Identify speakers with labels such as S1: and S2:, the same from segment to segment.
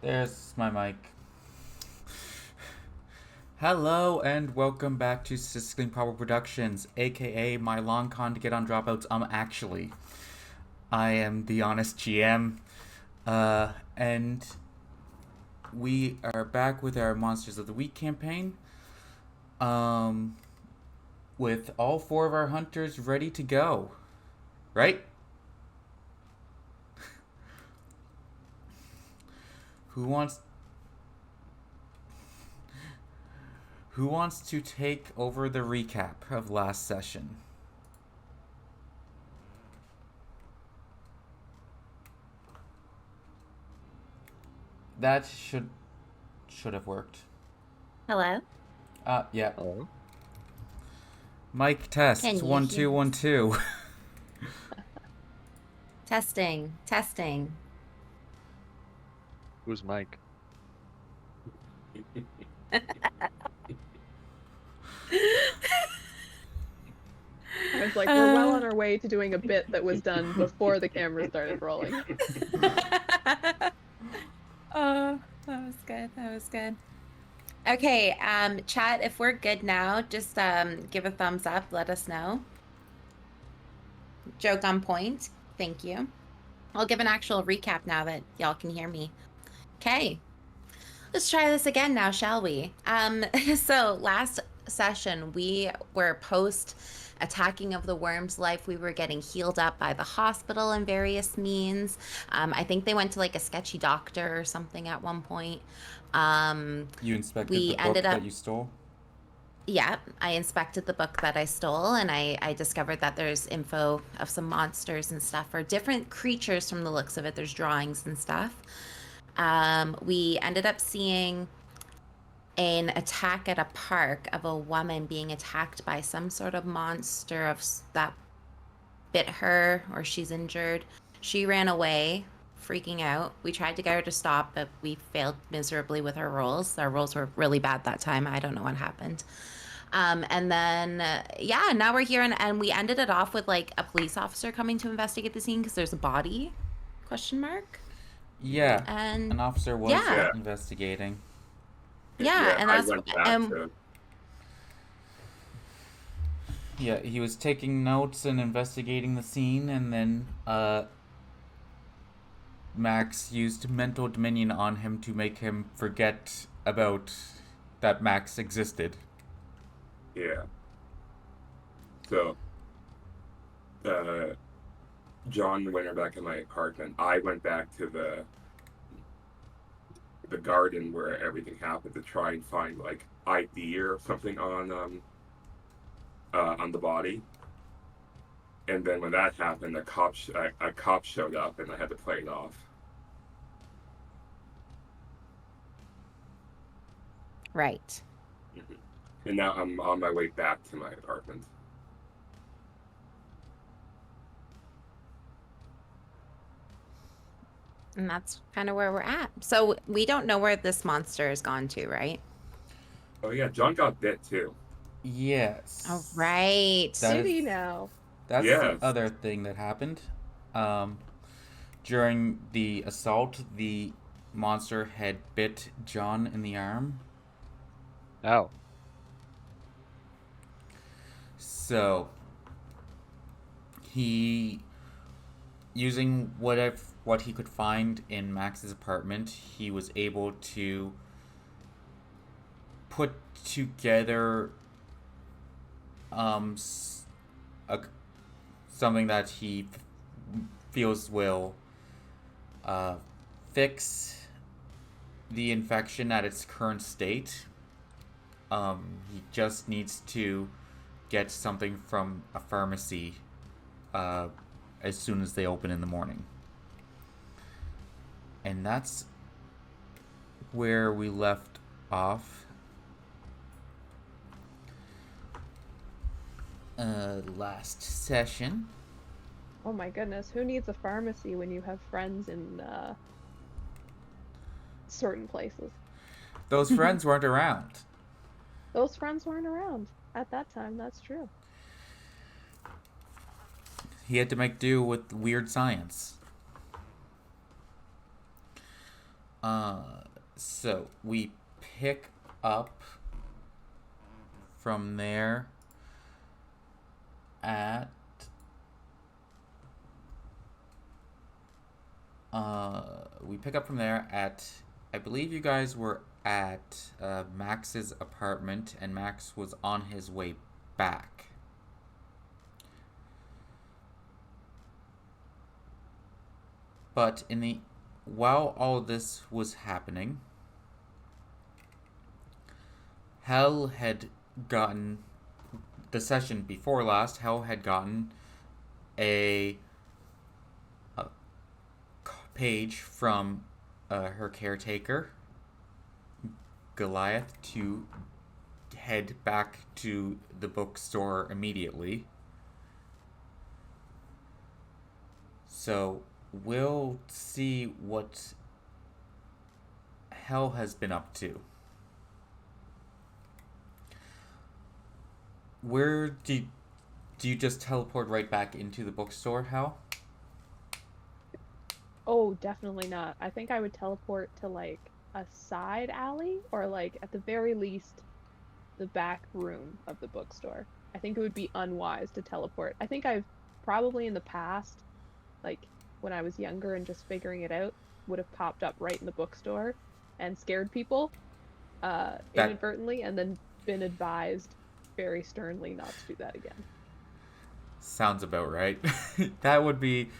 S1: There's my mic. Hello and welcome back to Statistically Improbable Productions, aka my long con to get on dropouts. Actually, I am the honest GM, and we are back with our Monsters of the Week campaign. With all four of our hunters ready to go, right? Who wants to take over the recap of last session? That should have worked.
S2: Hello?
S1: Yeah.
S3: Hello?
S1: Mic test.
S2: Can you
S1: 1 2
S2: hear
S1: 1 2.
S2: Testing.
S3: Who's Mike?
S4: I was like, we're well on our way to doing a bit that was done before the camera started rolling.
S2: Oh, that was good. Okay, chat, if we're good now, just give a thumbs up, let us know. Joke on point. Thank you. I'll give an actual recap now that y'all can hear me. Okay. Let's try this again now, shall we? So last session we were post attacking of the worm's life. We were getting healed up by the hospital in various means. I think they went to like a sketchy doctor or something at one point.
S1: You inspected the book that you stole?
S2: Yeah, I inspected the book that I stole, and I discovered that there's info of some monsters and stuff, or different creatures from the looks of it. There's drawings and stuff. We ended up seeing an attack at a park of a woman being attacked by some sort of monster that bit her, or she's injured. She ran away, freaking out. We tried to get her to stop, but we failed miserably with our rolls. Our rolls were really bad that time. I don't know what happened. And then, yeah, now we're here, and we ended it off with like a police officer coming to investigate the scene because there's a body, question mark.
S1: Yeah,
S2: and
S1: an officer was investigating.
S2: Yeah, and that's
S1: yeah, he was taking notes and investigating the scene, and then Max used mental dominion on him to make him forget about that Max existed.
S5: Yeah. So, John went back in my apartment. I went back to the garden where everything happened to try and find like ID or something on the body. And then when that happened, a cop showed up, and I had to play it off.
S2: Right.
S5: Mm-hmm. And now I'm on my way back to my apartment.
S2: And that's kind of where we're at. So we don't know where this monster has gone to, right?
S5: Oh yeah, John got bit too.
S1: Yes.
S2: All right.
S4: City now.
S1: That's the other thing that happened. During the assault, the monster had bit John in the arm.
S3: Oh.
S1: So he, using what he could find in Max's apartment, he was able to put together something that he feels will fix the infection at its current state. He just needs to get something from a pharmacy as soon as they open in the morning. And that's where we left off last session.
S4: Oh my goodness, who needs a pharmacy when you have friends in certain places?
S1: Those friends weren't around.
S4: Those friends weren't around at that time, that's true.
S1: He had to make do with weird science. So we pick up from there at I believe you guys were at Max's apartment, and Max was on his way back. But while all this was happening, Hell had gotten the session before last. Hell had gotten a page from her caretaker, Goliath, to head back to the bookstore immediately. So we'll see what Hell has been up to. Where do you just teleport right back into the bookstore, Hell?
S4: Oh, definitely not. I think I would teleport to like a side alley or like at the very least the back room of the bookstore. I think it would be unwise to teleport. I think I've probably in the past, like when I was younger and just figuring it out, would have popped up right in the bookstore and scared people inadvertently, and then been advised very sternly not to do that again.
S1: Sounds about right. That would be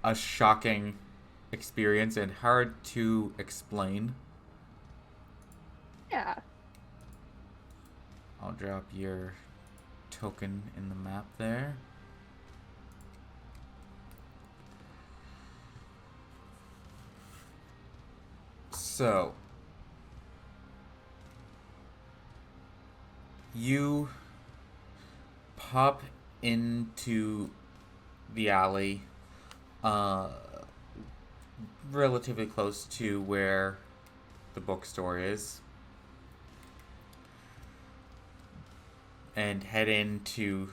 S1: a shocking experience and hard to explain.
S4: Yeah.
S1: I'll drop your token in the map there. So, you pop into the alley, relatively close to where the bookstore is, and head in to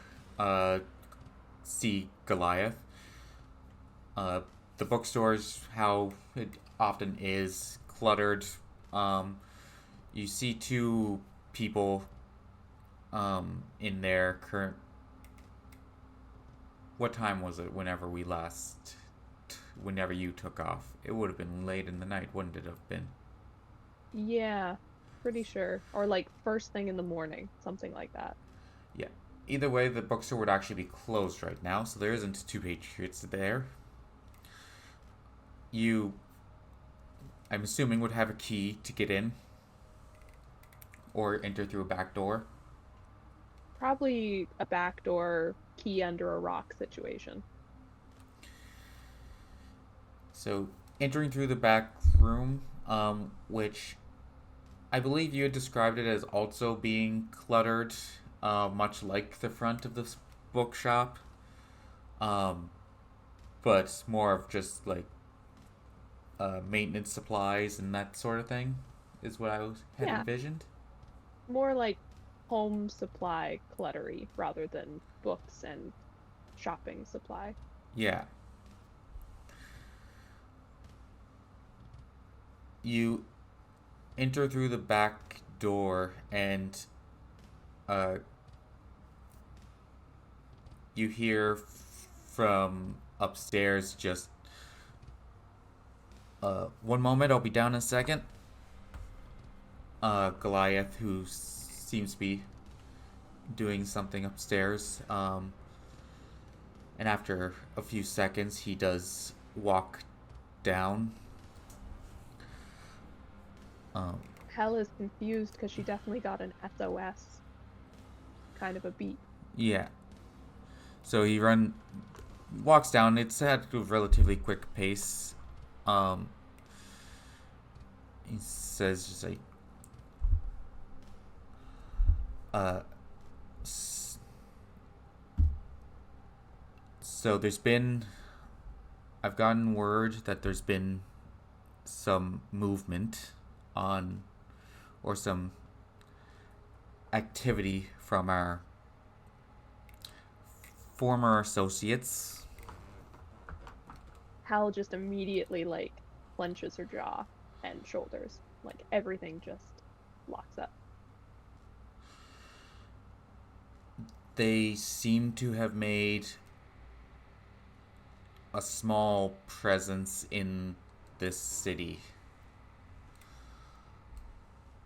S1: see Goliath. The bookstore's how it often is, cluttered. You see two people in their current. What time was it whenever you took off? It would have been late in the night, wouldn't it have been?
S4: Yeah, pretty sure. Or like first thing in the morning, something like that.
S1: Yeah. Either way, the bookstore would actually be closed right now, so there isn't two patriots there. You, I'm assuming, would have a key to get in or enter through a back door.
S4: Probably a backdoor key under a rock situation.
S1: So, entering through the back room, which I believe you had described it as also being cluttered, much like the front of the bookshop, but more of just like maintenance supplies and that sort of thing is what I had envisioned.
S4: More like home supply cluttery rather than books and shopping supply.
S1: Yeah. You enter through the back door and you hear from upstairs just one moment, I'll be down in a second. Goliath, who seems to be doing something upstairs, and after a few seconds he does walk down.
S4: Hell is confused because she definitely got an SOS kind of a beat.
S1: Yeah. So he walks down. It's at a relatively quick pace. He says just like, so I've gotten word that there's been some movement on, or some activity from our former associates.
S4: Hal just immediately like clenches her jaw and shoulders. Like everything just locks up.
S1: They seem to have made a small presence in this city.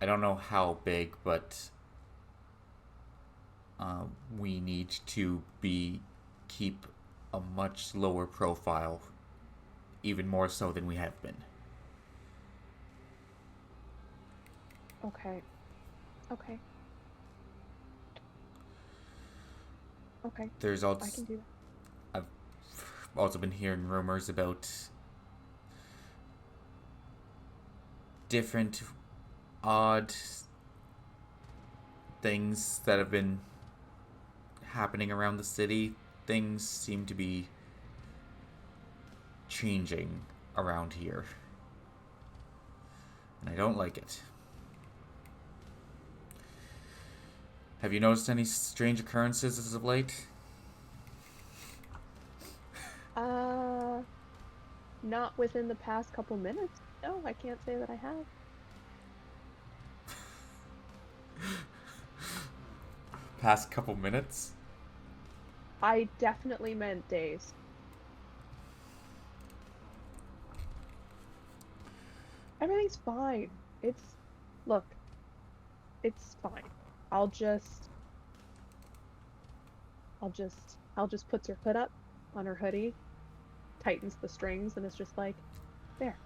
S1: I don't know how big, but we need to keep a much lower profile, even more so than we have been.
S4: Okay. Okay. Okay.
S1: There's also,
S4: I can do that.
S1: I've also been hearing rumors about different odd things that have been happening around the city. Things seem to be changing around here, and I don't like it. Have you noticed any strange occurrences as of late?
S4: Not within the past couple minutes. No, I can't say that I have.
S1: Past couple minutes?
S4: I definitely meant days. Everything's fine. Look, it's fine. I'll just puts her hood up on her hoodie, tightens the strings, and it's just like, there.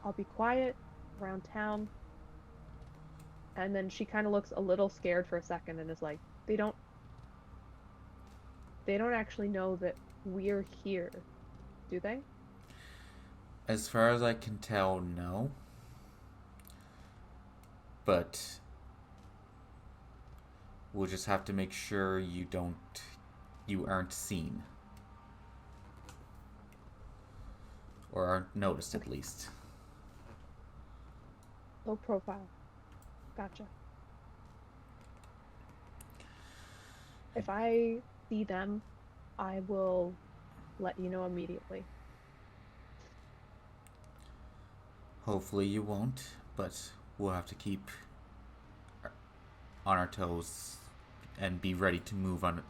S4: I'll be quiet around town. And then she kind of looks a little scared for a second and is like, they don't actually know that we're here, do they?
S1: As far as I can tell, no. But we'll just have to make sure you aren't seen. Or aren't noticed, at least.
S4: Low profile. Gotcha. If I see them, I will let you know immediately.
S1: Hopefully you won't, but we'll have to keep on our toes and be ready to move on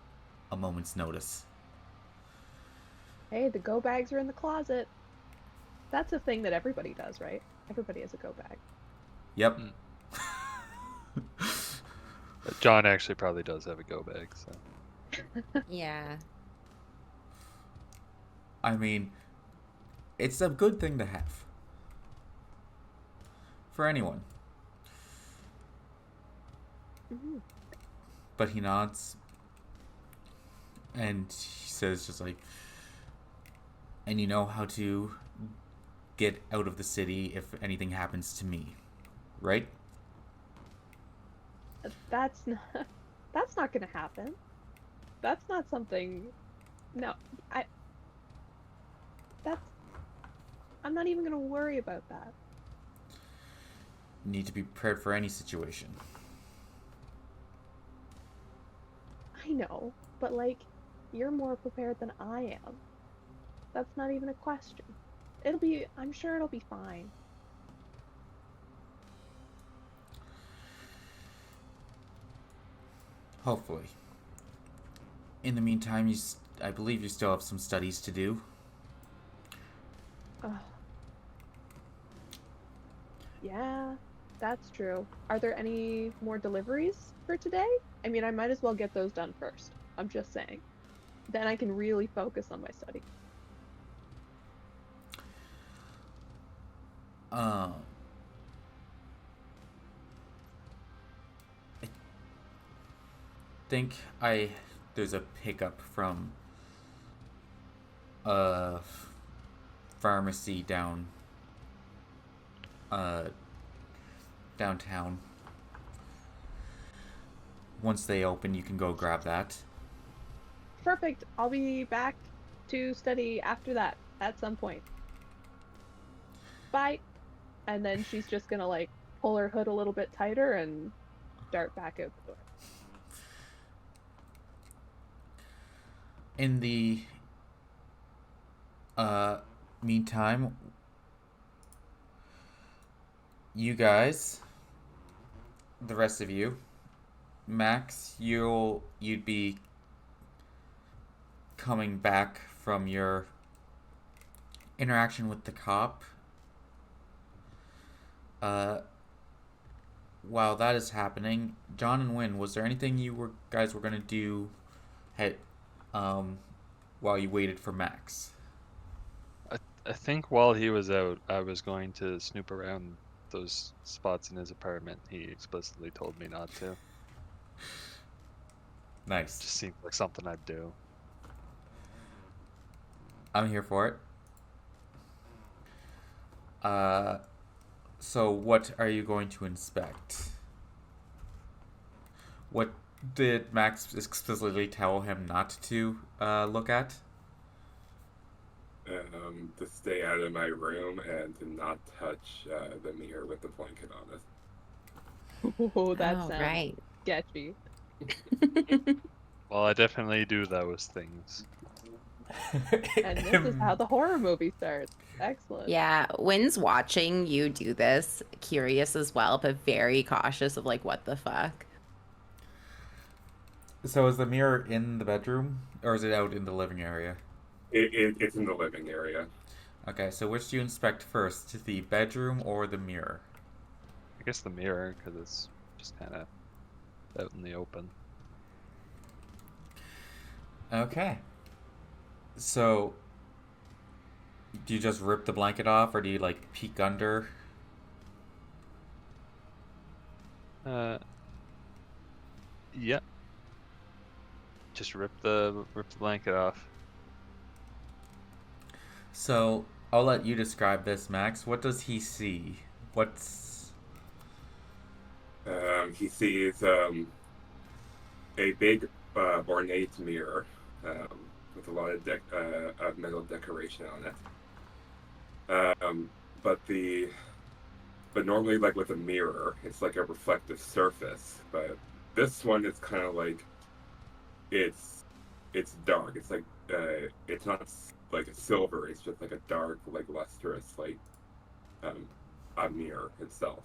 S1: a moment's notice.
S4: Hey, the go bags are in the closet. That's a thing that everybody does, right? Everybody has a go bag.
S1: Yep.
S3: John actually probably does have a go bag, so.
S2: Yeah.
S1: I mean, it's a good thing to have. For anyone.
S4: Mm-hmm.
S1: But he nods. And he says just like, and you know how to get out of the city if anything happens to me, right?
S4: That's not gonna happen. That's not something. No, I'm not even gonna worry about that.
S1: You need to be prepared for any situation.
S4: I know, but like, you're more prepared than I am. That's not even a question. I'm sure it'll be fine.
S1: Hopefully. In the meantime, I believe you still have some studies to do.
S4: Yeah, that's true. Are there any more deliveries for today? I mean, I might as well get those done first. I'm just saying. Then I can really focus on my study.
S1: I think there's a pickup from a pharmacy downtown. Once they open, you can go grab that.
S4: Perfect. I'll be back to study after that at some point. Bye. And then she's just gonna like pull her hood a little bit tighter and dart back out the door.
S1: In the meantime, you guys, the rest of you, Max, you'd be coming back from your interaction with the cop. While that is happening, John and Wynn, was there anything guys were gonna do, hey, while you waited for Max?
S3: I think while he was out, I was going to snoop around those spots in his apartment. He explicitly told me not to.
S1: Nice.
S3: Just seemed like something I'd do.
S1: I'm here for it. So what are you going to inspect? What did Max explicitly tell him not to look at?
S5: To stay out of my room and to not touch the mirror with the blanket on it.
S4: Oh, that
S2: Oh,
S4: sounds
S2: right.
S4: sketchy.
S3: Well, I definitely do those things.
S4: And this is how the horror movie starts. Excellent.
S2: Yeah, Wynn's watching you do this, curious as well, but very cautious of like, what the fuck?
S1: So is the mirror in the bedroom, or is it out in the living area?
S5: It's in the living area.
S1: Okay, so which do you inspect first, the bedroom or the mirror?
S3: I guess the mirror, because it's just kind of out in the open.
S1: Okay. So, do you just rip the blanket off, or do you like peek under?
S3: Yeah. Just rip the blanket off.
S1: So, I'll let you describe this, Max. What does he see? What's...
S5: He sees a big ornate mirror with a lot of metal decoration on it. But normally, like with a mirror, it's like a reflective surface. But this one is kind of like it's dark. It's like it's not like a silver. It's just like a dark, like lustrous, like a mirror itself.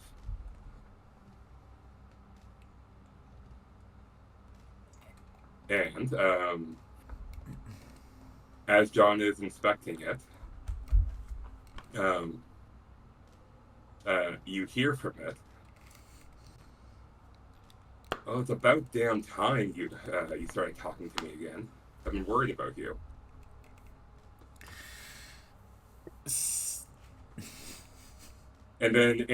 S5: And as John is inspecting it, you hear from it. Oh, it's about damn time you started talking to me again. I've been worried about you. And then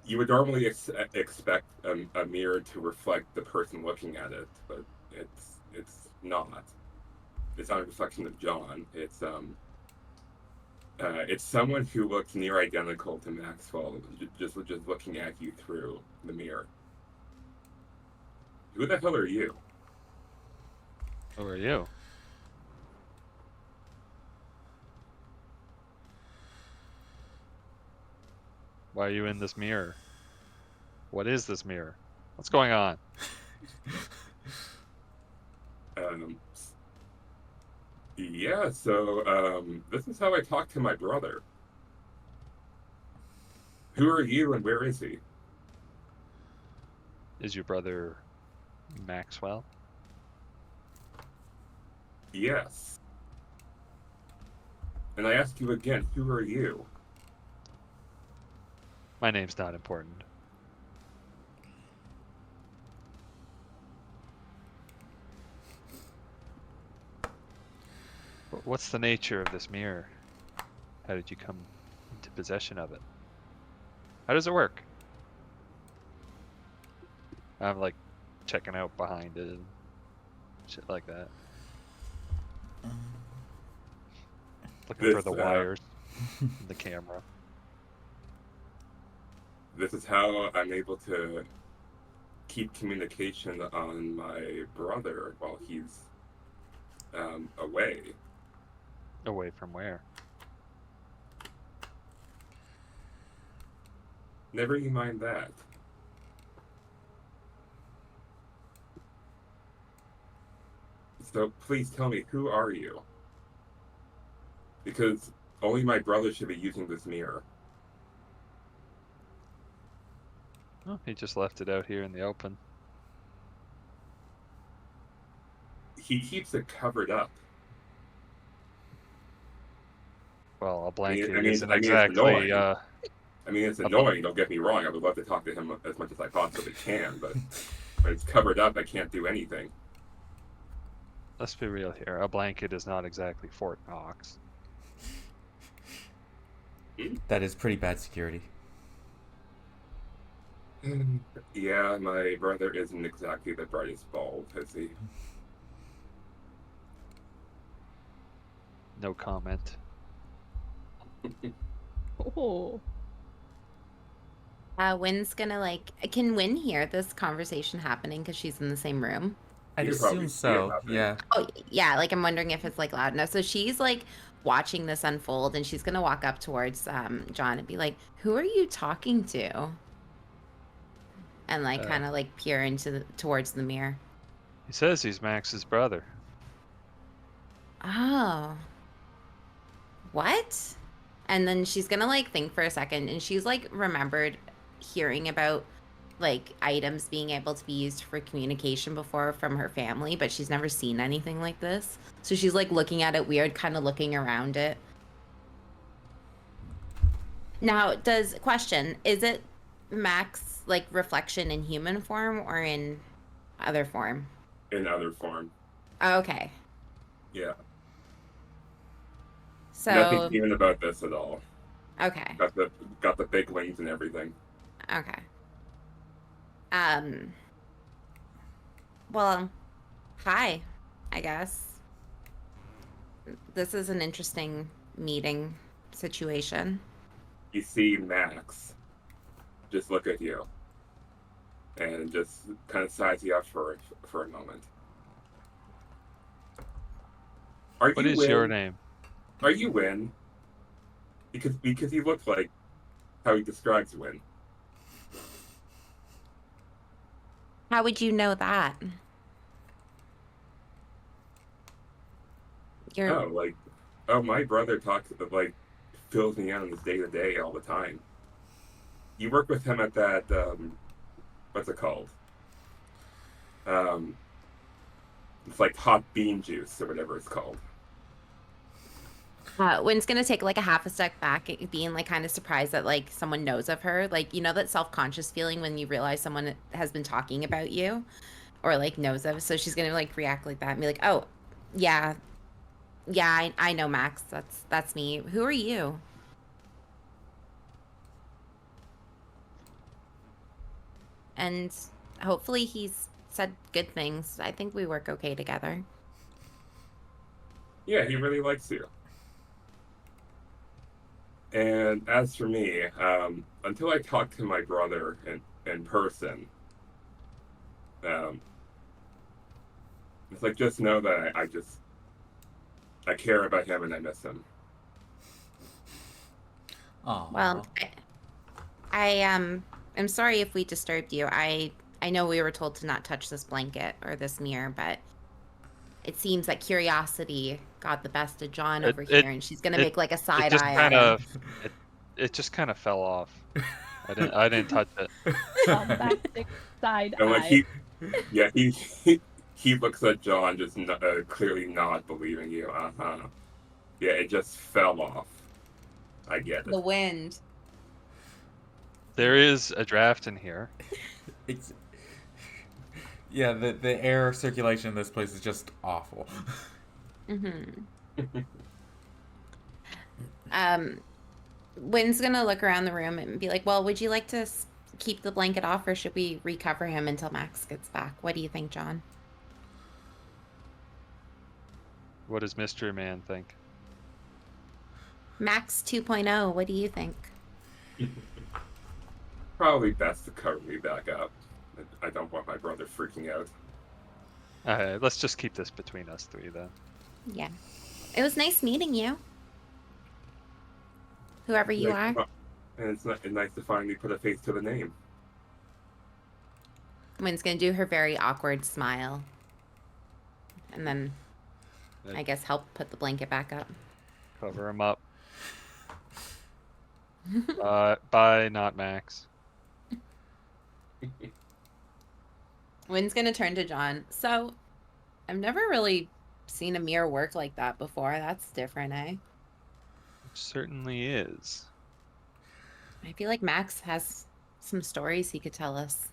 S5: you would normally expect a mirror to reflect the person looking at it, but it's not. It's not a reflection of John. It's someone who looks near identical to Maxwell, just looking at you through the mirror. Who the hell are you?
S3: Who are you? Why are you in this mirror? What is this mirror? What's going on?
S5: Yeah, so this is how I talk to my brother. Who are you and where is he?
S3: Is your brother Maxwell?
S5: Yes. And I ask you again, who are you?
S3: My name's not important. What's the nature of this mirror? How did you come into possession of it? How does it work? I'm like checking out behind it and shit like that. Looking for the wires in the camera.
S5: This is how I'm able to keep communication on my brother while he's away.
S3: Away from where?
S5: Never you mind that. So please tell me, who are you? Because only my brother should be using this mirror.
S3: Oh, he just left it out here in the open.
S5: He keeps it covered up.
S3: Well, a blanket
S5: I mean,
S3: isn't
S5: it's
S3: exactly.
S5: annoying. I mean, it's
S3: a bl-
S5: annoying. Don't get me wrong. I would love to talk to him as much as I possibly can, but when it's covered up, I can't do anything.
S3: Let's be real here. A blanket is not exactly Fort Knox.
S1: That is pretty bad security.
S5: Yeah, my brother isn't exactly the brightest bulb, is he?
S3: No comment.
S4: Oh.
S2: Wynn's gonna can Wynn hear this conversation happening because she's in the same room?
S1: I'd
S5: You could probably
S1: assume
S5: see it
S1: so.
S5: happening.
S1: Yeah.
S2: Oh yeah, like I'm wondering if it's like loud enough. So she's like watching this unfold, and she's gonna walk up towards John and be like, "Who are you talking to?" And like kind of like peer into towards the mirror.
S3: He says he's Max's brother.
S2: Oh. What? And then she's gonna like think for a second, and she's like remembered hearing about like items being able to be used for communication before from her family, but she's never seen anything like this. So she's like looking at it weird, kind of looking around it. Now, is it Max like reflection in human form or in other form?
S5: In other form.
S2: Oh, okay.
S5: Yeah.
S2: So
S5: Nothing human about this at all.
S2: okay.
S5: Got the big wings and everything.
S2: Okay. Well, hi, I guess. This is an interesting meeting situation.
S5: You see Max just look at you and just kind of size you up for a moment.
S3: What is your name?
S5: Are you Win? Because you look like how he describes Win.
S2: How would you know that?
S5: My brother fills me in on his day to day all the time. You work with him at that what's it called? It's like hot bean juice or whatever it's called.
S2: Wynn's gonna take like a half a step back, being like kind of surprised that like someone knows of her. Like, you know, that self-conscious feeling when you realize someone has been talking about you or like knows of. So she's gonna like react like that and be like, oh, yeah, I know Max. That's me. Who are you? And hopefully he's said good things. I think we work okay together.
S5: Yeah, he really likes you. And as for me, until I talk to my brother in person, it's like just know that I care about him and I miss him.
S1: Oh.
S2: Well, I'm sorry if we disturbed you. I know we were told to not touch this blanket or this mirror, but it seems that curiosity got the best of John over here, and she's gonna make like a side eye at him.
S3: It just kind of fell off. I didn't touch it.
S4: Bombastic side
S5: And like
S4: eye.
S5: he looks at John, just clearly not believing you. Yeah, it just fell off. I get it.
S2: The wind.
S3: There is a draft in here.
S1: Yeah, the air circulation in this place is just awful.
S2: Mm-hmm. Wynn's gonna look around the room and be like, well, would you like to keep the blanket off, or should we recover him until Max gets back? What do you think, John?
S3: What does Mystery Man think?
S2: Max 2.0, what do you think?
S5: Probably best to cover me back up. I don't want my brother freaking out.
S3: Let's just keep this between us three then.
S2: Yeah. It was nice meeting you. Whoever you are.
S5: And it's nice to finally put a face to the name.
S2: Wynn's gonna do her very awkward smile. And then, I guess, help put the blanket back up.
S3: Cover him up. Bye, not Max.
S2: Wynn's gonna turn to John. So, I've never really seen a mirror work like that before. That's different, eh?
S3: It certainly is.
S2: I feel like Max has some stories he could tell us.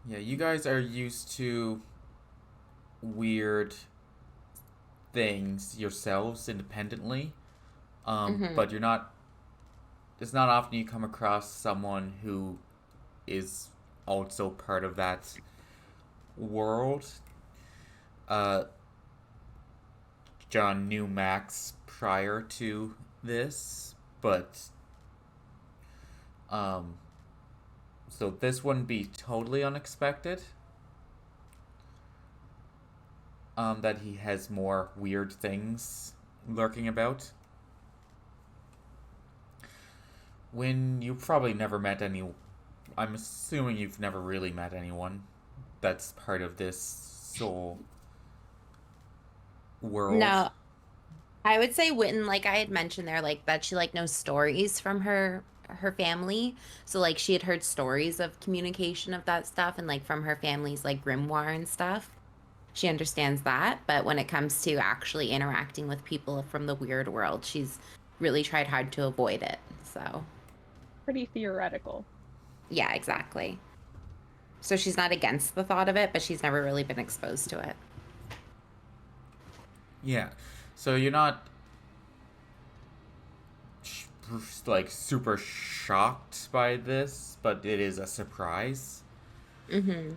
S1: Yeah, you guys are used to weird things yourselves independently, but you're not. It's not often you come across someone who is also part of that world. Uh, John knew Max prior to this, but so this wouldn't be totally unexpected. That he has more weird things lurking about. When you probably never met any, I'm assuming you've never really met anyone that's part of this soul world.
S2: No, I would say Witten, like I had mentioned there, like that she like knows stories from her family. So like she had heard stories of communication of that stuff and like from her family's like grimoire and stuff. She understands that, but when it comes to actually interacting with people from the weird world, she's really tried hard to avoid it. So,
S4: Pretty theoretical.
S2: yeah, exactly. So she's not against the thought of it, but she's never really been exposed to it.
S1: Yeah, so you're not like super shocked by this, but it is a surprise.
S2: Mm-hmm.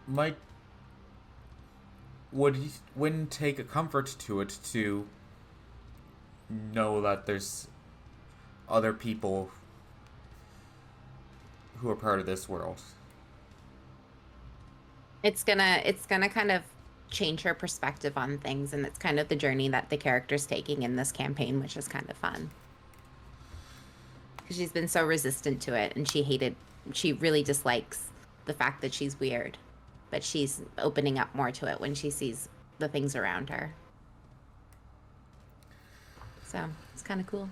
S1: Might wouldn't take a comfort to it to know that there's other people who are part of this world.
S2: It's gonna kind of change her perspective on things, and it's kind of the journey that the character's taking in this campaign, which is kind of fun. Because she's been so resistant to it, and she really dislikes the fact that she's weird, but she's opening up more to it when she sees the things around her. So it's kind of cool.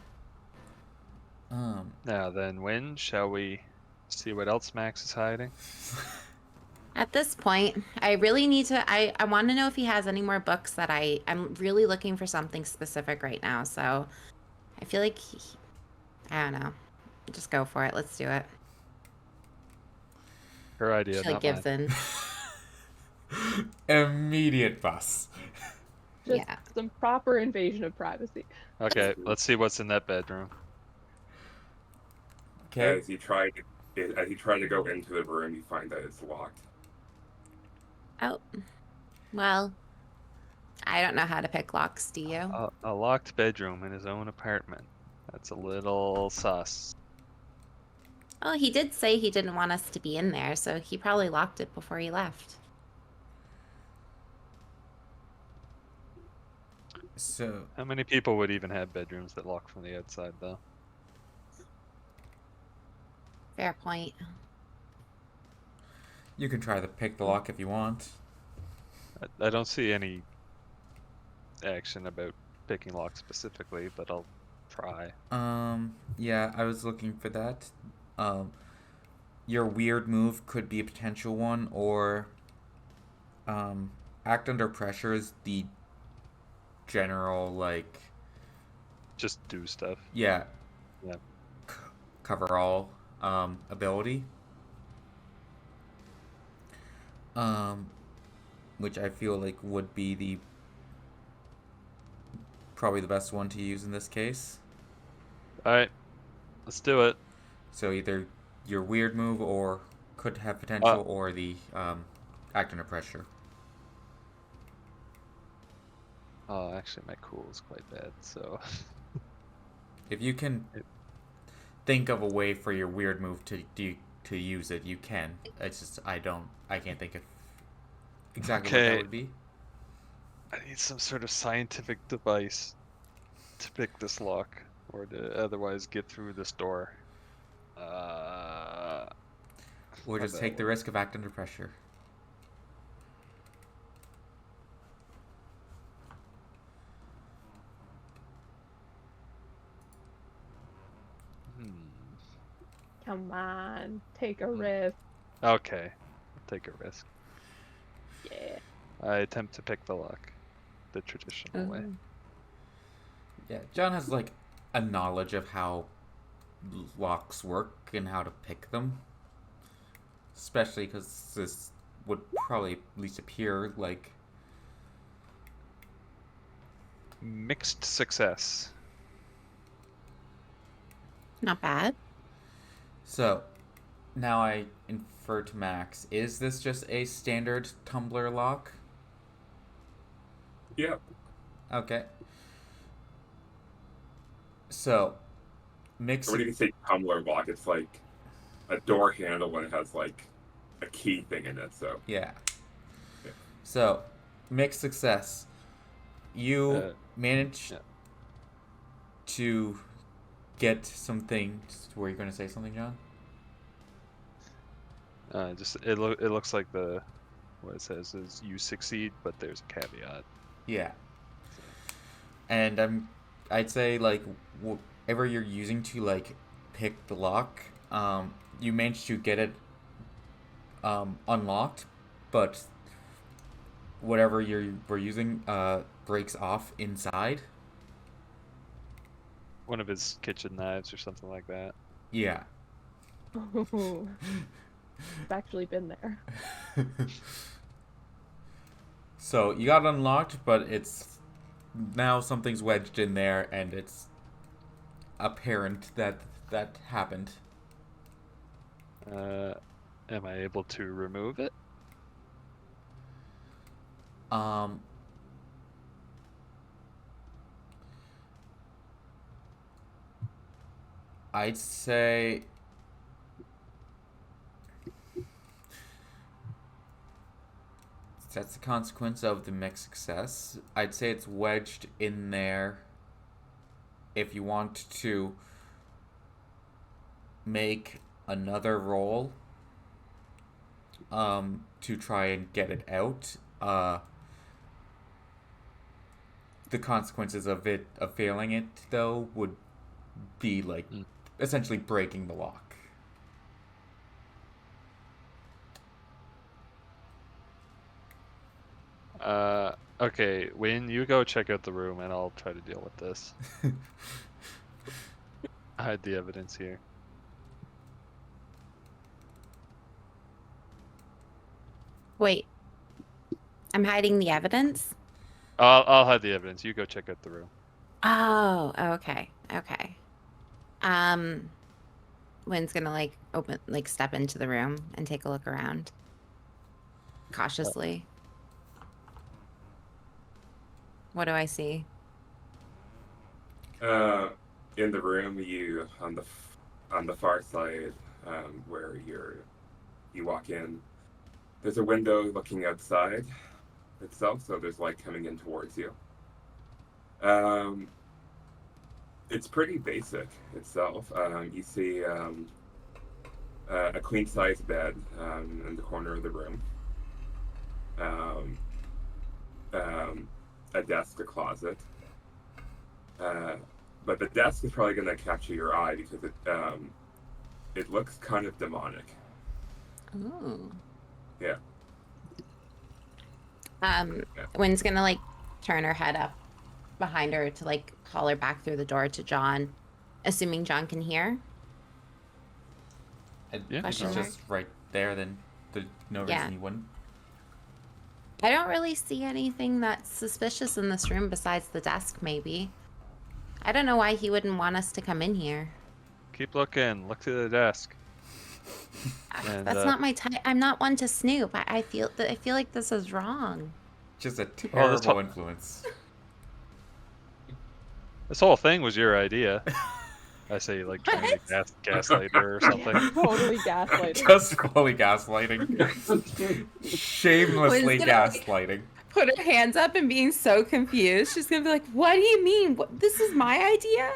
S3: Now then, when shall we see what else Max is hiding?
S2: At this point, I really need to. I want to know if he has any more books that I'm really looking for something specific right now. So I feel like I don't know. Just go for it. Let's do it.
S3: Her idea,
S2: She like
S3: not
S2: gives
S3: mine.
S2: in.
S1: Immediate bus.
S4: Just
S2: Yeah.
S4: some proper invasion of privacy.
S3: Okay, let's see what's in that bedroom.
S1: Okay.
S5: As you try to go into the room, you find that it's locked.
S2: Oh, well, I don't know how to pick locks. Do you?
S3: A locked bedroom in his own apartment. That's a little sus.
S2: Oh, he did say he didn't want us to be in there, so he probably locked it before he left.
S1: So
S3: How many people would even have bedrooms that lock from the outside, though?
S2: Fair point.
S1: you can try to pick the lock if you want.
S3: I don't see any action about picking locks specifically, but I'll try.
S1: Yeah, I was looking for that. Your weird move could be a potential one, or act under pressure is the general, like,
S3: Just do stuff.
S1: yeah,
S3: Yeah.
S1: cover all ability. Which I feel like would be the probably the best one to use in this case.
S3: Alright, let's do it.
S1: So either your weird move or could have potential, or the act under pressure.
S3: Oh, actually, my cool is quite bad, so.
S1: If you can think of a way for your weird move to use it, you can. It's just I can't think of exactly what
S3: Okay.
S1: that would be.
S3: I need some sort of scientific device to pick this lock, or to otherwise get through this door.
S1: Or just take the risk of act under pressure.
S4: Come on, take a risk.
S3: Okay, I'll take a risk.
S4: Yeah.
S3: I attempt to pick the lock, the traditional way.
S2: Ooh.
S1: Yeah, John has like a knowledge of how locks work and how to pick them. Especially because this would probably at least appear like.
S3: Mixed success.
S2: Not bad.
S1: So, now I infer to Max, is this just a standard tumbler lock?
S5: Yeah.
S1: Okay. So, mix.
S5: Or when you say tumbler lock, it's like a door handle and it has like a key thing in it. So
S1: Yeah.
S5: Yeah.
S1: So, mixed success. You manage
S3: yeah.
S1: to get something. Were you going to say something, John?
S3: It looks like what it says is you succeed, but there's a caveat.
S1: Yeah. And I'd say like whatever you're using to like pick the lock, you managed to get it unlocked, but whatever you were using breaks off inside.
S3: One of his kitchen knives or something like that.
S1: Yeah.
S4: I've actually been there.
S1: So you got it unlocked, but it's now something's wedged in there, and it's apparent that that happened.
S3: Am I able to remove it?
S1: I'd say that's the consequence of the mixed success. I'd say it's wedged in there. If you want to make another roll to try and get it out, the consequences of failing it though would be like essentially breaking the lock.
S3: Okay, Wayne, you go check out the room and I'll try to deal with this. I hide the evidence here.
S2: Wait. I'm hiding the evidence?
S3: I'll hide the evidence. You go check out the room.
S2: Oh, okay. Okay. Wynn's gonna step into the room and take a look around. Cautiously. What do I see?
S5: in the room, you on the far side, where you walk in, there's a window looking outside itself, so there's light coming in towards you. It's pretty basic itself. You see a queen size bed in the corner of the room, a desk, a closet. But the desk is probably going to capture your eye because it looks kind of demonic.
S2: Ooh.
S5: Yeah.
S2: Wynn's gonna turn her head up behind her to call her back through the door to John, assuming John can hear.
S1: Yeah, it's just right there. Then there's no reason you wouldn't.
S2: I don't really see anything that's suspicious in this room besides the desk, maybe. I don't know why he wouldn't want us to come in here.
S3: Keep looking. Look to the desk. And,
S2: that's not my type. I'm not one to snoop. I feel like this is wrong.
S1: Just a terrible influence.
S3: This whole thing was your idea. I say trying to gaslight her or something.
S4: Yeah, totally gaslighting.
S1: Just fully gaslighting. Shamelessly gaslighting.
S2: Put her hands up and being so confused. She's gonna be like, "What do you mean? This is my idea?"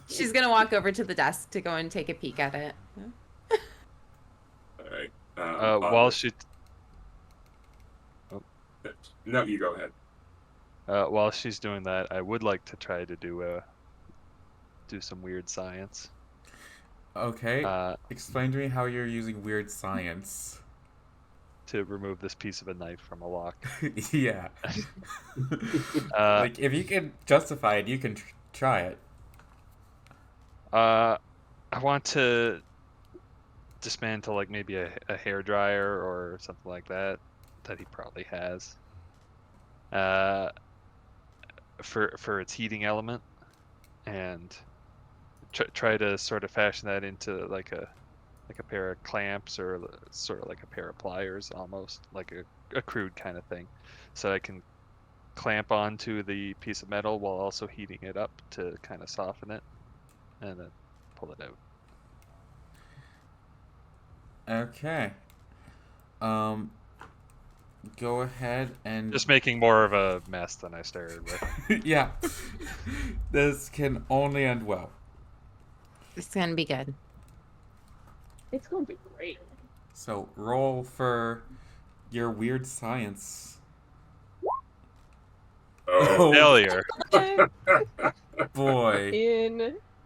S2: She's gonna walk over to the desk to go and take a peek at it.
S5: All right.
S3: While she...
S5: No, you go ahead.
S3: While she's doing that, I would like to try to do do some weird science.
S1: Okay. Explain to me how you're using weird science.
S3: To remove this piece of a knife from a lock.
S1: Yeah. Like, if you can justify it, you can try it.
S3: I want to dismantle like maybe a hairdryer or something like that he probably has. For its heating element, and try to sort of fashion that into like a pair of clamps, or sort of like a pair of pliers, almost like a crude kind of thing, so I can clamp onto the piece of metal while also heating it up to kind of soften it, and then pull it out.
S1: Okay. Go ahead and...
S3: Just making more of a mess than I started with.
S1: Yeah. This can only end well.
S2: It's gonna be good.
S4: It's gonna be great.
S1: So roll for your weird science.
S5: Oh,
S3: Failure.
S1: Boy.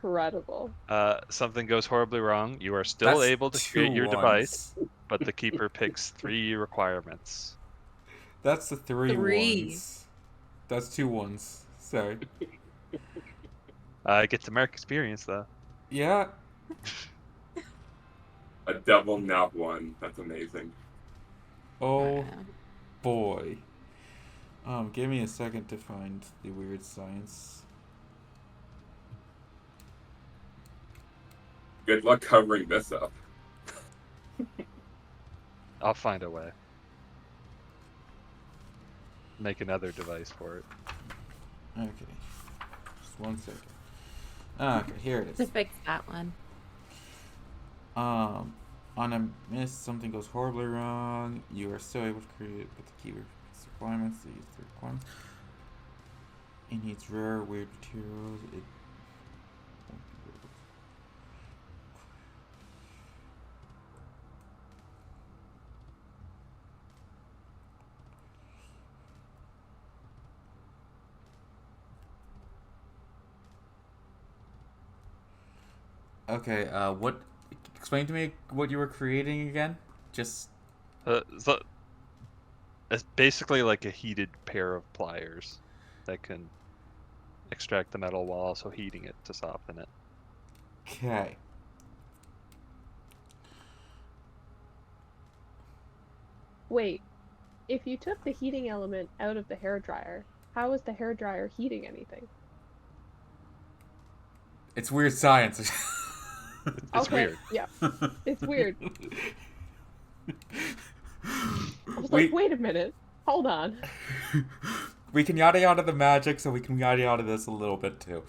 S4: Incredible.
S3: Something goes horribly wrong. You are still
S1: That's
S3: able to
S1: 2
S3: create your
S1: ones.
S3: device, but the keeper picks 3 requirements.
S1: That's the 3
S2: 3.
S1: ones. That's 2 ones. Sorry.
S3: I get to mark experience though.
S1: Yeah.
S5: a double nat 1. That's amazing.
S1: Oh boy. Give me a second to find the weird science.
S5: Good luck covering this up.
S3: I'll find a way. Make another device for it.
S1: Okay. Just 1 second. Okay, here it
S2: To
S1: is.
S2: fix that one.
S1: On a miss, something goes horribly wrong. You are still able to create with the keyword requirements. These 3 requirements. It needs rare, weird materials. It won't be rare. Okay, what... Explain to me what you were creating again? Just...
S3: So it's basically like a heated pair of pliers that can extract the metal while also heating it to soften it.
S1: Okay.
S4: Wait, if you took the heating element out of the hairdryer, how is the hairdryer heating anything?
S1: It's weird science.
S3: It's
S4: okay,
S3: weird.
S4: yeah. It's weird. I was
S1: We-
S4: like, wait a minute. Hold on.
S1: We can yada yada the magic, so we can yada yada this a little bit too.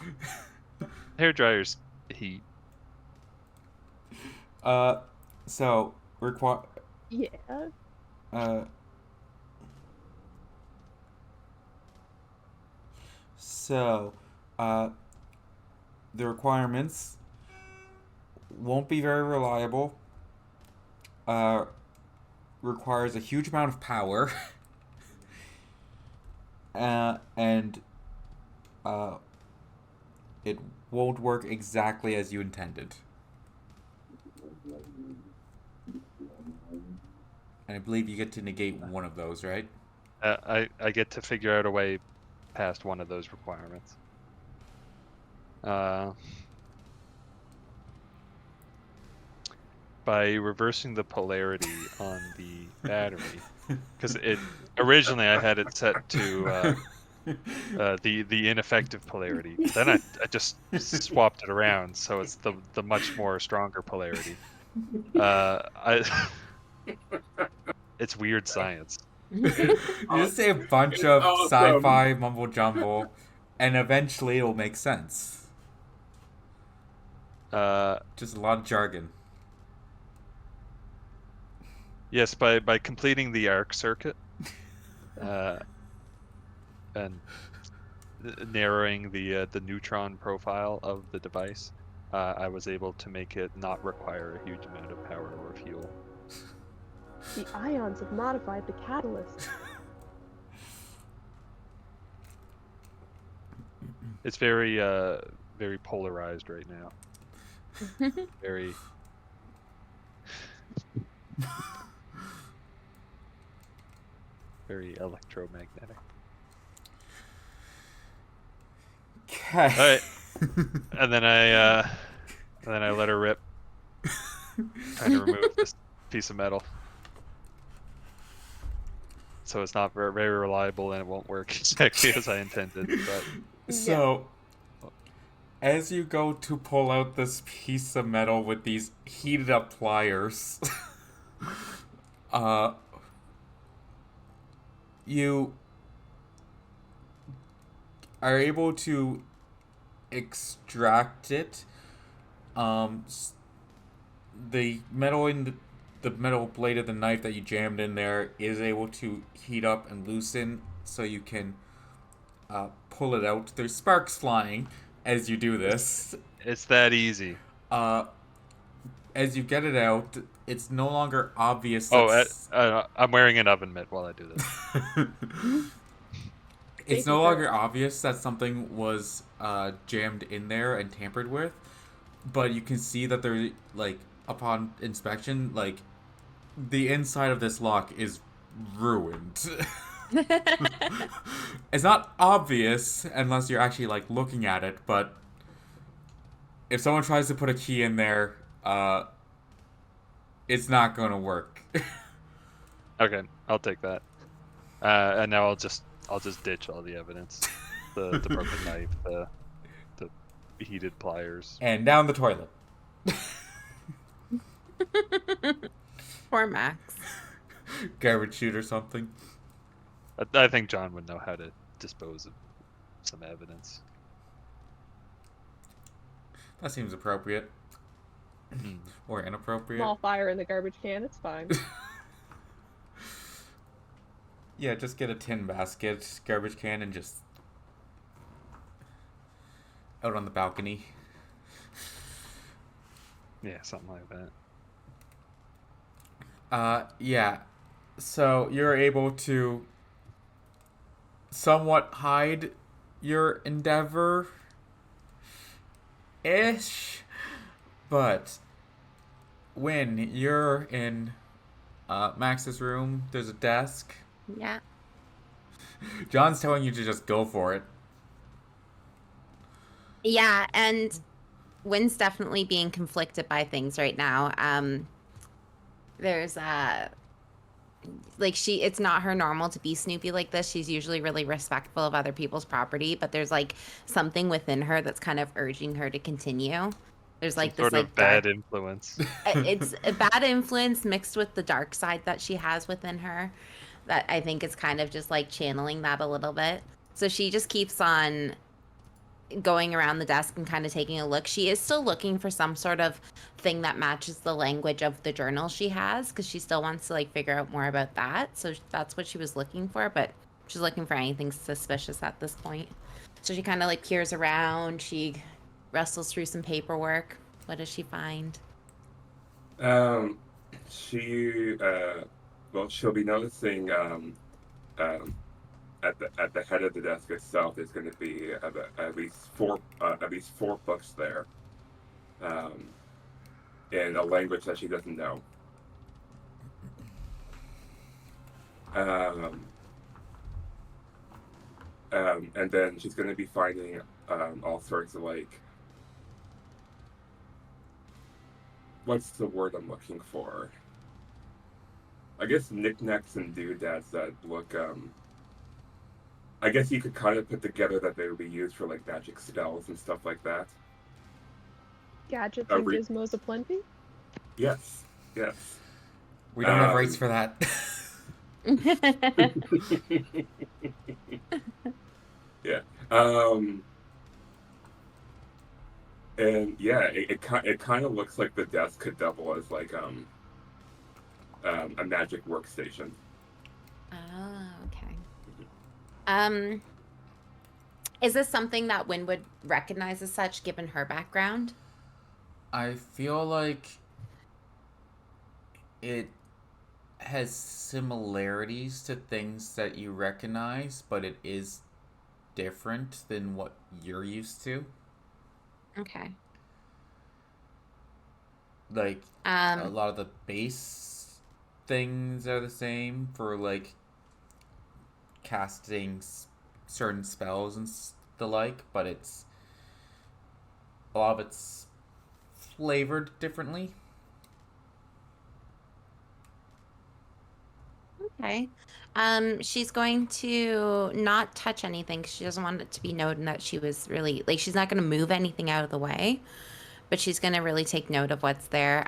S3: Hair dryers heat.
S1: So require.
S4: Yeah.
S1: So, the requirements won't be very reliable. Requires a huge amount of power. And it won't work exactly as you intended. And I believe you get to negate one of those, right?
S3: I get to figure out a way past one of those requirements. By reversing the polarity on the battery, because originally I had it set to the ineffective polarity. Then I just swapped it around, so it's the much more stronger polarity. It's weird science.
S1: You just say a bunch of
S5: Awesome.
S1: sci-fi mumble jumble, and eventually it'll make sense. Just a lot of jargon.
S3: Yes, by completing the arc circuit, and narrowing the neutron profile of the device, I was able to make it not require a huge amount of power or fuel.
S4: The ions have modified the catalyst.
S3: It's very very polarized right now. Very. Very electromagnetic.
S1: Okay.
S3: All right. And then I let her rip, trying to remove this piece of metal. So it's not very, very reliable and it won't work exactly as I intended. But
S1: So, as you go to pull out this piece of metal with these heated up pliers, you are able to extract it. The metal in the metal blade of the knife that you jammed in there is able to heat up and loosen, so you can pull it out. There's sparks flying as you do this.
S3: it's that easy.
S1: As you get it out, it's no longer obvious.
S3: I'm wearing an oven mitt while I do this.
S1: It's
S4: Safety
S1: no longer
S4: first.
S1: obvious that something was jammed in there and tampered with, but you can see that there, like, upon inspection, like, the inside of this lock is ruined. It's not obvious unless you're actually, like, looking at it, but if someone tries to put a key in there, it's not gonna work.
S3: Okay, I'll take that. And now I'll just ditch all the evidence. The broken knife, the heated pliers.
S1: And down the toilet.
S2: Poor Max.
S1: Garbage chute or something.
S3: I think John would know how to dispose of some evidence.
S1: That seems appropriate. Or inappropriate.
S4: Small fire in the garbage can, it's fine.
S1: Yeah, just get a tin basket, garbage can, and just out on the balcony.
S3: Yeah, something like that.
S1: Yeah. So you're able to somewhat hide your endeavor ish. But when you're in Max's room, there's a desk.
S2: Yeah.
S1: John's telling you to just go for it.
S2: Yeah, and Wynn's definitely being conflicted by things right now. There's like it's not her normal to be snoopy like this. She's usually really respectful of other people's property, but there's like something within her that's kind of urging her to continue. There's like
S3: Some
S2: this
S3: sort
S2: like
S3: of bad
S2: dark,
S3: influence.
S2: it's a bad influence mixed with the dark side that she has within her that I think is kind of just like channeling that a little bit. So she just keeps on going around the desk and kind of taking a look. She is still looking for some sort of thing that matches the language of the journal she has, because she still wants to like figure out more about that. So that's what she was looking for, but she's looking for anything suspicious at this point. So she kind of like peers around. She wrestles through some paperwork. What does she find?
S5: She'll be noticing at the head of the desk itself, there's going to be at least four books there, in a language that she doesn't know. And then she's going to be finding all sorts of, like, what's the word I'm looking for? I guess knickknacks and doodads that look, I guess you could kind of put together that they would be used for, like, magic spells and stuff like that.
S4: Gadgets and gizmos aplenty?
S5: Yes.
S1: We don't have rights for that.
S5: Yeah. And yeah, it kind of looks like the desk could double as, like, a magic workstation.
S2: Oh, okay. Is this something that Wynn would recognize as such, given her background?
S1: I feel like it has similarities to things that you recognize, but it is different than what you're used to.
S2: Okay.
S1: Like, a lot of the base things are the same for, like, casting certain spells and the like, but a lot of it's flavored differently.
S2: Okay. She's going to not touch anything 'cause she doesn't want it to be known that she was really like she's not going to move anything out of the way, but she's going to really take note of what's there.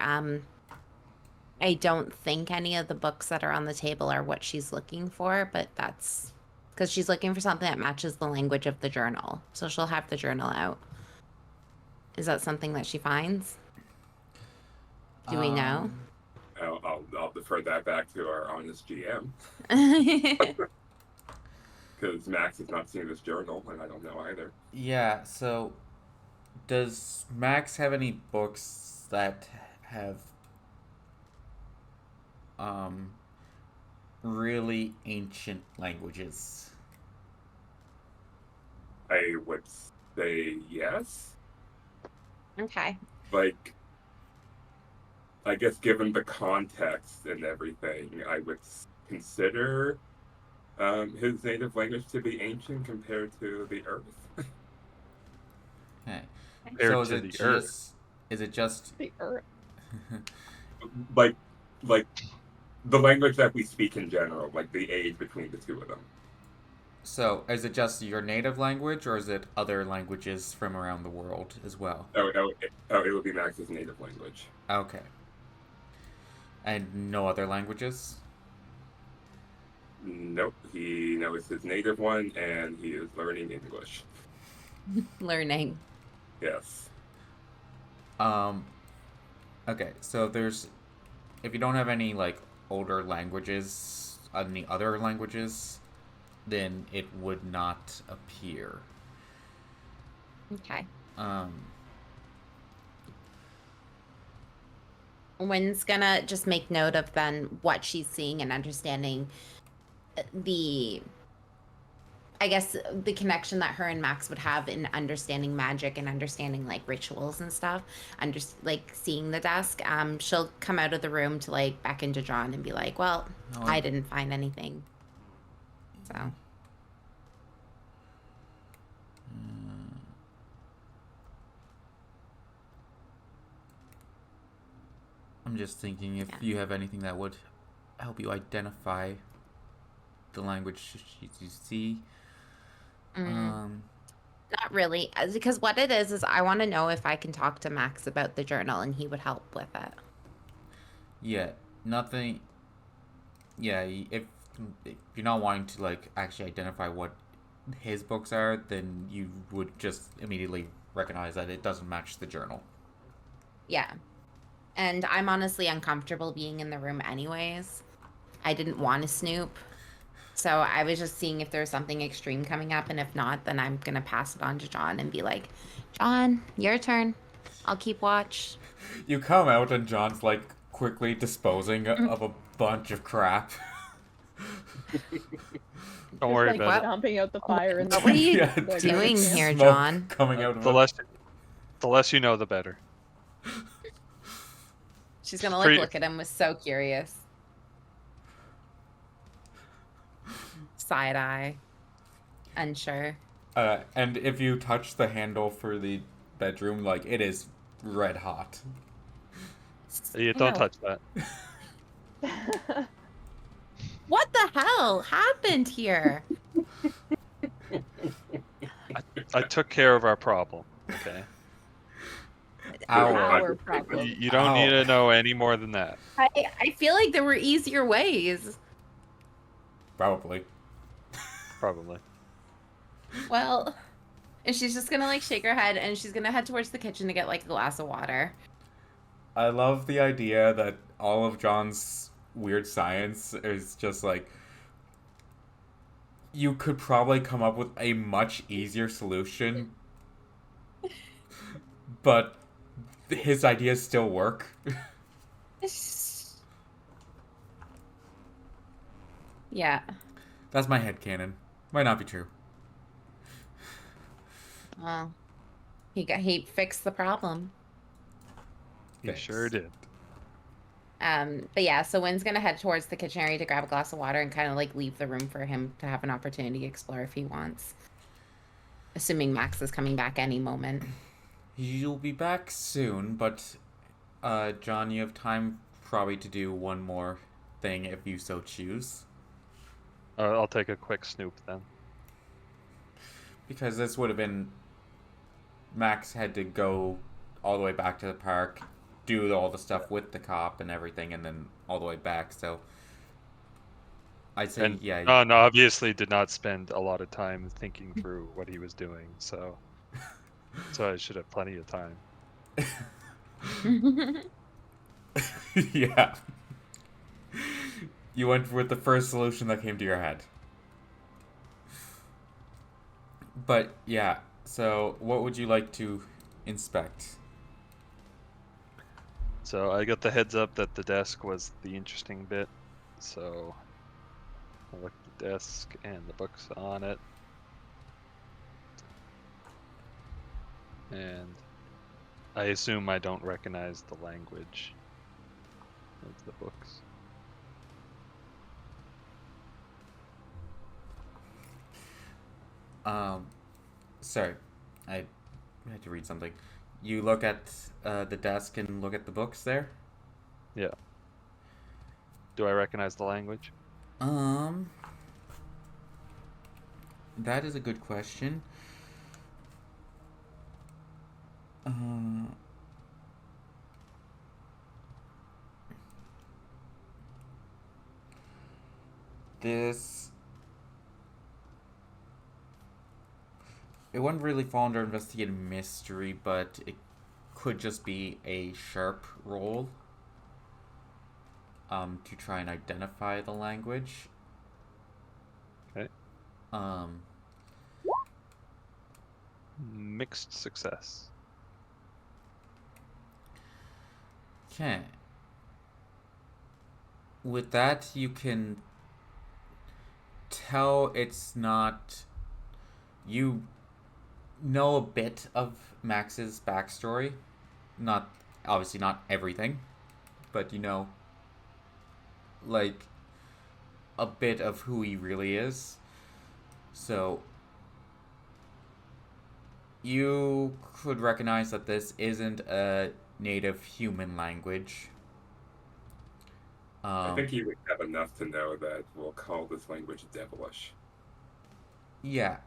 S2: I don't think any of the books that are on the table are what she's looking for, but that's because she's looking for something that matches the language of the journal. So she'll have the journal out. Is that something that she finds? Do we know?
S5: I'll defer that back to our honest GM because Max has not seen this journal, and I don't know either.
S1: Yeah, so does Max have any books that have really ancient languages?
S5: I would say yes.
S2: Okay.
S5: Like, I guess given the context and everything, I would consider his native language to be ancient compared to the Earth.
S1: Okay.
S3: Compared
S1: So
S3: to the Earth.
S1: is it just
S4: The Earth.
S5: like the language that we speak in general, like the age between the two of them.
S1: so is it just your native language, or is it other languages from around the world as well?
S5: It would be Max's native language.
S1: Okay. And no other languages?
S5: Nope, he knows his native one, and he is learning English.
S2: Learning.
S5: Yes.
S1: Okay, so if you don't have any, like, older languages, any other languages, then it would not appear.
S2: Okay. Wynn's gonna just make note of then what she's seeing and understanding I guess the connection that her and Max would have in understanding magic and understanding like rituals and stuff, like seeing the desk. She'll come out of the room to like beckon to John and be like, "Well, I didn't find anything." So.
S1: I'm just thinking if you have anything that would help you identify the language you see.
S2: Not really, because what it is I want to know if I can talk to Max about the journal and he would help with it.
S1: Yeah, nothing. Yeah, if you're not wanting to like actually identify what his books are, then you would just immediately recognize that it doesn't match the journal.
S2: Yeah. And I'm honestly uncomfortable being in the room anyways. I didn't want to snoop. So I was just seeing if there's something extreme coming up, and if not, then I'm going to pass it on to John and be like, John, your turn. I'll keep watch.
S1: You come out and John's like quickly disposing of a bunch of crap.
S3: Don't worry
S4: like
S3: about it.
S4: stomping out the fire.
S2: What are you doing here,
S1: Smoke
S2: John?
S1: Coming out of
S3: The less you know, the better.
S2: She's going to like look at him, was so curious. Side eye. Unsure.
S1: And if you touch the handle for the bedroom, like, it is red hot.
S3: Yeah, don't touch that.
S2: What the hell happened here?
S3: I took care of our problem, okay?
S4: Our problem.
S3: You don't need to know any more than that.
S2: I feel like there were easier ways.
S1: Probably.
S2: Well, and she's just gonna like shake her head and she's gonna head towards the kitchen to get like a glass of water.
S1: I love the idea that all of John's weird science is just like, you could probably come up with a much easier solution, but his ideas still work.
S2: Yeah.
S1: That's my headcanon. Might not be true.
S2: Well, He fixed the problem.
S3: He sure
S1: Fixed.
S3: did.
S2: But yeah, so Wynn's gonna head towards the kitchen area to grab a glass of water and kind of like leave the room for him to have an opportunity to explore if he wants. Assuming Max is coming back any moment.
S1: You'll be back soon, but John, you have time probably to do one more thing if you so choose.
S3: I'll take a quick snoop then.
S1: Because this would have been Max had to go all the way back to the park, do all the stuff with the cop and everything, and then all the way back. So I'd say,
S3: And
S1: yeah.
S3: John obviously did not spend a lot of time thinking through what he was doing, so I should have plenty of time.
S1: Yeah. You went with the first solution that came to your head. But yeah, so what would you like to inspect?
S3: So I got the heads up that the desk was the interesting bit, so I looked at the desk and the books on it. And I assume I don't recognize the language of the books.
S1: Sorry, I had to read something. You look at the desk and look at the books there?
S3: Yeah. Do I recognize the language?
S1: That is a good question. This it wouldn't really fall under investigative mystery, but it could just be a sharp roll to try and identify the language.
S3: Okay. Mixed success.
S1: Okay. With that, you can tell it's not. You know a bit of Max's backstory. Not, obviously, not everything, but you know, like, a bit of who he really is. So, you could recognize that this isn't a native human language.
S5: I think you would have enough to know that we'll call this language devilish.
S1: Yeah,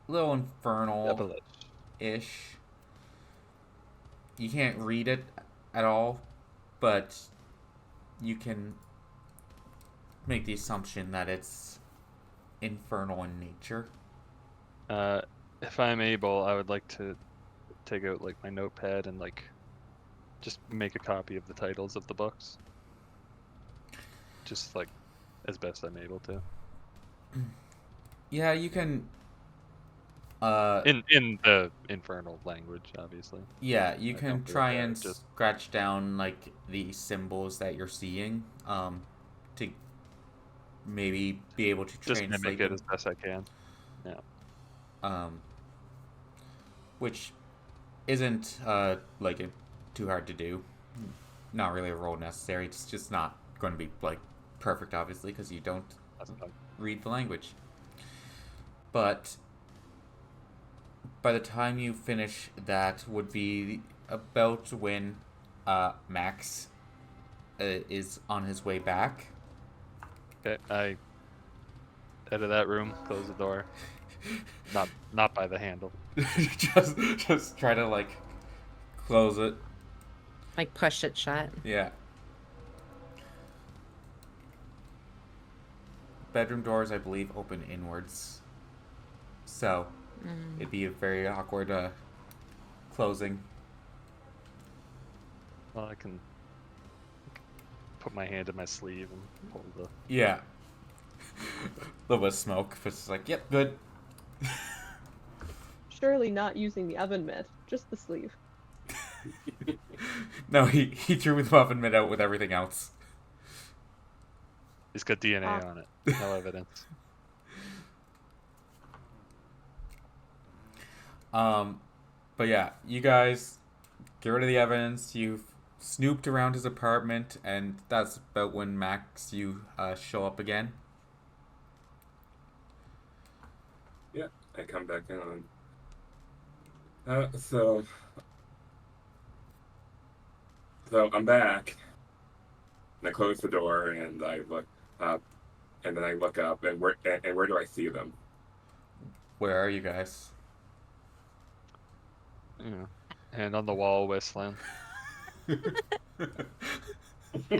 S1: a little infernal-ish.
S3: Devilish.
S1: You can't read it at all, but you can make the assumption that it's infernal in nature.
S3: If I'm able, I would like to take out like my notepad and like just make a copy of the titles of the books. Just like as best I'm able to.
S1: Yeah, you can.
S3: In the infernal language, obviously.
S1: Yeah, you
S3: I
S1: can
S3: don't
S1: try
S3: really
S1: and
S3: just
S1: scratch down like the symbols that you're seeing, to maybe be able to
S3: just
S1: translate
S3: mimic it
S1: them.
S3: as best I can. Yeah.
S1: Which isn't like too hard to do. Not really a role necessary. It's just not going to be like perfect, obviously, because you don't
S3: That's fine.
S1: read the language. But by the time you finish, that would be about when Max is on his way back.
S3: Okay, I out of that room, close the door. Not by the handle.
S1: just try to like close it.
S2: Like push it shut.
S1: Yeah. Bedroom doors, I believe, open inwards. So it'd be a very awkward closing.
S3: Well, I can put my hand in my sleeve and pull the.
S1: Yeah. A little bit of smoke, but it's like, yep, good.
S4: Surely not using the oven mitt, just the sleeve.
S1: No, he threw the muffin mitt out with everything else.
S3: It's got DNA on it. No evidence.
S1: But yeah, you guys get rid of the evidence. You've snooped around his apartment, and that's about when Max you show up again.
S5: Yeah, I come back on. So I'm back, and I close the door, and I look up, and then I look up, and where do I see them?
S1: Where are you guys?
S3: Yeah. And on the wall whistling.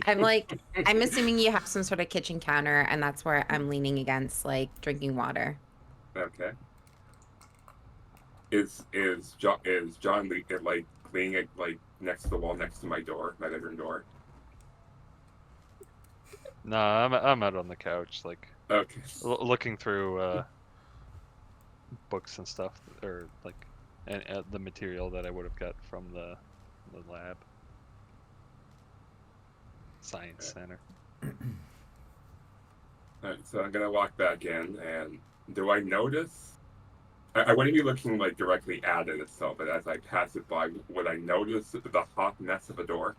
S2: I'm assuming you have some sort of kitchen counter, and that's where I'm leaning against, like drinking water.
S5: Okay. Is John like leaning like next to the wall next to my door, my bedroom door?
S3: No, I'm out on the couch, like
S5: Okay.
S3: looking through books and stuff, or like and the material that I would have got from the lab, science center.
S5: Alright, so I'm gonna walk back in, and do I notice? I wouldn't be looking like directly at it itself, but as I pass it by, would I notice the hot mess of a door?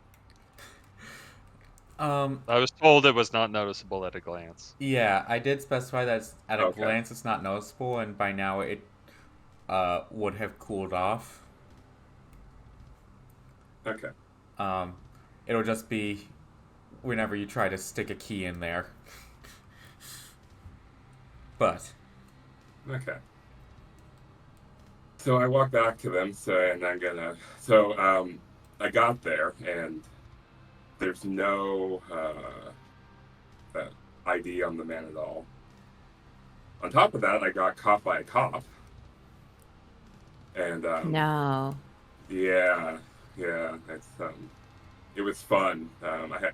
S3: I was told it was not noticeable at a glance.
S1: Yeah, I did specify that at a
S5: Okay.
S1: glance it's not noticeable, and by now it would have cooled off.
S5: Okay.
S1: It'll just be whenever you try to stick a key in there. But
S5: Okay. So I walk back to them, and I'm gonna. So I got there, and there's no ID on the man at all. On top of that, I got caught by a cop, and
S2: No.
S5: yeah, it's it was fun. I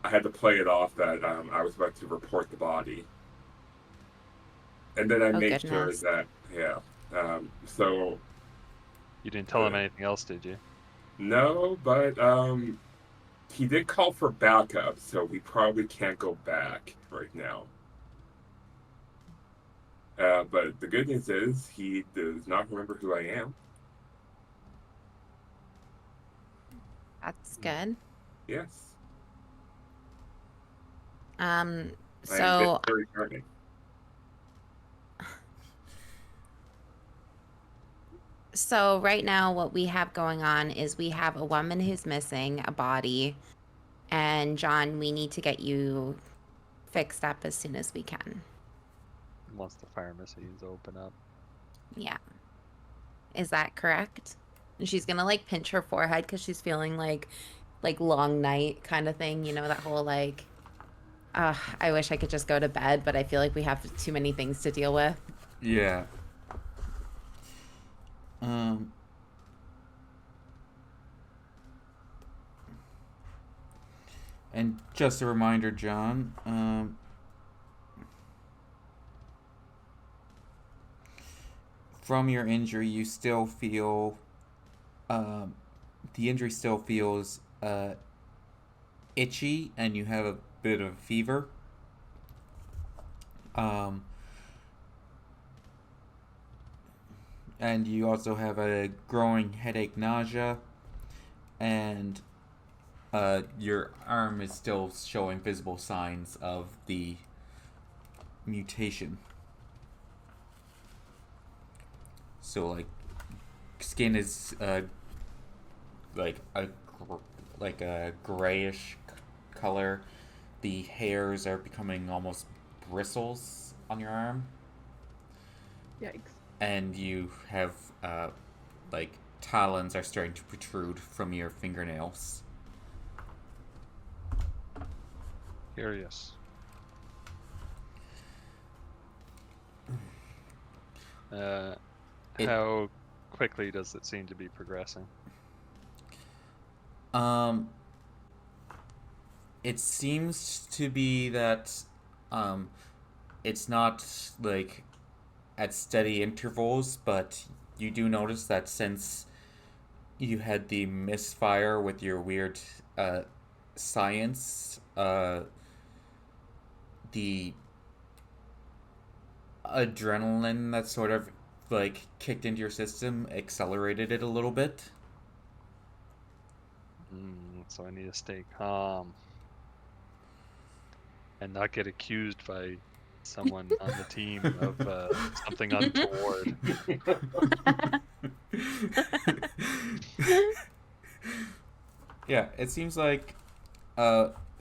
S5: had to play it off that I was about to report the body, and then I
S2: Oh,
S5: made sure
S2: goodness.
S5: that so
S3: You didn't tell him anything else, did you?
S5: no, but he did call for backup, so we probably can't go back right now. But the good news is he does not remember who I am.
S2: That's good.
S5: Yes,
S2: Um,
S5: I am
S2: so
S5: very charming.
S2: so right now what we have going on is we have a woman who's missing, a body, and John, we need to get you fixed up as soon as we can.
S3: Once the pharmacies open up.
S2: Yeah. Is that correct? And she's gonna like pinch her forehead because she's feeling like long night kind of thing, you know, that whole like I wish I could just go to bed, but I feel like we have too many things to deal with.
S1: yeah. And just a reminder, John, from your injury, you still feel, the injury still feels itchy, and you have a bit of fever. And you also have a growing headache, nausea, and your arm is still showing visible signs of the mutation. So like, skin is like a grayish color. The hairs are becoming almost bristles on your arm,
S4: Yikes.
S1: and you have like talons are starting to protrude from your fingernails.
S3: Curious. How quickly does it seem to be progressing?
S1: It seems to be that it's not like at steady intervals, but you do notice that since you had the misfire with your weird science, the adrenaline that's sort of like kicked into your system accelerated it a little bit.
S3: So I need to stay calm and not get accused by someone on the team of something untoward.
S1: Yeah, it seems like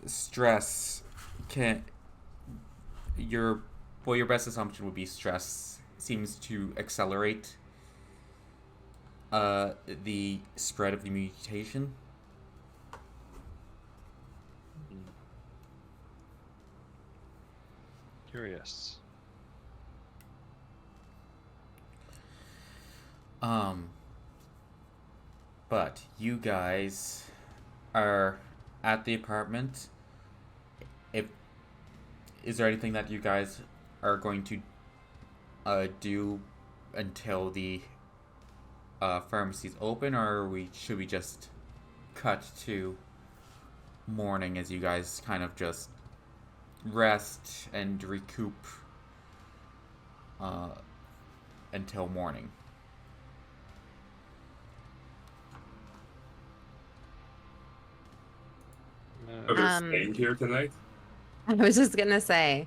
S1: stress can your your best assumption would be stress seems to accelerate the spread of the mutation.
S3: Curious.
S1: But you guys are at the apartment. If is there anything that you guys are going to do until the pharmacy's open, or should we just cut to morning as you guys kind of just rest and recoup until morning?
S5: Are they staying here tonight?
S2: I was just gonna say.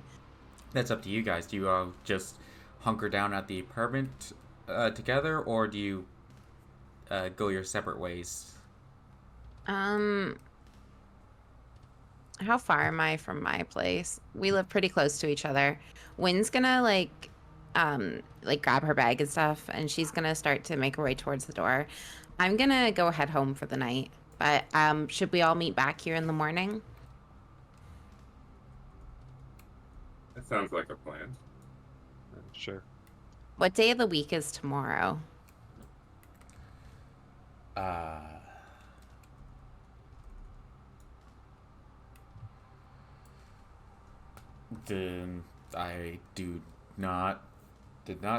S1: That's up to you guys. Do you just hunker down at the apartment together, or do you go your separate ways?
S2: How far am I from my place? We live pretty close to each other. Wynn's gonna like grab her bag and stuff, and she's gonna start to make her way towards the door. I'm gonna go head home for the night, but should we all meet back here in the morning?
S5: That sounds like a plan.
S3: Sure.
S2: What day of the week is tomorrow?
S1: I did not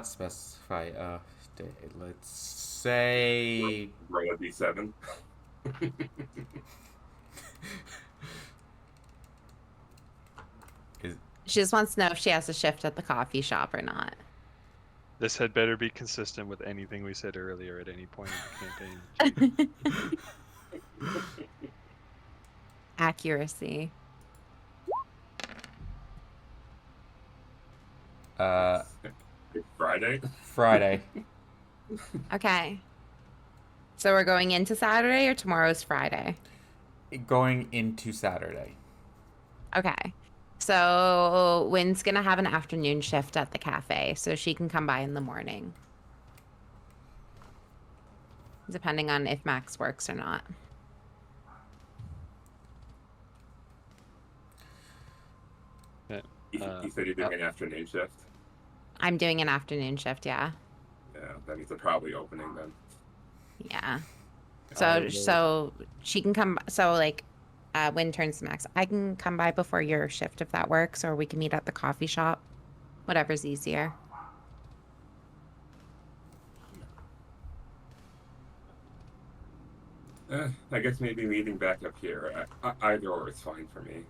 S1: specify day. Let's say
S5: Roll a d7.
S2: She just wants to know if she has a shift at the coffee shop or not.
S3: This had better be consistent with anything we said earlier at any point in the campaign.
S2: Accuracy.
S5: Friday?
S1: Friday.
S2: Okay. So we're going into Saturday, or tomorrow's Friday?
S1: Going into Saturday.
S2: Okay. So Wynn's gonna have an afternoon shift at the cafe, so she can come by in the morning. Depending on if Max works or not.
S5: You said you're doing an afternoon shift?
S2: I'm doing an afternoon shift, yeah.
S5: Yeah, that means they're probably opening then.
S2: Yeah. So she can come. So like, Wynn turns to Max. I can come by before your shift if that works, or we can meet at the coffee shop. Whatever's easier.
S5: I guess maybe meeting back up here. Either or is fine for me.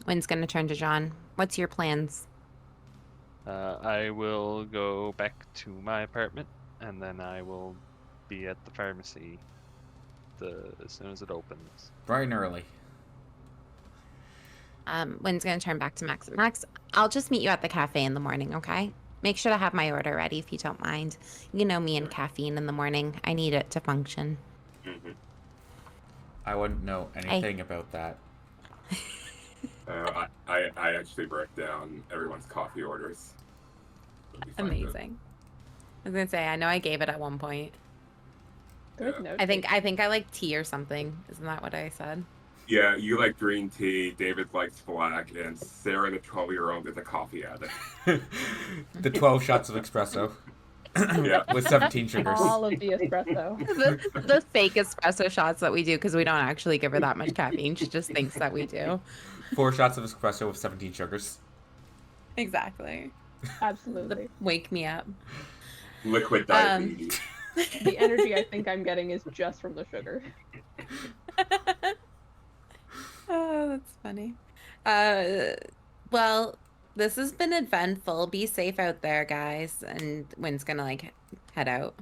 S2: Wynn's gonna turn to John. What's your plans?
S3: I will go back to my apartment, and then I will be at the pharmacy as soon as it opens.
S1: Bright and early.
S2: Wynn's gonna turn back to Max. Max, I'll just meet you at the cafe in the morning, okay? Make sure to have my order ready if you don't mind. You know me and caffeine in the morning. I need it to function.
S5: Mm-hmm.
S1: I wouldn't know anything about that.
S5: I actually break down everyone's coffee orders.
S2: Amazing. I was gonna say, I know I gave it at one point.
S4: Good note.
S2: I think I like tea or something. Isn't that what I said?
S5: Yeah, you like green tea, David likes black, and Sarah, the 12-year-old, is a coffee addict.
S1: The 12 shots of espresso.
S5: Yeah.
S1: With 17 sugars.
S4: All of the espresso.
S2: the fake espresso shots that we do because we don't actually give her that much caffeine. She just thinks that we do.
S1: 4 shots of espresso with 17 sugars.
S2: Exactly.
S4: Absolutely.
S2: Wake me up.
S5: Liquid diabetes.
S4: The energy I think I'm getting is just from the sugar.
S2: Oh, that's funny. Well, This has been eventful. Be safe out there, guys. And Wynn's gonna like head out.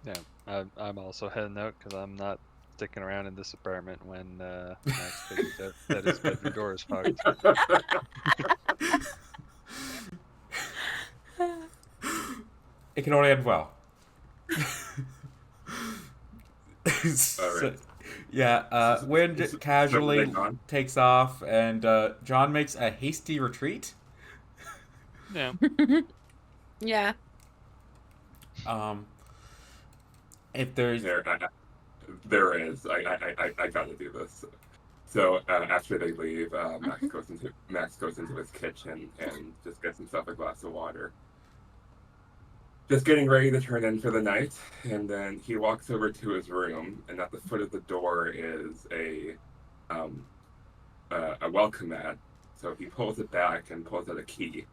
S3: Yeah, I'm also heading out because I'm not sticking around in this apartment when Max figures out that his bedroom door is fucked.
S1: It can only end well.
S5: All right.
S1: Yeah, Wynn
S5: So
S1: casually
S5: moving on.
S1: takes off, and John makes a hasty retreat.
S3: Yeah.
S2: Yeah.
S1: Um, if there's
S5: There is. I gotta do this. So after they leave, Max goes into his kitchen and just gets himself a glass of water. Just getting ready to turn in for the night, and then he walks over to his room, and at the foot of the door is a welcome mat. So he pulls it back and pulls out a key,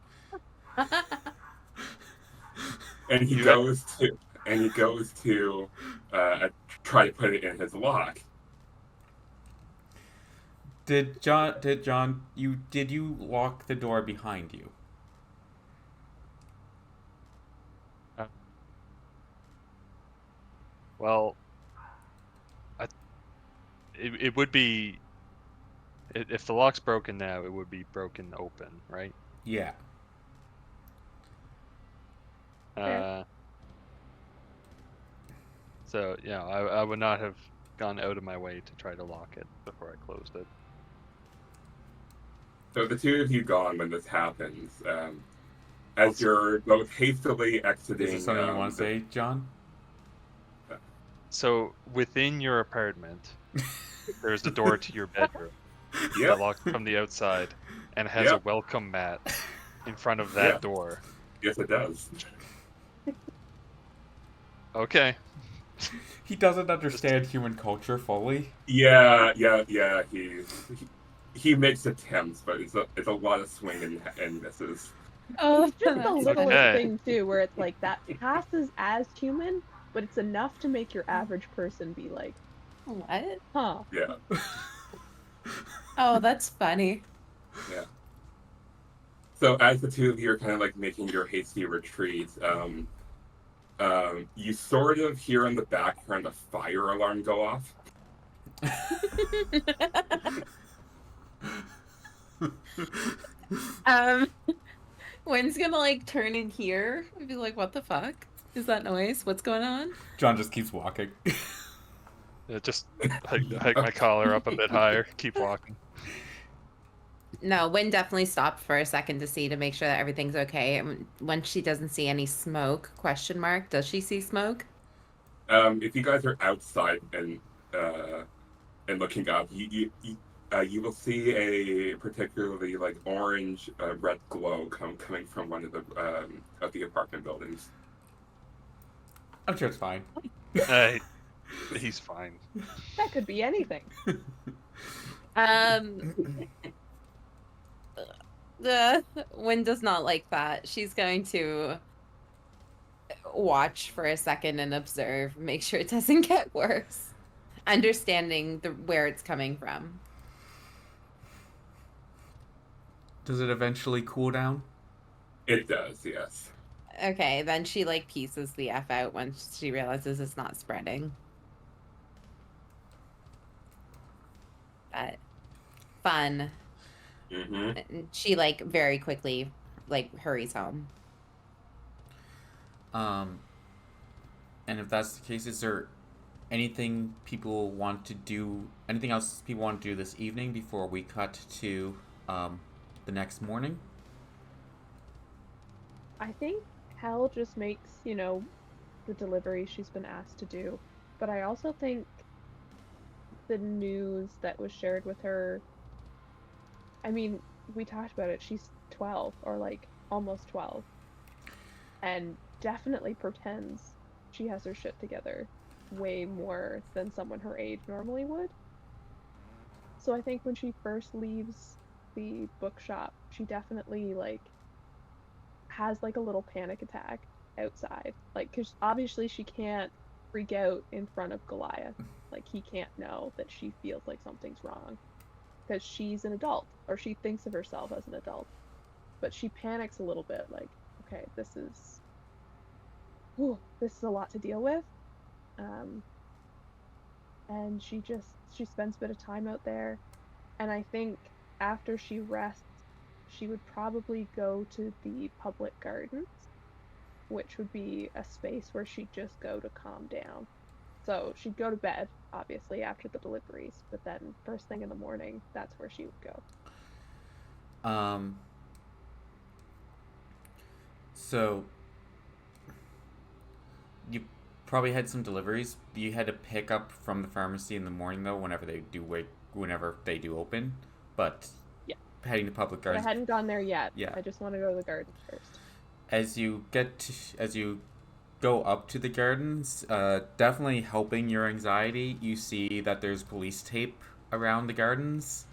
S5: and he goes to try to put it in his lock.
S1: did you lock the door behind you?
S3: Well, it would be if the lock's broken now, it would be broken open, right?
S1: Yeah.
S3: So yeah, I would not have gone out of my way to try to lock it before I closed it.
S5: So the two of you gone when this happens. As you're both hastily exiting.
S1: Is this something you want to say, John?
S3: So within your apartment, there's a door to your bedroom
S5: Yep.
S3: that locks from the outside and has a
S5: Yep.
S3: welcome mat in front of that
S5: Yeah.
S3: door.
S5: Yes, it does.
S3: Okay.
S1: He doesn't understand human culture fully.
S5: Yeah. He makes attempts, but it's a lot of swing and misses.
S2: Oh,
S4: It's just the littlest
S3: Okay.
S4: thing too, where it's like that passes as human, but it's enough to make your average person be like,
S2: what?
S4: huh.
S5: Yeah.
S2: Oh, that's funny.
S5: Yeah. So as the two of you are kind of like making your hasty retreat, you sort of hear in the background a fire alarm go off.
S2: Wynn's gonna like turn in here and be like, what the fuck is that noise? What's going on?
S1: John just keeps walking.
S3: Just hike my collar up a bit higher. Keep walking.
S2: No, Wynn definitely stopped for a second to make sure that everything's okay. When she doesn't see any smoke, question mark, does she see smoke?
S5: If you guys are outside and looking up, you will see a particularly like orange red glow coming from one of the apartment buildings.
S1: I'm sure it's fine.
S3: He's fine.
S4: That could be anything.
S2: Wynn does not like that. She's going to watch for a second and observe, make sure it doesn't get worse. Understanding where it's coming from.
S1: Does it eventually cool down?
S5: It does, yes.
S2: Okay, then she like pieces the F out once she realizes it's not spreading. But fun.
S5: Mm-hmm.
S2: She like very quickly like hurries home.
S1: And if that's the case, is there anything people want to do? Anything else people want to do this evening before we cut to the next morning?
S4: I think Hel just makes, the delivery she's been asked to do. But I also think the news that was shared with her, I mean, we talked about it, she's 12 or like almost 12. And definitely pretends she has her shit together way more than someone her age normally would. So I think when she first leaves the bookshop, she definitely like has like a little panic attack outside, like, because obviously she can't freak out in front of Goliath. Like, he can't know that she feels like something's wrong. because she's an adult, or she thinks of herself as an adult. But she panics a little bit, like, okay, this is a lot to deal with. And she spends a bit of time out there, and I think after she rests, she would probably go to the public gardens, which would be a space where she'd just go to calm down. So she'd go to bed, obviously, after the deliveries, but then first thing in the morning, that's where she would go.
S1: So you probably had some deliveries. You had to pick up from the pharmacy in the morning, though, whenever they do open. But
S4: yeah,
S1: heading to public
S4: but I
S1: gardens.
S4: hadn't gone there yet.
S1: Yeah.
S4: I just want to go to the gardens first.
S1: As you go up to the gardens, definitely helping your anxiety, you see that there's police tape around the gardens.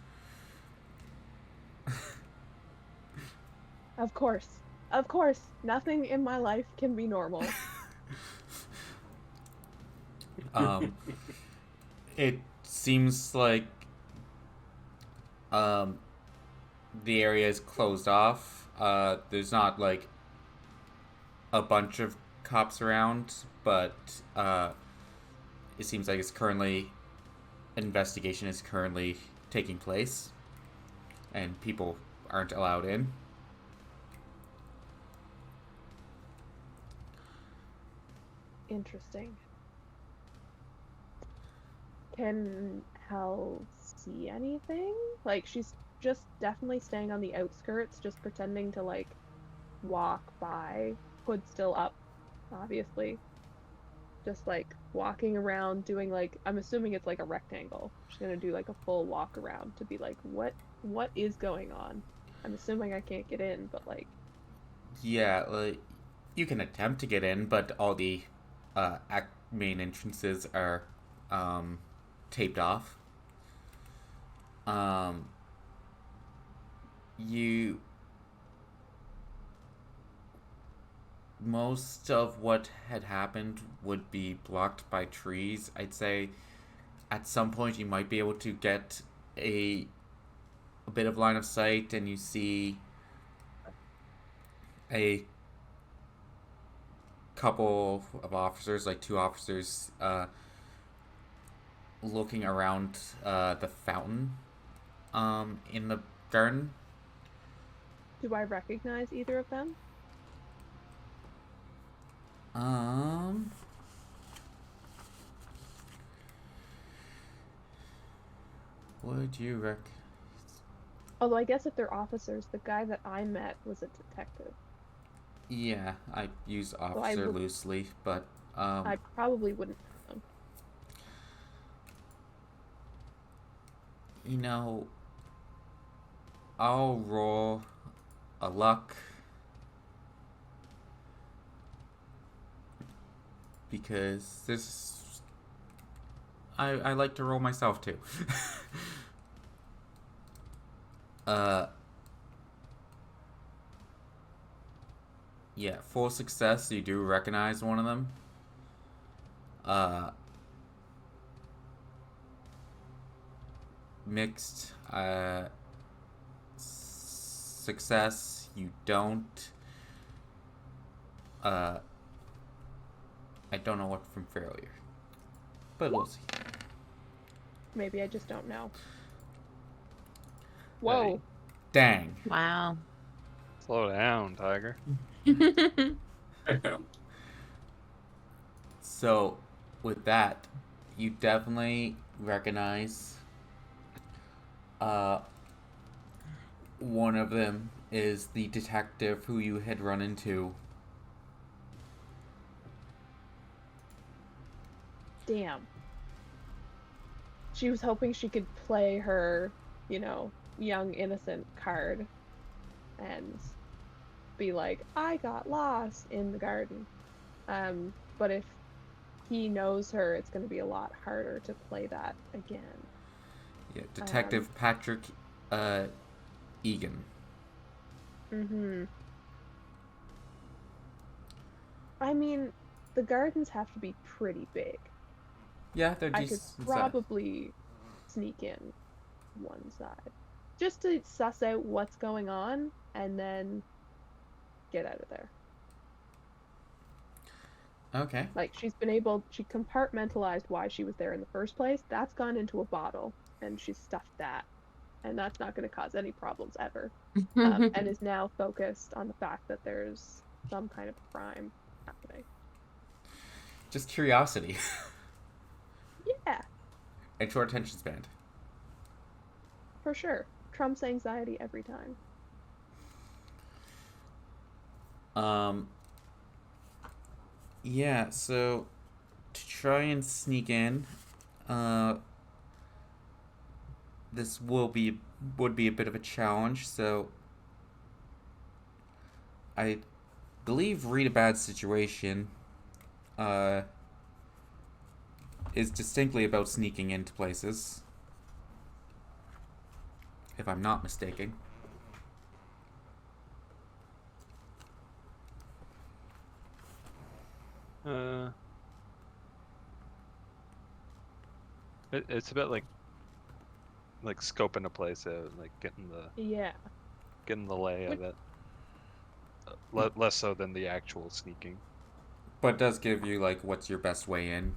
S4: Of course. Nothing in my life can be normal.
S1: It seems like the area is closed off. There's not like a bunch of cops around, but it seems like investigation is currently taking place, and people aren't allowed in.
S4: Interesting. Can Hal see anything? Like, she's just definitely staying on the outskirts, just pretending to, like, walk by. Hood still up, obviously. Just, like, walking around, doing, like, I'm assuming it's, like, a rectangle. She's gonna do, like, a full walk around to be like, what is going on? I'm assuming I can't get in, but, like...
S1: Yeah, like, you can attempt to get in, but all the main entrances are taped off. Most of what had happened would be blocked by trees. I'd say at some point you might be able to get a bit of line of sight, and you see a couple of officers, like 2 officers, looking around the fountain in the garden.
S4: Do I recognize either of them?
S1: Would you
S4: Although I guess if they're officers, the guy that I met was a detective.
S1: Yeah, I use officer loosely, but
S4: I probably wouldn't know them.
S1: You know, I'll roll a luck because this I like to roll myself too. Yeah, full success, you do recognize one of them. Mixed success, you don't. I don't know what from failure, but we'll see.
S4: Maybe I just don't know. Whoa.
S1: Dang.
S2: Wow.
S3: Slow down, Tiger.
S1: So, with that, you definitely recognize one of them is the detective who you had run into.
S4: Damn. She was hoping she could play her, young innocent card and be like, I got lost in the garden. But if he knows her, it's going to be a lot harder to play that again.
S1: Yeah, Detective Patrick Egan.
S4: I mean, the gardens have to be pretty big.
S1: Yeah, they're
S4: I could
S1: decent.
S4: probably sneak in. one side. Just to suss out what's going on and then get out of there.
S1: Okay.
S4: Like, she compartmentalized why she was there in the first place. That's gone into a bottle, and she's stuffed that. And that's not going to cause any problems ever. And is now focused on the fact that there's some kind of crime happening.
S1: Just curiosity.
S4: Yeah,
S1: And short attention span.
S4: for sure. Trump's anxiety every time.
S1: Yeah, so to try and sneak in, this would be a bit of a challenge, so I believe Read a Bad Situation is distinctly about sneaking into places, if I'm not mistaken.
S3: It's about like scoping a place out, like getting the lay of it. Less so than the actual sneaking.
S1: But it does give you, like, what's your best way in.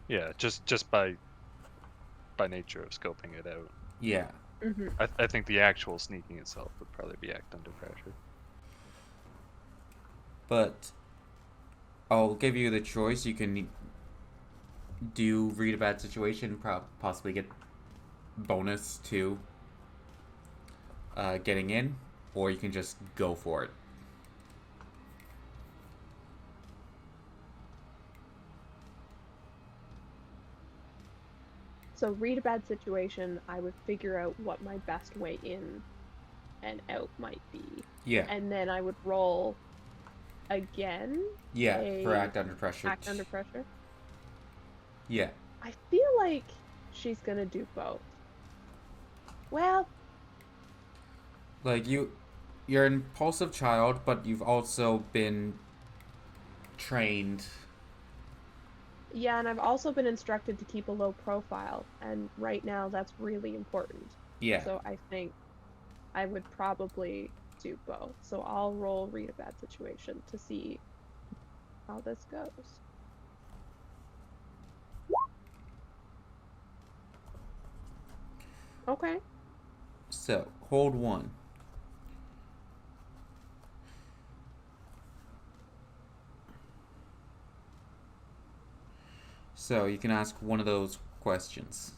S3: Yeah, just by nature of scoping it out.
S1: Yeah.
S4: Mm-hmm.
S3: I think the actual sneaking itself would probably be act under pressure.
S1: But I'll give you the choice. You can do Read a Bad Situation, possibly get bonus to getting in, or you can just go for it.
S4: So Read a Bad Situation, I would figure out what my best way in and out might be.
S1: Yeah.
S4: And then I would roll again.
S1: Yeah, for Act Under Pressure.
S4: Act Under Pressure.
S1: Yeah.
S4: I feel like she's gonna do both. Well,
S1: like you're an impulsive child, but you've also been trained.
S4: yeah, and I've also been instructed to keep a low profile, and right now that's really important.
S1: Yeah.
S4: So I think I would probably do both. So I'll roll Read a Bad Situation to see how this goes. Okay.
S1: So, hold 1. So, you can ask one of those questions.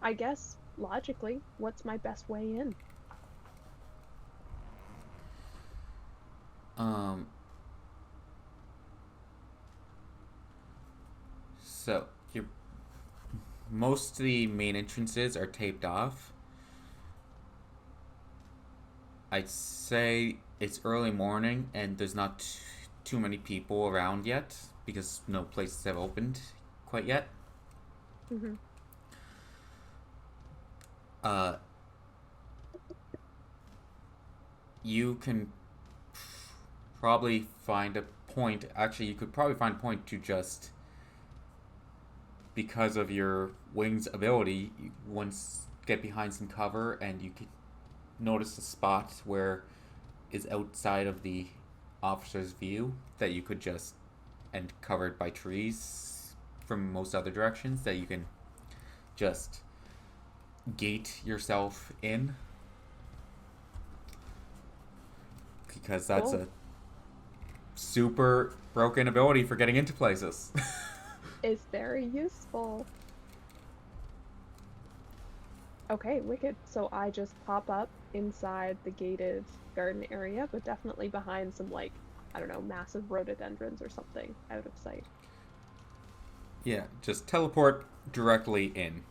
S4: I guess, logically, what's my best way in?
S1: So, most of the main entrances are taped off. I'd say it's early morning and there's not too many people around yet because no places have opened quite yet.
S4: Mm-hmm.
S1: You can probably find a point. Actually, you could probably find a point to just, because of your wings ability, you once get behind some cover and you can notice a spot where is outside of the officer's view that you could just, and covered by trees from most other directions, that you can just gate yourself in, because that's
S4: Cool.
S1: a super broken ability for getting into places.
S4: Is very useful. Okay, wicked. So I just pop up inside the gated garden area, but definitely behind some, like, I don't know, massive rhododendrons or something out of sight.
S1: Yeah, just teleport directly in.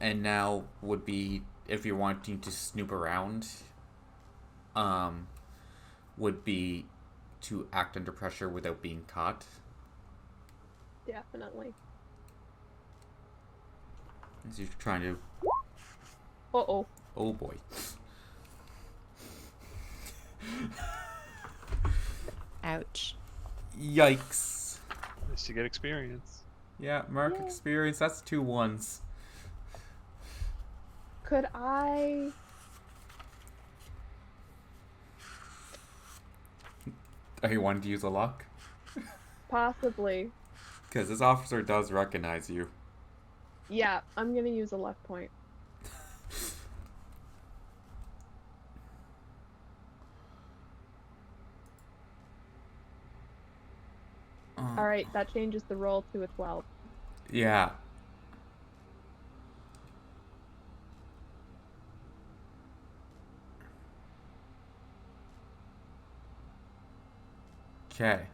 S1: And now would be, if you're wanting to snoop around, would be to act under pressure without being caught.
S4: Definitely.
S1: As you're trying to...
S4: Uh-oh.
S1: Oh boy.
S2: Ouch.
S1: Yikes.
S3: At least you get experience.
S1: Yeah, mark
S4: Yay.
S1: experience. That's 2 1s.
S4: Could I...
S1: Are you wanting to use a luck?
S4: Possibly.
S1: Because this officer does recognize you.
S4: Yeah, I'm gonna use a luck point. Alright, that changes the roll to a 12.
S1: Yeah. Okay.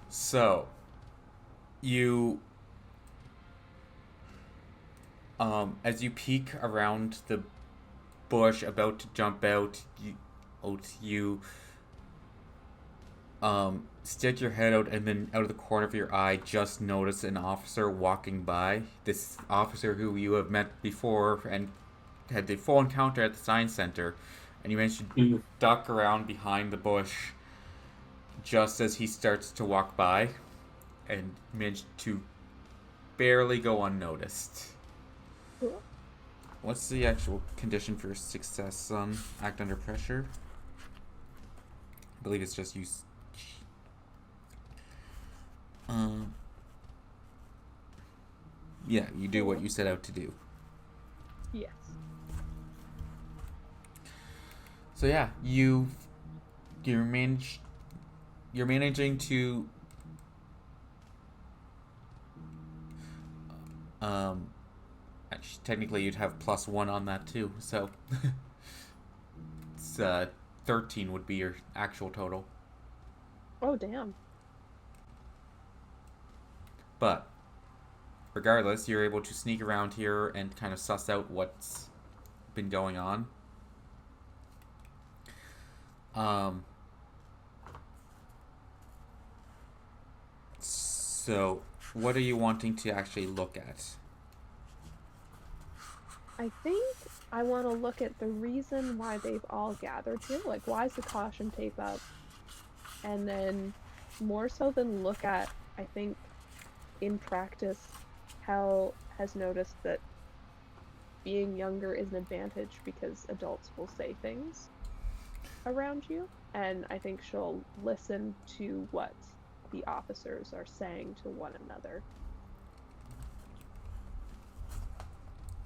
S1: So, you, as you peek around the bush, about to jump out, you stick your head out, and then out of the corner of your eye, just notice an officer walking by. This officer who you have met before and had the full encounter at the science center, and you manage to duck around behind the bush just as he starts to walk by, and manage to barely go unnoticed.
S4: Cool.
S1: What's the actual condition for success on act under pressure? I believe it's just use. Yeah, you do what you set out to do.
S4: Yes.
S1: So yeah, you're managing to actually, technically you'd have +1 on that too, so it's 13 would be your actual total.
S4: Oh, damn.
S1: But regardless, you're able to sneak around here and kind of suss out what's been going on. So what are you wanting to actually look at?
S4: I think I want to look at the reason why they've all gathered here. Like, why is the caution tape up? And then, more so than look at, I think, in practice, Hel has noticed that being younger is an advantage because adults will say things around you. And I think she'll listen to what the officers are saying to one another.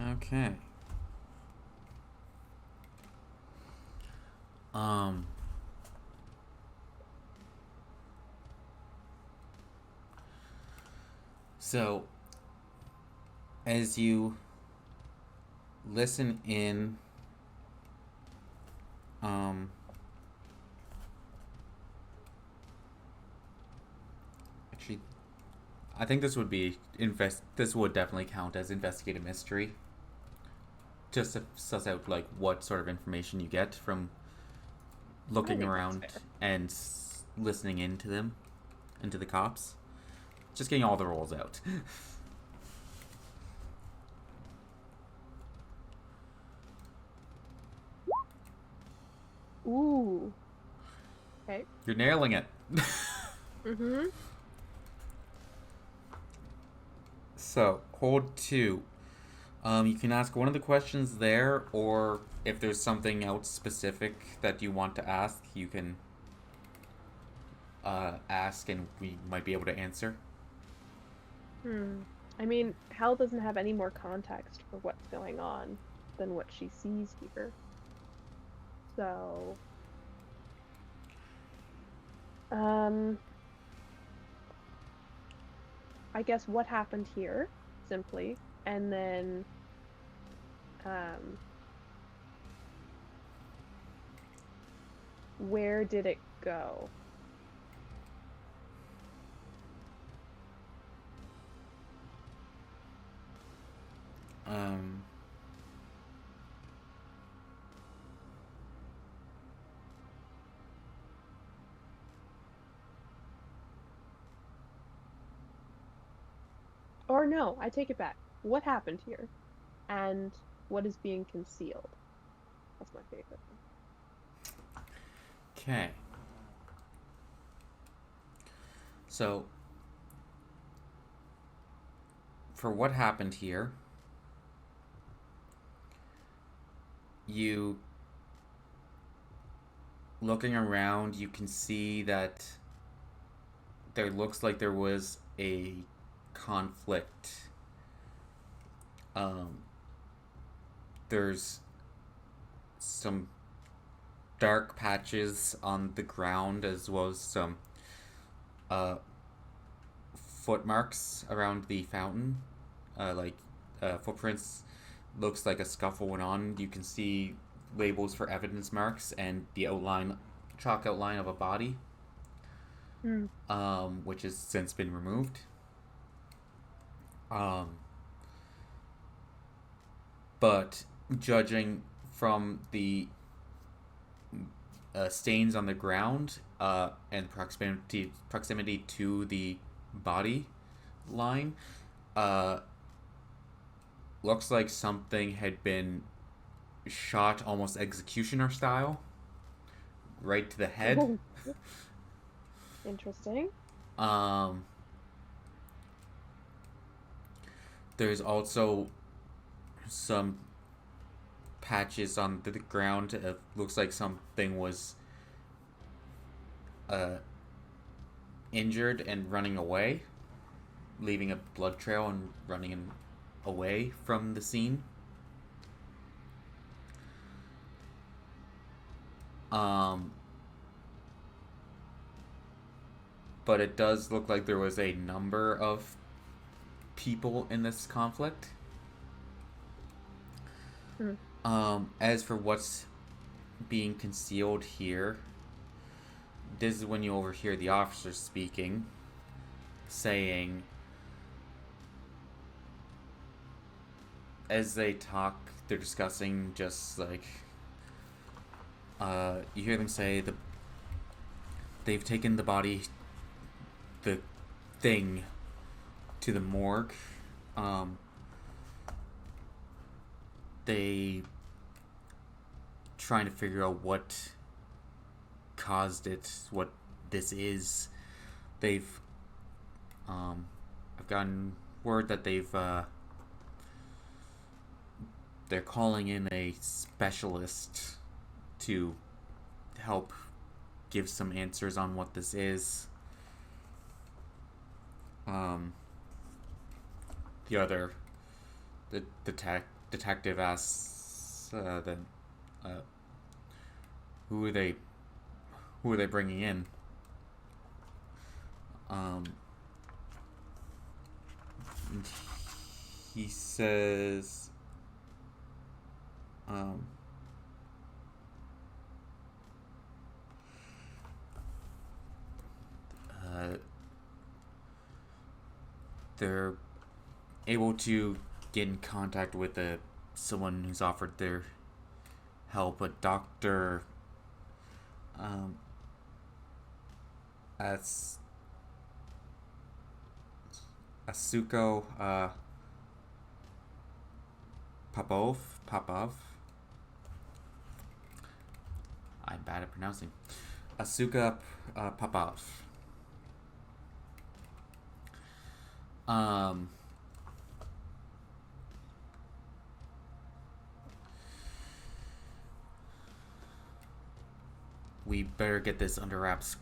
S1: Okay. So, as you listen in, actually, I think this would be this would definitely count as investigative mystery. Just to suss out like what sort of information you get from looking
S4: think that's
S1: around
S4: fair.
S1: and listening into them, into the cops. Just getting all the rolls out.
S4: Ooh. Okay.
S1: You're nailing it.
S4: Mm-hmm.
S1: So, hold 2. You can ask one of the questions there, or if there's something else specific that you want to ask, you can ask and we might be able to answer.
S4: I mean, Hel doesn't have any more context for what's going on than what she sees here. So, I guess what happened here, simply, and then, where did it go? Or no, I take it back. What happened here? And what is being concealed? That's my favorite one.
S1: Okay. So, for what happened here, you looking around, you can see that there looks like there was a conflict. There's some dark patches on the ground as well as some foot marks around the fountain, footprints. Looks like a scuffle went on. You can see labels for evidence marks and the chalk outline of a body, which has since been removed. But judging from the stains on the ground and proximity to the body line, looks like something had been shot almost executioner style, right to the head.
S4: Oh. Interesting.
S1: There's also some patches on the ground. It looks like something was injured and running away, leaving a blood trail and running away from the scene. But it does look like there was a number of people in this conflict. As for what's being concealed here, this is when you overhear the officer speaking, saying, as they talk, they're discussing just like, you hear them say they've taken the body, the thing, to the morgue. They trying to figure out what caused it, what this is. I've gotten word that they're calling in a specialist to help give some answers on what this is. The detective asks who are they bringing in? And he says, they're able to get in contact with someone who's offered their help, a doctor, Asuko Popov. I'm bad at pronouncing. Asuka Popov. We better get this under wraps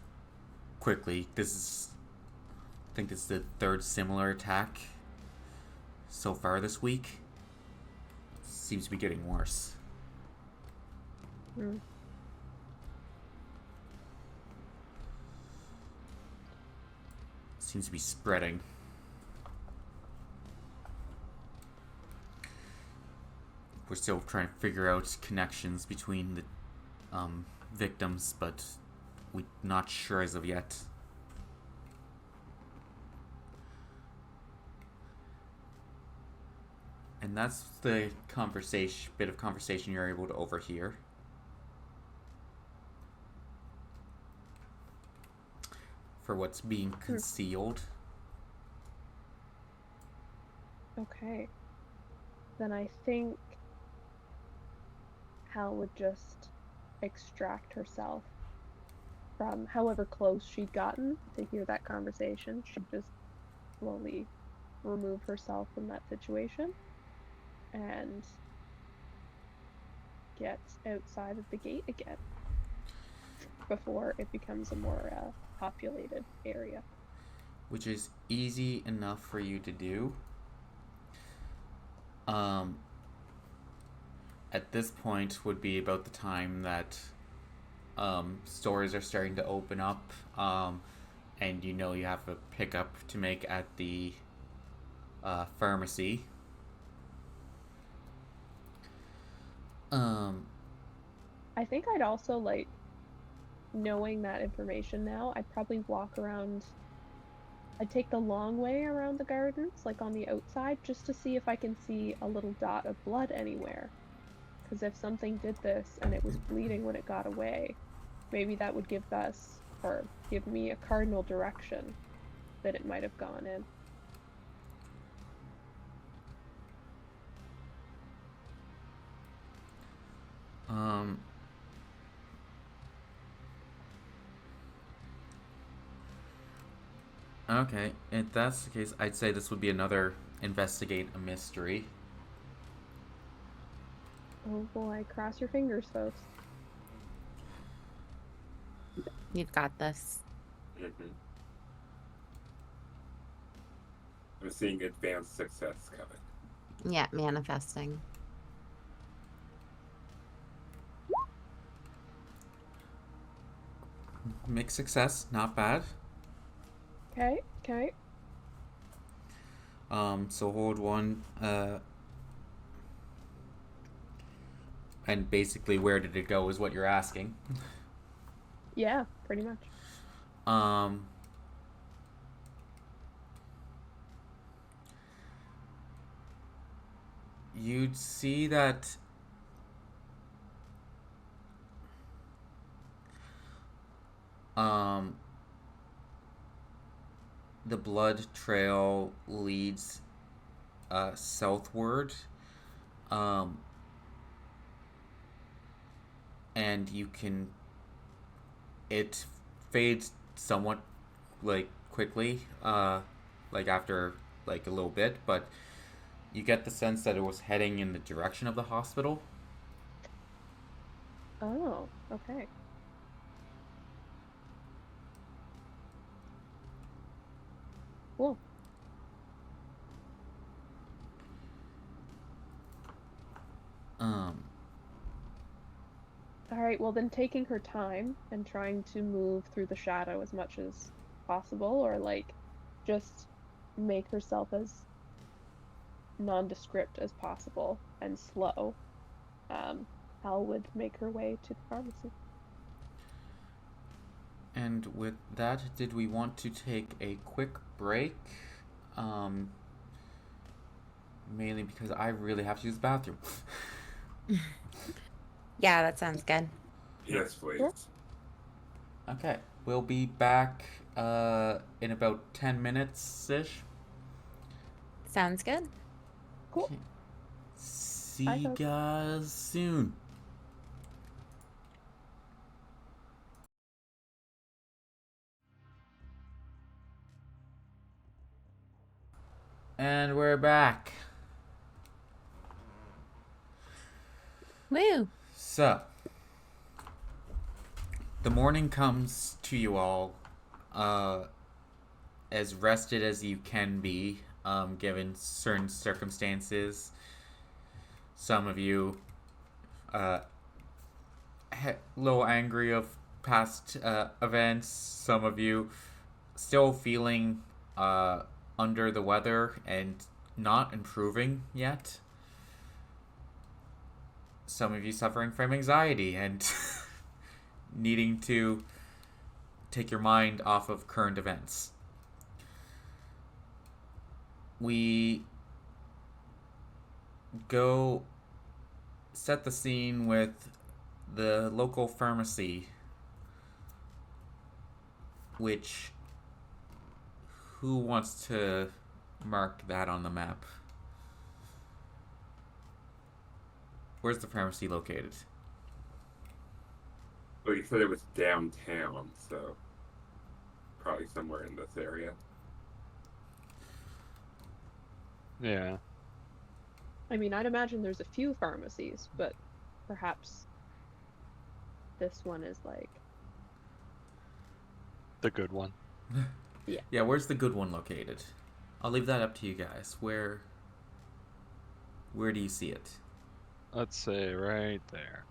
S1: quickly. I think this is the third similar attack so far this week. Seems to be getting worse. Seems to be spreading. We're still trying to figure out connections between the victims, but we're not sure as of yet. And that's the bit of conversation you're able to overhear. For what's being concealed.
S4: Okay. Then I think Hal would just extract herself from however close she'd gotten to hear that conversation. She'd just slowly remove herself from that situation and get outside of the gate again before it becomes a more populated area.
S1: Which is easy enough for you to do. At this point would be about the time that stores are starting to open up, and you know you have a pickup to make at the pharmacy.
S4: I think I'd also like, knowing that information now, I'd probably walk around. I'd take the long way around the gardens, like on the outside, just to see if I can see a little dot of blood anywhere. Because if something did this and it was bleeding when it got away, maybe that would give us, or give me, a cardinal direction that it might have gone in.
S1: Okay, if that's the case, I'd say this would be another investigate a mystery.
S4: Oh boy, cross your fingers, folks.
S2: You've got this.
S5: Mm-hmm. I'm seeing advanced success coming.
S2: Yeah, manifesting.
S1: Mixed success, not bad.
S4: Okay, okay.
S1: So hold one, and basically where did it go is what you're asking.
S4: Yeah, pretty much.
S1: You'd see that the blood trail leads southward, and it fades somewhat like quickly, like after like a little bit, but you get the sense that it was heading in the direction of the hospital.
S4: Oh, okay. Cool. All right, well then taking her time and trying to move through the shadow as much as possible, or like just make herself as nondescript as possible and slow, Hal would make her way to the pharmacy.
S1: And with that, did we want to take a quick break? Mainly because I really have to use the bathroom.
S2: Yeah, that sounds good.
S5: Yes, please.
S4: Sure.
S1: Okay, we'll be back in about 10 minutes ish.
S2: Sounds good.
S4: Cool.
S1: Okay. See
S4: Bye,
S1: you
S4: folks.
S1: guys soon. And we're back.
S2: Woo!
S1: So, the morning comes to you all as rested as you can be, given certain circumstances. Some of you a little angry of past events. Some of you still feeling under the weather and not improving yet. Some of you suffering from anxiety and needing to take your mind off of current events. We go set the scene with the local pharmacy, which, who wants to mark that on the map? Where's the pharmacy located?
S5: Well, you said it was downtown, so probably somewhere in this area.
S3: Yeah.
S4: I mean, I'd imagine there's a few pharmacies, but perhaps this one is like,
S3: The good one.
S1: Yeah, where's the good one located? I'll leave that up to you guys. Where do you see it?
S3: Let's say right there.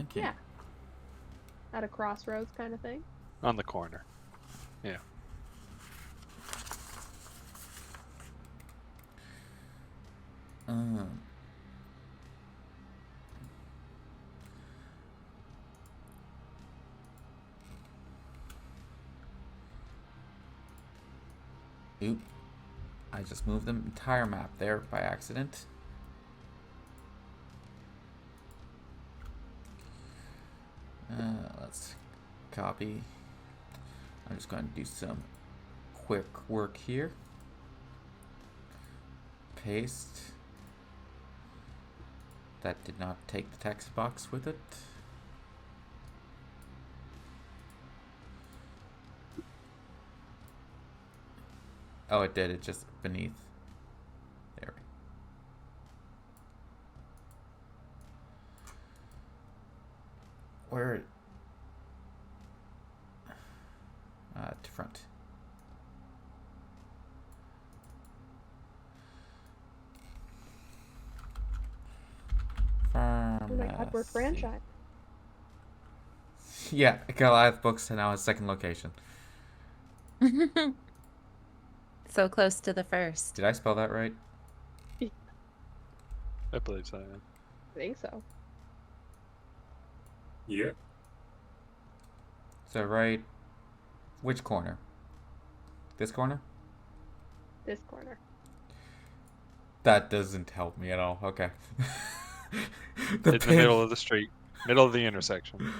S1: Okay.
S4: yeah, at a crossroads kind of thing.
S3: On the corner. Yeah.
S1: Um, Oop. I just moved the entire map there by accident. Let's copy. I'm just going to do some quick work here. Paste. That did not take the text box with it. Oh, it did. It just beneath. There. Where? To front.
S4: Oh my god, we're
S1: Pharmacy.
S4: franchise.
S1: Yeah, Goliath Books now has second location.
S2: So close to the first.
S1: Did I spell that right?
S3: I believe so, yeah.
S4: I think so.
S5: Yeah.
S1: So right, which corner? This corner?
S4: This corner.
S1: That doesn't help me at all. Okay.
S3: In the middle of the street. Middle of the intersection.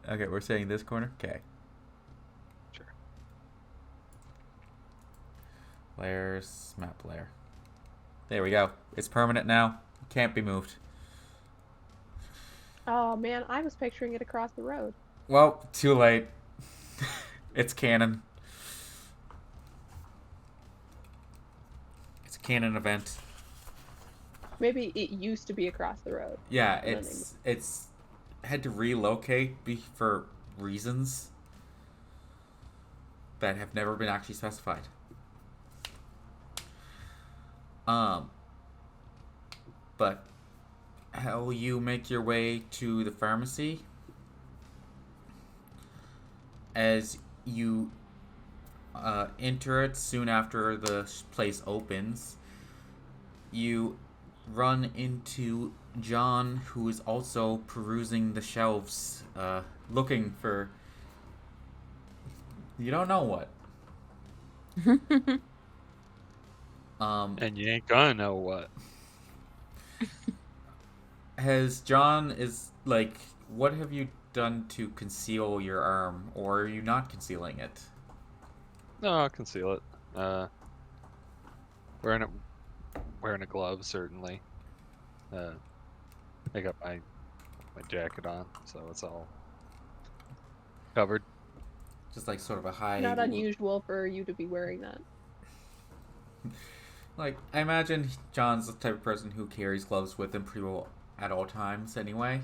S1: Okay, we're saying this corner? Okay.
S3: Sure.
S1: Layers, map layer. There we go. It's permanent now. Can't be moved.
S4: Oh man, I was picturing it across the road.
S1: Well, too late. It's canon. It's a canon event.
S4: Maybe it used to be across the road.
S1: Yeah,
S4: And then
S1: it's had to relocate for reasons that have never been actually specified. But how you make your way to the pharmacy? As you enter it soon after the place opens, you run into John, who is also perusing the shelves, looking for you don't know what.
S3: And you ain't gonna know what.
S1: Has John is like, what have you done to conceal your arm, or are you not concealing it?
S3: No, I'll conceal it. Wearing a glove, certainly. I got my jacket on, so it's all covered.
S1: Just like sort of a high.
S4: Not unusual for you to be wearing that.
S1: Like, I imagine John's the type of person who carries gloves with him pretty well at all times anyway.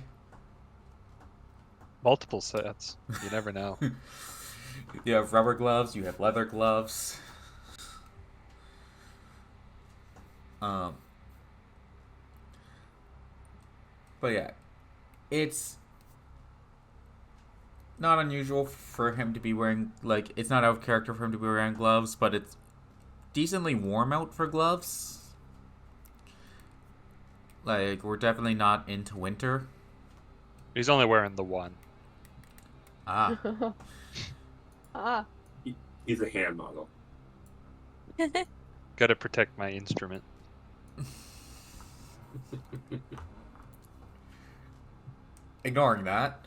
S3: Multiple sets. You never know.
S1: You have rubber gloves, you have leather gloves. But yeah, it's not unusual for him to be wearing, like, it's not out of character for him to be wearing gloves, but it's decently warm out for gloves. Like, we're definitely not into winter.
S3: He's only wearing the one.
S1: Ah.
S4: Ah,
S5: He's a hand model.
S3: Gotta protect my instrument.
S1: Ignoring that.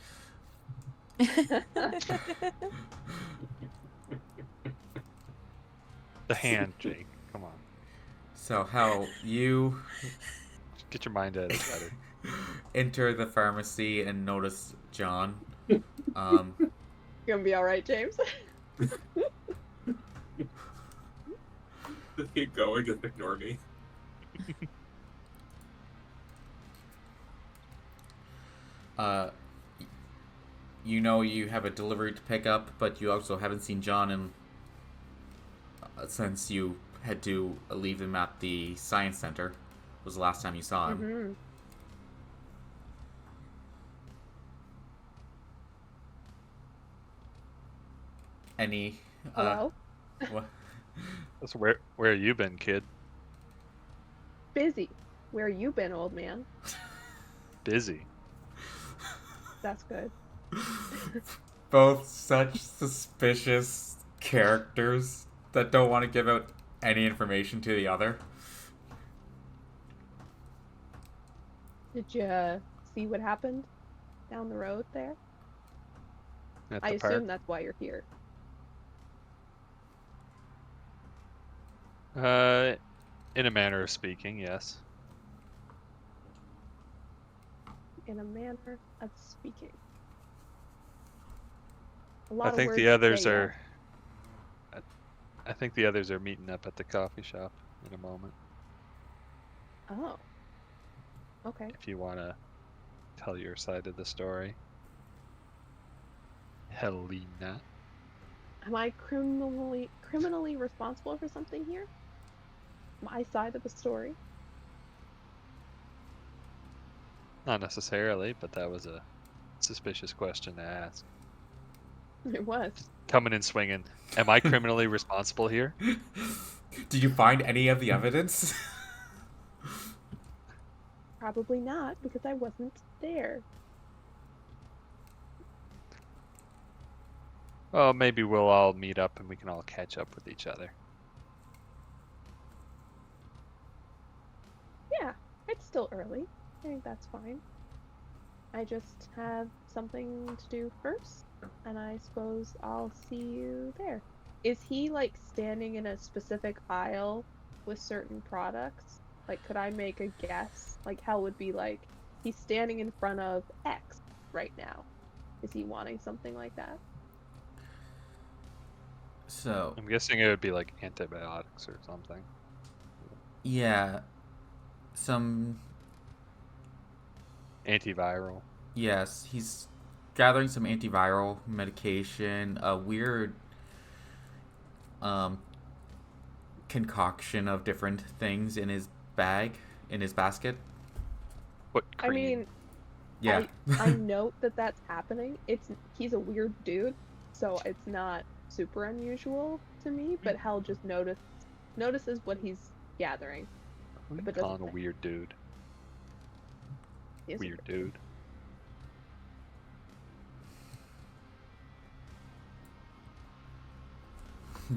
S3: The hand, Jake. Come on.
S1: So how you
S3: Get your mind out of better.
S1: enter the pharmacy and notice John. Um,
S4: You gonna be all right, James?
S5: Just keep going, just ignore me.
S1: uh, you know you have a delivery to pick up, but you also haven't seen John since you had to leave him at the science center. Was the last time you saw him.
S4: Mm-hmm.
S1: Any
S4: Hello?
S1: what?
S3: That's where you been, kid?
S4: Busy. Where you been, old man?
S3: Busy.
S4: That's good.
S1: Both such suspicious characters that don't want to give out any information to the other.
S4: Did you see what happened down the road there?
S3: At
S4: I
S3: the
S4: assume
S3: park.
S4: that's why you're here.
S3: In a manner of speaking, yes.
S4: In a manner of speaking. A
S3: I
S4: lot of
S3: think
S4: words
S3: the
S4: to
S3: others
S4: say, yeah.
S3: are. I think the others are meeting up at the coffee shop in a moment.
S4: Oh. Okay.
S3: If you want to tell your side of the story, Helena.
S4: Am I criminally responsible for something here? My side of the story?
S3: Not necessarily, but that was a suspicious question to ask.
S4: It was.
S3: Coming in swinging. Am I criminally responsible here?
S1: Did you find any of the evidence?
S4: Probably not, because I wasn't there.
S3: Well, maybe we'll all meet up and we can all catch up with each other.
S4: Yeah, it's still early. I think that's fine. I just have something to do first, and I suppose I'll see you there. Is he, like, standing in a specific aisle with certain products? Like, could I make a guess? Like, Hell would be like, he's standing in front of X right now. Is he wanting something like that?
S1: So,
S3: I'm guessing it would be like antibiotics or something.
S1: yeah. Some.
S3: Antiviral.
S1: Yes, he's gathering some antiviral medication, a weird concoction of different things in his bag, in his basket.
S3: What
S4: I
S3: cream?
S4: mean,
S1: Yeah.
S4: I note that that's happening. He's a weird dude, so it's not super unusual to me. But Hell just notices what he's gathering.
S3: Who are you
S4: but doesn't
S3: calling a
S4: say.
S3: weird dude?
S4: He is a
S3: Weird dude.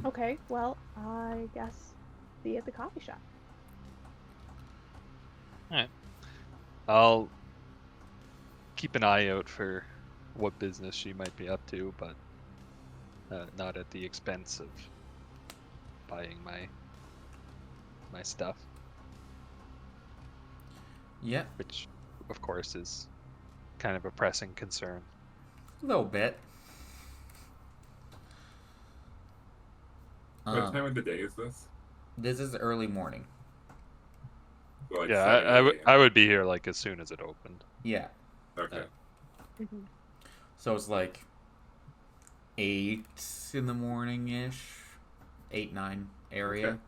S4: Okay, well, I guess see you at the coffee shop.
S3: Alright. I'll keep an eye out for what business she might be up to, but not at the expense of buying my stuff,
S1: Yeah,
S3: which of course is kind of a pressing concern.
S1: a little bit.
S5: What time of the day is this?
S1: This is early morning.
S5: So, like
S3: Yeah,
S5: 7,
S3: I
S5: 8
S3: would
S5: a.m.?
S3: I would be here like as soon as it opened.
S1: Yeah.
S5: Okay.
S4: Mm-hmm.
S1: So it's like 8 in the morning ish, 8, 9 area.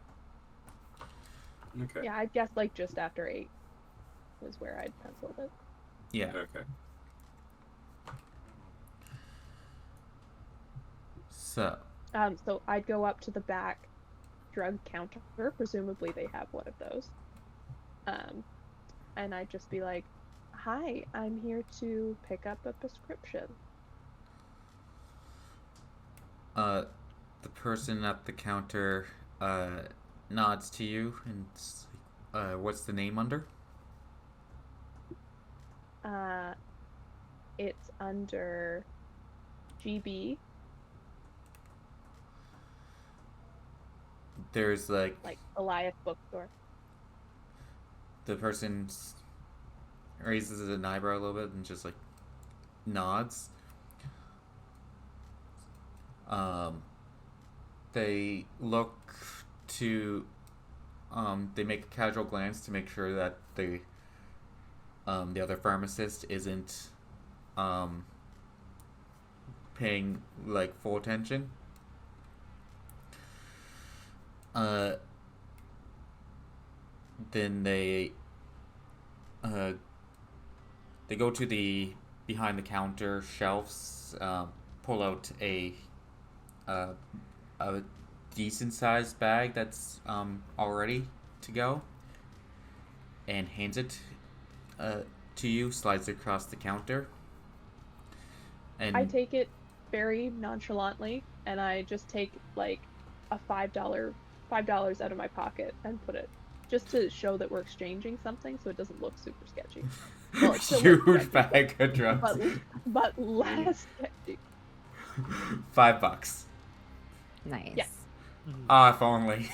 S5: Okay.
S4: Yeah, I'd guess like just after 8 was where I'd penciled it.
S1: Yeah.
S5: Okay.
S1: So,
S4: So I'd go up to the back drug counter. Presumably they have one of those. And I'd just be like, "Hi, I'm here to pick up a prescription."
S1: the person at the counter nods to you and what's the name under?
S4: It's under GB,
S1: There's like
S4: like Goliath bookstore.
S1: the person raises an eyebrow a little bit and just like nods. They look to they make a casual glance to make sure that the other pharmacist isn't paying like full attention. Then they go to the behind the counter shelves, pull out a decent sized bag that's all ready to go, and hands it to you, slides it across the counter. And
S4: I take it very nonchalantly, and I just take like a $5 out of my pocket and put it, just to show that we're exchanging something, so it doesn't look super sketchy. Well, it still looks
S1: huge
S4: sketchy,
S1: bag of drugs.
S4: but less sketchy.
S1: $5.
S2: Nice.
S4: Yes.
S1: Ah, if only.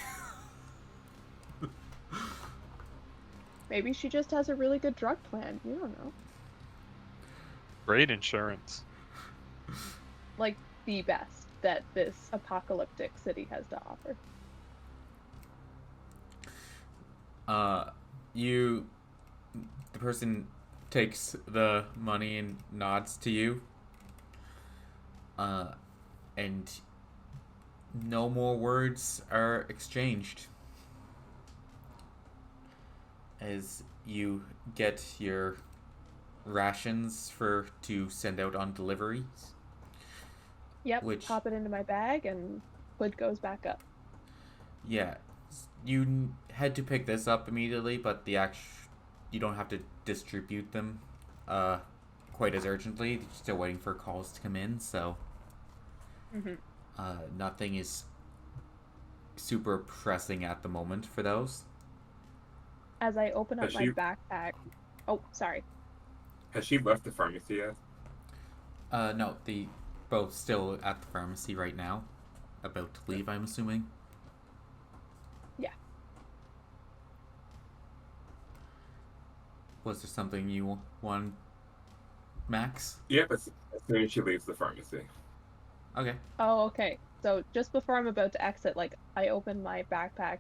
S4: Maybe she just has a really good drug plan. You don't know.
S3: Great insurance.
S4: Like the best that this apocalyptic city has to offer.
S1: The person takes the money and nods to you. And no more words are exchanged as you get your rations to send out on deliveries.
S4: Yep,
S1: Which-
S4: pop it into my bag and hood goes back up.
S1: Yeah, you had to pick this up immediately, but you don't have to distribute them quite as urgently. You're still waiting for calls to come in, so
S4: Mm-hmm.
S1: nothing is super pressing at the moment for those.
S4: As I open up
S5: Has
S4: my
S5: she-
S4: backpack. Oh, sorry.
S5: Has she left the pharmacy yet?
S1: No, the both still at the pharmacy right now, about to leave, I'm assuming.
S4: Yeah.
S1: Was there something you want, Max?
S5: Yep, as soon as she leaves the pharmacy.
S1: Okay.
S4: Oh, okay. So just before I'm about to exit, like, I open my backpack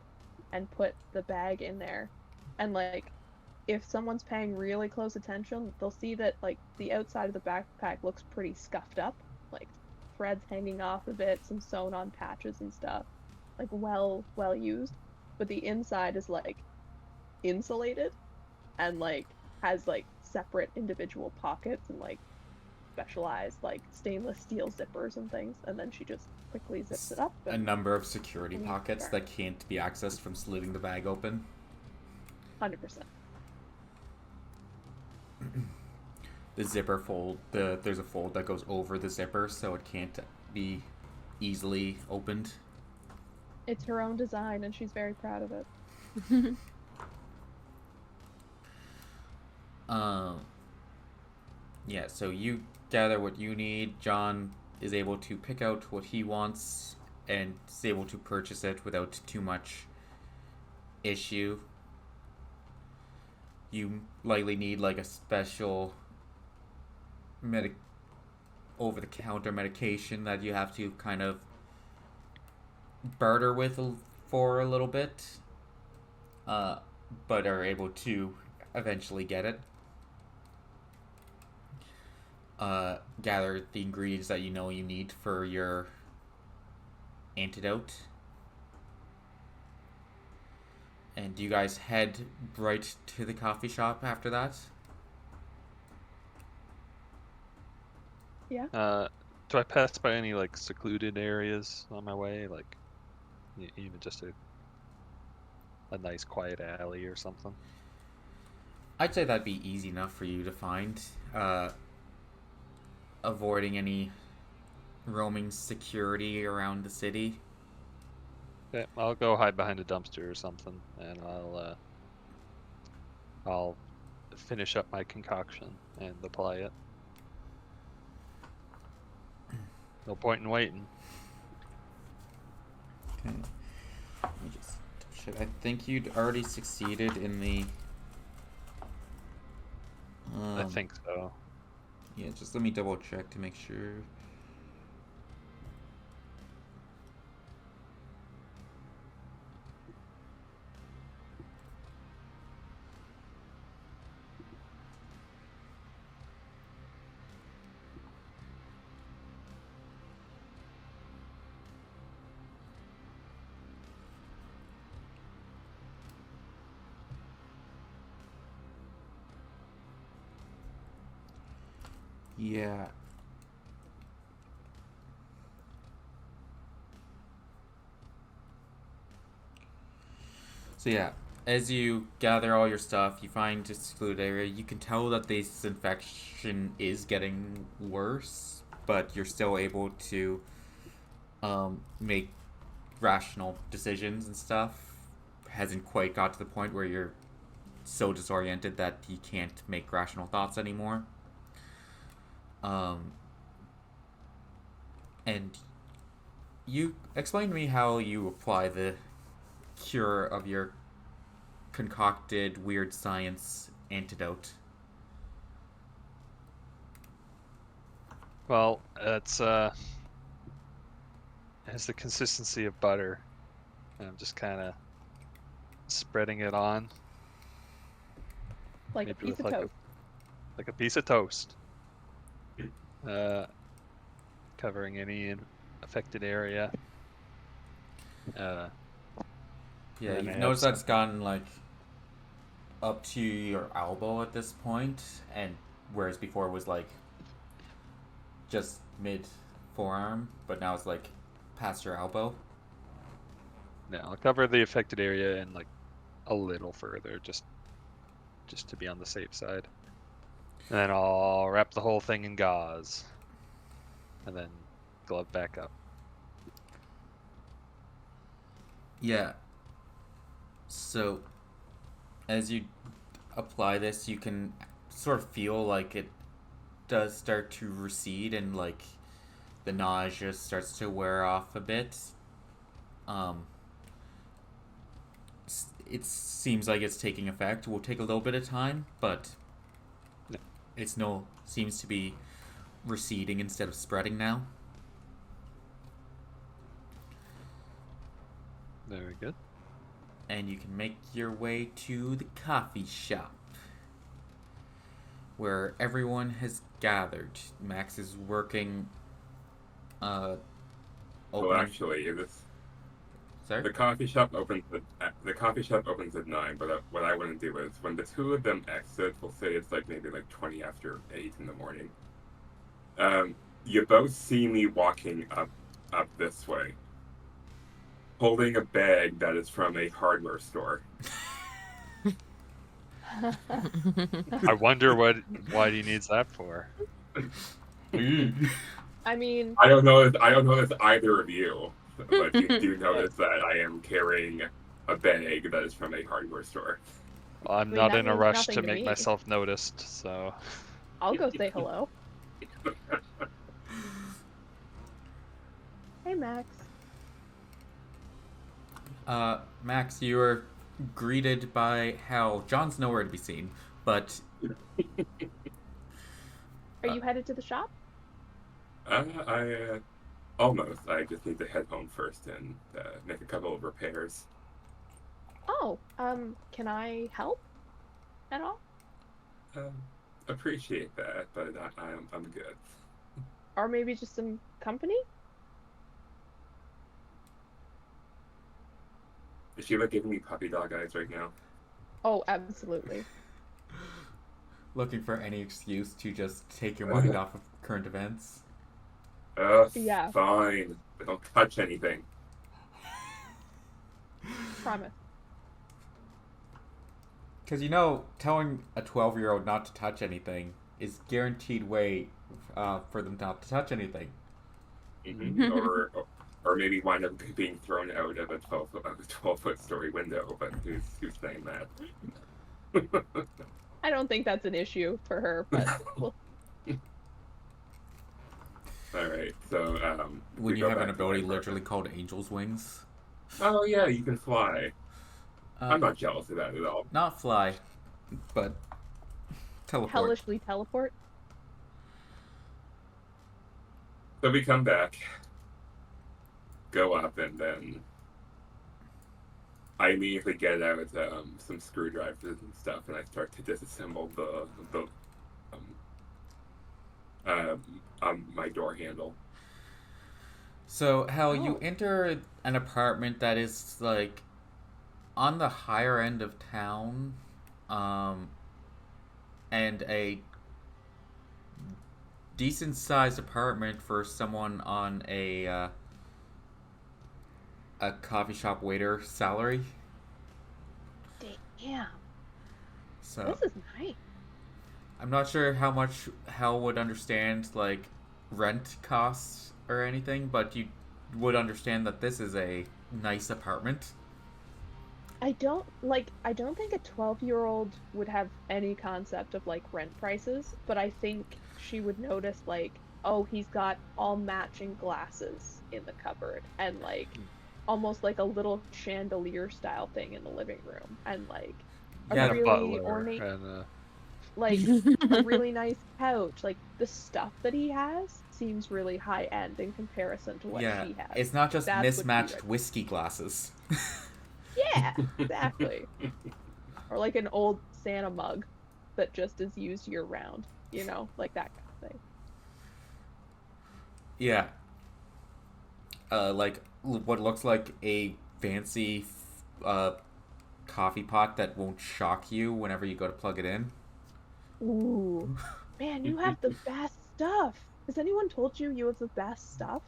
S4: and put the bag in there. And, like, if someone's paying really close attention, they'll see that, like, the outside of the backpack looks pretty scuffed up. Like, threads hanging off of it, some sewn on patches and stuff. Like, well used. But the inside is, like, insulated and, like, has, like, separate individual pockets and, like, specialized, like, stainless steel zippers and things. And then she just quickly zips it up.
S1: A number of security
S4: Mm,
S1: pockets
S4: sure.
S1: that can't be accessed from slitting the bag open.
S4: 100%.
S1: The zipper fold, there's a fold that goes over the zipper, so it can't be easily opened.
S4: It's her own design, and she's very proud of it.
S1: Yeah, so you gather what you need. John is able to pick out what he wants and is able to purchase it without too much issue. You likely need like a special over-the-counter medication that you have to kind of barter with for a little bit, but are able to eventually get it. Gather the ingredients that you know you need for your antidote. And you guys head right to the coffee shop after that?
S4: Yeah.
S3: Do I pass by any like secluded areas on my way, like even just a nice quiet alley or something?
S1: I'd say that'd be easy enough for you to find. Avoiding any roaming security around the city.
S3: Okay, I'll go hide behind a dumpster or something, and I'll finish up my concoction and apply it. No point in waiting.
S1: Okay. Let me just check. I think you'd already succeeded in the
S3: think so.
S1: Yeah, just let me double check to make sure. Yeah. So yeah, as you gather all your stuff, you find a secluded area. You can tell that this infection is getting worse, but you're still able to make rational decisions and stuff. Hasn't quite got to the point where you're so disoriented that you can't make rational thoughts anymore. And you explain to me how you apply the cure of your concocted weird science antidote.
S3: Well, it's has the consistency of butter. And I'm just kind of spreading it on.
S4: Like a
S3: Maybe
S4: piece
S3: with
S4: of toast.
S3: like a piece of toast. Covering any affected area.
S1: Yeah,
S3: then I
S1: you've
S3: have
S1: noticed that's
S3: some-
S1: gotten like up to your elbow at this point, and whereas before it was like just mid forearm, but now it's like past your elbow.
S3: No, I'll cover the affected area and like a little further, just to be on the safe side. And then I'll wrap the whole thing in gauze, and then glove back up.
S1: Yeah. So, as you apply this, you can sort of feel like it does start to recede and like the nausea starts to wear off a bit. It seems like it's taking effect. It will take a little bit of time, but
S3: Yeah.
S1: it's seems to be receding instead of spreading now.
S3: Very good.
S1: And you can make your way to the coffee shop where everyone has gathered. Max is working.
S5: Well,
S1: Opening.
S5: actually, this
S1: Sorry.
S5: the coffee shop opens at 9. But what I want to do is when the two of them exit, we'll say it's like maybe like 20 after 8 in the morning. You both see me walking up this way, holding a bag that is from a hardware store.
S3: I wonder why he needs that for.
S4: I mean,
S5: I don't know if either of you, but you do notice that I am carrying a bag that is from a hardware store.
S3: I'm
S4: mean,
S3: not
S4: that
S3: in a
S4: means
S3: rush
S4: nothing
S3: to
S4: to
S3: make
S4: me.
S3: myself noticed, so
S4: I'll go say hello. Hey, Max.
S1: Max, you are greeted by Hal. John's nowhere to be seen, but
S4: Are you headed to the shop?
S5: I almost. I just need to head home first and make a couple of repairs.
S4: Oh, can I help at all?
S5: Appreciate that, but I'm good.
S4: Or maybe just some company?
S5: Is she like giving me puppy dog eyes right now?
S4: Oh, absolutely.
S1: looking for any excuse to just take your mind off of current events.
S4: Yeah.
S5: Fine. But don't touch anything.
S4: Promise.
S1: Because telling a 12-year-old not to touch anything is guaranteed way for them not to touch anything.
S5: Mm-hmm. or maybe wind up being thrown out of a 12-foot story window. But who's saying that?
S4: I don't think that's an issue for her, but well,
S5: all right. So
S1: when
S5: we
S1: you
S5: go
S1: have an
S5: back to
S1: ability
S5: my
S1: literally
S5: brother.
S1: called Angel's Wings.
S5: Oh yeah, you can fly.
S1: Uh,
S5: I'm not jealous of that at all.
S1: Not fly, but Teleport.
S4: hellishly teleport.
S5: So we come back, go up, and then I immediately get out some screwdrivers and stuff, and I start to disassemble my door handle.
S1: So, Hal, you
S4: Oh.
S1: enter an apartment that is like on the higher end of town, and a decent sized apartment for someone on a coffee shop waiter salary.
S4: Damn,
S1: So
S4: this is nice.
S1: I'm not sure how much Hal would understand like rent costs or anything, but you would understand that this is a nice apartment.
S4: I don't think a 12-year-old would have any concept of like rent prices, but I think she would notice like, oh, he's got all matching glasses in the cupboard and like almost like a little chandelier style thing in the living room and like a
S1: Yeah,
S3: And a
S4: really
S3: butler
S4: ornate
S3: and
S4: like a really nice couch. Like the stuff that he has seems really high end in comparison to what
S1: yeah,
S4: she has.
S1: it's not just
S4: That's what she
S1: mismatched
S4: would-
S1: whiskey glasses.
S4: Yeah, exactly. Or like an old Santa mug that just is used year round, you know, like that kind of thing.
S1: Yeah. Like what looks like a fancy coffee pot that won't shock you whenever you go to plug it in.
S4: Ooh, man, you have the best stuff. Has anyone told you you have the best stuff?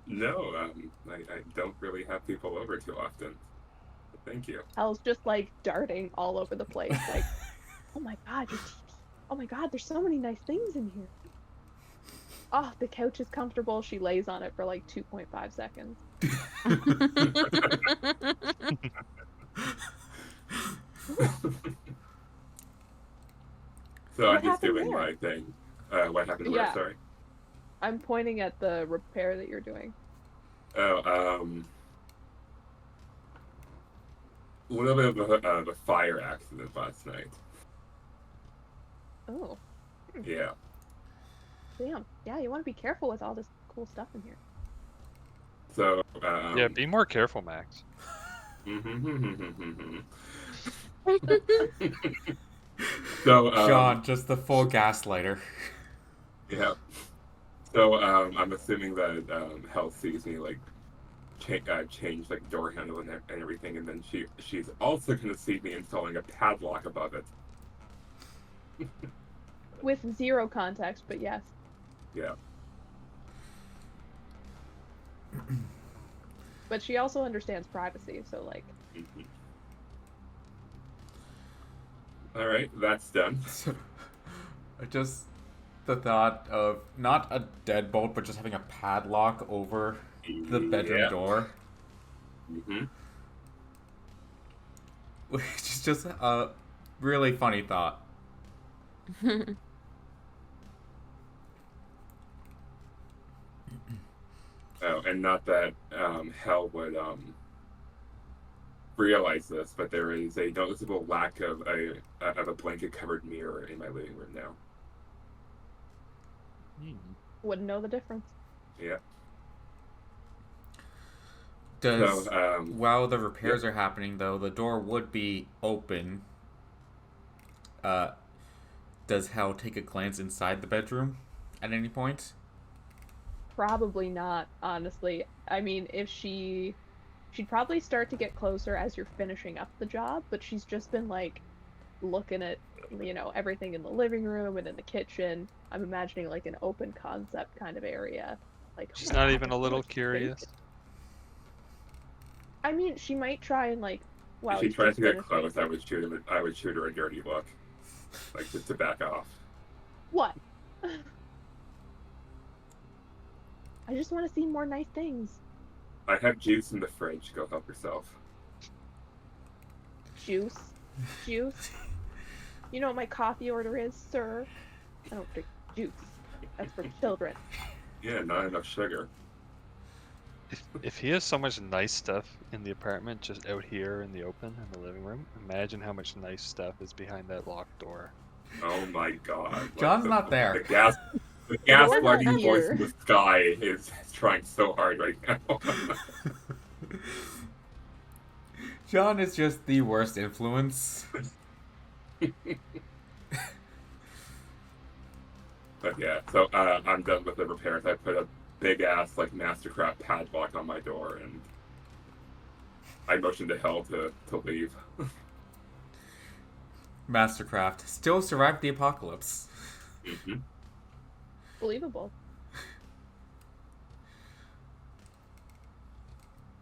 S5: No, I don't really have people over too often. But thank you.
S4: Hell's just like darting all over the place, like, oh my god, your TV. Oh my god, there's so many nice things in here. Oh, the couch is comfortable. She lays on it for like 2.5 seconds.
S5: So
S4: What
S5: I'm just
S4: happened
S5: doing
S4: there?
S5: my thing. What happened where?
S4: Yeah.
S5: Sorry.
S4: I'm pointing at the repair that you're doing.
S5: Oh, a little bit of a fire accident last night.
S4: Oh,
S5: Yeah.
S4: damn. Yeah, you want to be careful with all this cool stuff in here.
S5: So,
S3: yeah, be more careful, Max.
S5: So,
S1: Sean, just the full gaslighter.
S5: yeah. So, I'm assuming that Hell sees me like change like door handle and everything, and then she's also gonna see me installing a padlock above it.
S4: With zero context, but yes.
S5: Yeah.
S4: But she also understands privacy, so like,
S5: Mhm. All right, that's done.
S1: So, just the thought of not a deadbolt, but just having a padlock over the bedroom
S5: Yeah.
S1: door,
S5: Mm-hmm.
S1: which is just a really funny thought.
S5: Oh, and not that Hell would realize this, but there is a noticeable lack of a blanket-covered mirror in my living room now.
S4: wouldn't know the difference.
S5: Yeah.
S1: Does
S5: So,
S1: while the repairs are happening, though, the door would be open. Does Hal take a glance inside the bedroom at any point?
S4: Probably not, honestly. I mean, if she'd probably start to get closer as you're finishing up the job, but she's just been like looking at, you know, everything in the living room and in the kitchen. I'm imagining like an open concept kind of area. Like, oh
S3: She's
S4: my
S3: not
S4: God,
S3: even a
S4: there's so
S3: little
S4: much
S3: curious.
S4: bacon. I mean, she might try and like,
S5: if she tries to get close, I would shoot her a dirty look, like just to back off.
S4: What? I just want to see more nice things.
S5: I have juice in the fridge. Go help yourself.
S4: Juice. Juice. You know what my coffee order is, sir? I don't drink juice. That's for children.
S5: Yeah, not enough sugar.
S3: If he has so much nice stuff in the apartment, just out here in the open in the living room, imagine how much nice stuff is behind that locked door.
S5: Oh my god!
S1: John's not there.
S5: The
S4: You're not
S5: gaslighting voice
S4: here.
S5: in the sky is trying so hard right now.
S1: John is just the worst influence.
S5: But yeah, so I'm done with the repairs. I put a big ass like Mastercraft padlock on my door, and I motioned to Hell to leave.
S1: Mastercraft still survived the apocalypse.
S5: Mm-hmm.
S4: Believable.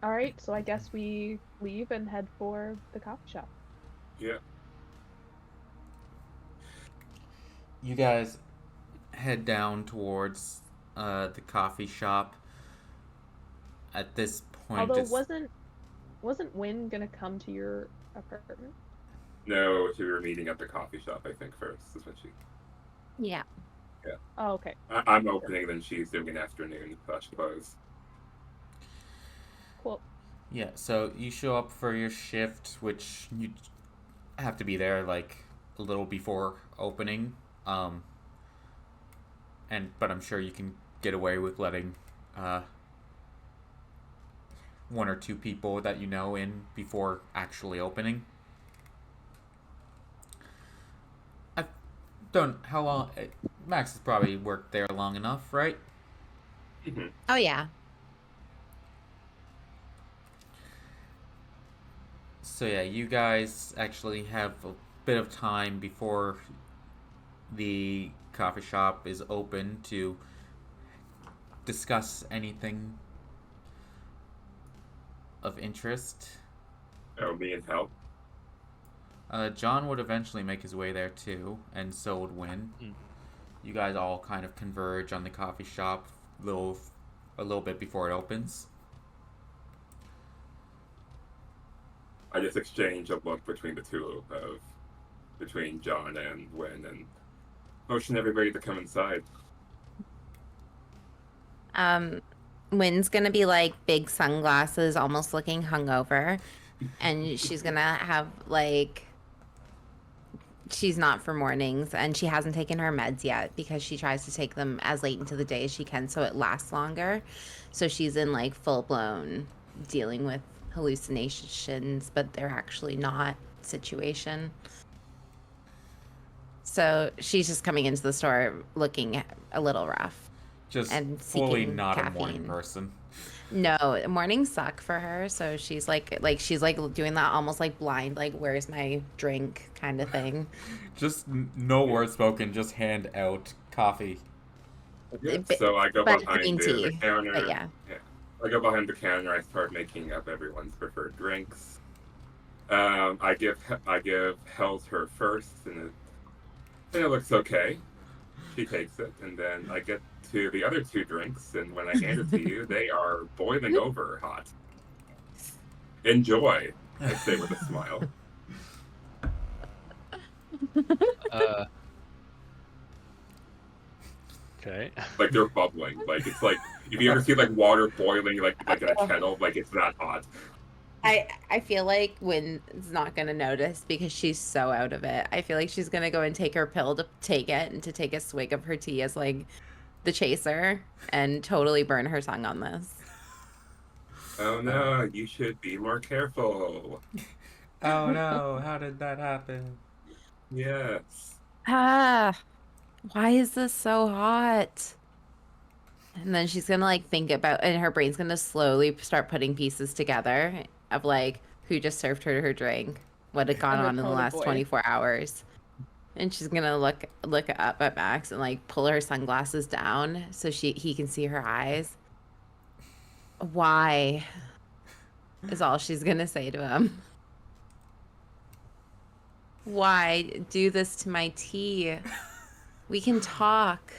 S4: All right, so I guess we leave and head for the coffee shop.
S5: Yeah.
S1: You guys head down towards the coffee shop. At this point,
S4: Although wasn't Wynn gonna come to your apartment?
S5: No, we were meeting at the coffee shop. I think first is when she.
S2: Yeah.
S4: Oh, okay.
S5: I'm opening, then she's doing an afternoon close.
S4: Cool.
S1: yeah, so you show up for your shift, which you have to be there like a little before opening. But I'm sure you can get away with letting one or two people that you know in before actually opening. I don't. How long? Max has probably worked there long enough, right?
S5: Mm-hmm.
S2: Oh yeah.
S1: So yeah, you guys actually have a bit of time before the coffee shop is open to discuss anything of interest.
S5: Oh, me and Hell.
S1: John would eventually make his way there too, and so would Win.
S3: Mm.
S1: You guys all kind of converge on the coffee shop a little bit before it opens.
S5: I just exchange a look between the two between John and Wynn, and motion everybody to come inside.
S2: Wynn's gonna be like big sunglasses, almost looking hungover, and she's gonna have like she's not for mornings, and she hasn't taken her meds yet because she tries to take them as late into the day as she can so it lasts longer. So she's in like full blown dealing with hallucinations, but they're actually not situation. So she's just coming into the store looking a little rough.
S1: Just
S2: And
S1: fully
S2: seeking
S1: not a morning
S2: caffeine.
S1: person.
S2: No, mornings suck for her, so she's like doing that almost like blind, like where's my drink kind of thing.
S1: Just no words spoken, just hand out coffee.
S5: So I go
S2: but
S5: behind
S2: green
S5: the
S2: tea,
S5: counter.
S2: but yeah.
S5: I go behind the counter. I start making up everyone's preferred drinks. I give Hell's her first, and it looks okay. She takes it, and then I get to the other two drinks, and when I hand it to you, they are boiling over hot. Enjoy, I say with a smile.
S3: Okay.
S5: Like they're bubbling. Like it's like if you ever see like water boiling like in a kettle, like it's that hot.
S2: I feel like Wynn's not gonna notice because she's so out of it. I feel like she's gonna go and take her pill to take it and to take a swig of her tea as like the chaser and totally burn her tongue on this.
S5: Oh no, you should be more careful.
S1: Oh no, how did that happen?
S5: Yes.
S2: Ah, why is this so hot? And then she's gonna like think about, and her brain's gonna slowly start putting pieces together of like who just served her drink, what had gone
S4: And the
S2: on in the
S4: Pony
S2: last
S4: Boy.
S2: 24 hours. And she's gonna look up at Max and like pull her sunglasses down so he can see her eyes. Why? Is all she's gonna say to him. Why do this to my tea? We can talk.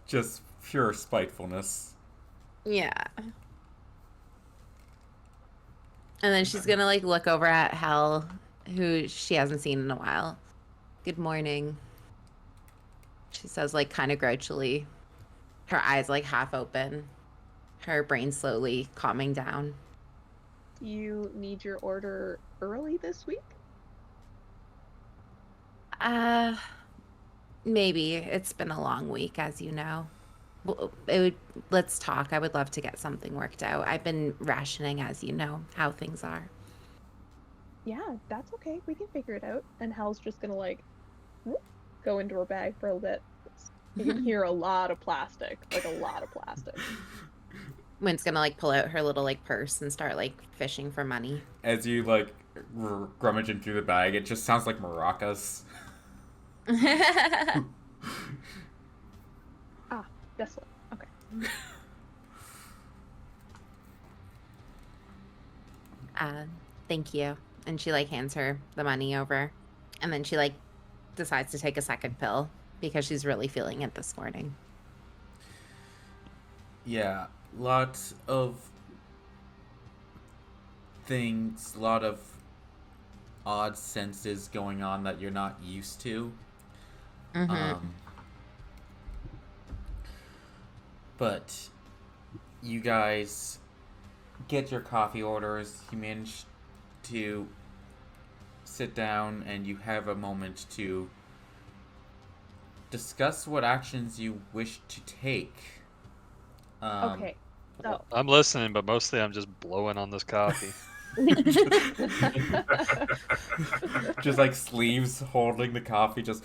S1: Just pure spitefulness.
S2: Yeah. And then she's gonna like look over at Hel, who she hasn't seen in a while. Good morning. She says like kind of grouchily. her eyes like half open, her brain slowly calming down.
S4: You need your order early this week?
S2: Maybe. It's been a long week, as you know. Well, let's talk. I would love to get something worked out. I've been rationing, as you know, how things are.
S4: Yeah, that's okay. We can figure it out. And Hal's just gonna like whoop, go into her bag for a bit. You can hear a lot of plastic, like a lot of plastic.
S2: Wynn's gonna like pull out her little like purse and start like fishing for money.
S1: As you like rummaging through the bag, it just sounds like maracas.
S4: Ah, this one. Okay.
S2: Thank you. And she like hands her the money over, and then she like decides to take a second pill because she's really feeling it this morning.
S1: Yeah, lots of things, a lot of odd senses going on that you're not used to. But you guys get your coffee orders. You manage to sit down and you have a moment to discuss what actions you wish to take.
S4: Okay. So
S3: I'm listening, but mostly I'm just blowing on this coffee.
S1: Just like sleeves holding the coffee, just.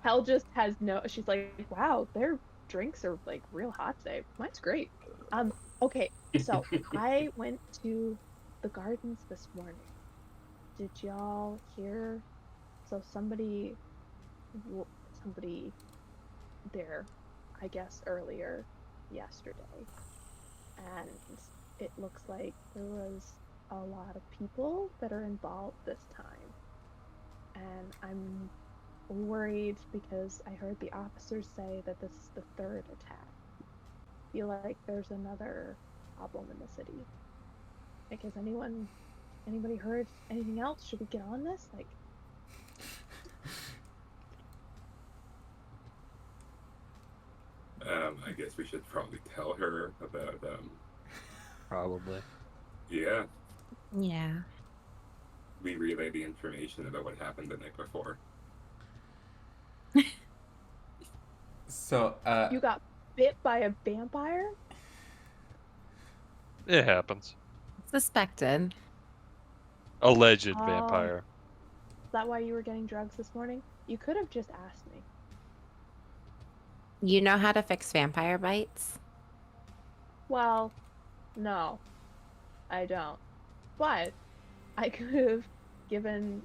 S4: Hal just has no. She's like, wow, their drinks are like real hot today. Mine's great. Okay. So I went to the gardens this morning. Did y'all hear? So somebody there, I guess earlier yesterday, and it looks like there was a lot of people that are involved this time, and I'm worried because I heard the officers say that this is the third attack. I feel like there's another problem in the city. Like, has anybody heard anything else? Should we get on this? Like,
S5: I guess we should probably tell her about
S3: Probably.
S5: yeah,
S2: Yeah.
S5: we relay the information about what happened the night before.
S1: So,
S4: you got bit by a vampire?
S3: It happens.
S2: Suspected.
S3: Alleged
S4: Oh.
S3: vampire.
S4: Is that why you were getting drugs this morning? You could have just asked me.
S2: You know how to fix vampire bites?
S4: Well, no, I don't. But I could have given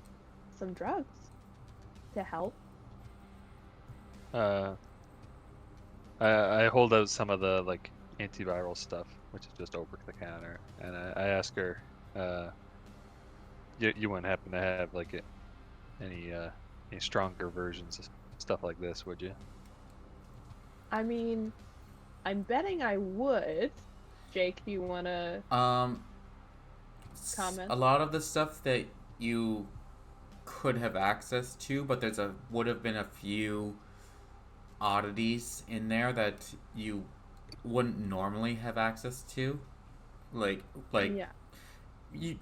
S4: some drugs to help.
S3: I hold out some of the like antiviral stuff, which is just over the counter, and I ask her, you wouldn't happen to have like any stronger versions of stuff like this, would you?
S4: I mean, I'm betting I would. Jake, do you want to comment?
S1: a lot of the stuff that you could have access to, but would have been a few oddities in there that you wouldn't normally have access to, like
S4: Yeah.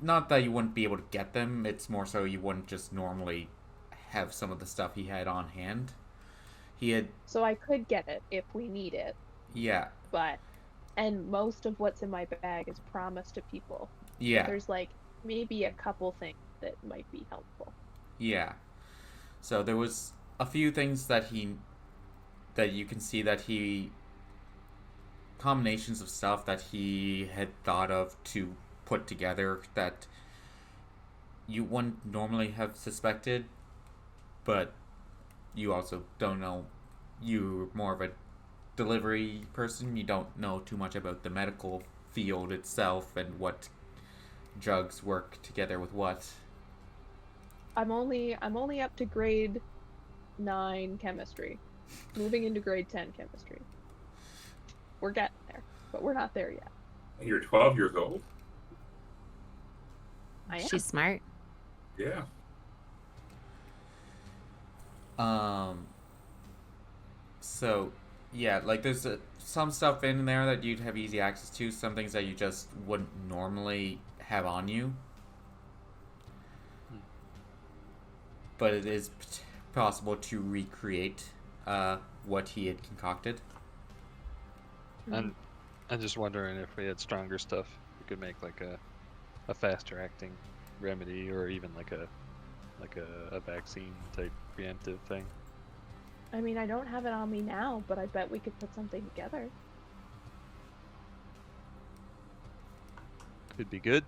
S1: not that you wouldn't be able to get them, it's more so you wouldn't just normally have some of the stuff he had on hand.
S4: So I could get it if we need it.
S1: Yeah.
S4: And most of what's in my bag is promised to people.
S1: Yeah.
S4: There's like maybe a couple things that might be helpful.
S1: Yeah. So there was a few things that you can see that combinations of stuff that he had thought of to put together that you wouldn't normally have suspected, but you also don't know. You're more of a delivery person. You don't know too much about the medical field itself and what drugs work together with what.
S4: I'm only up to grade 9 chemistry. Moving into grade 10 chemistry. We're getting there, but we're not there yet.
S5: And you're 12 years old?
S4: I am.
S2: She's smart.
S1: So, yeah, like there's some stuff in there that you'd have easy access to, some things that you just wouldn't normally have on you.
S3: Hmm.
S1: But it is possible to recreate what he had concocted.
S3: And I'm just wondering if we had stronger stuff, we could make like a faster acting remedy, or even like a vaccine type preemptive thing.
S4: I mean, I don't have it on me now, but I bet we could put something together.
S3: Could be good.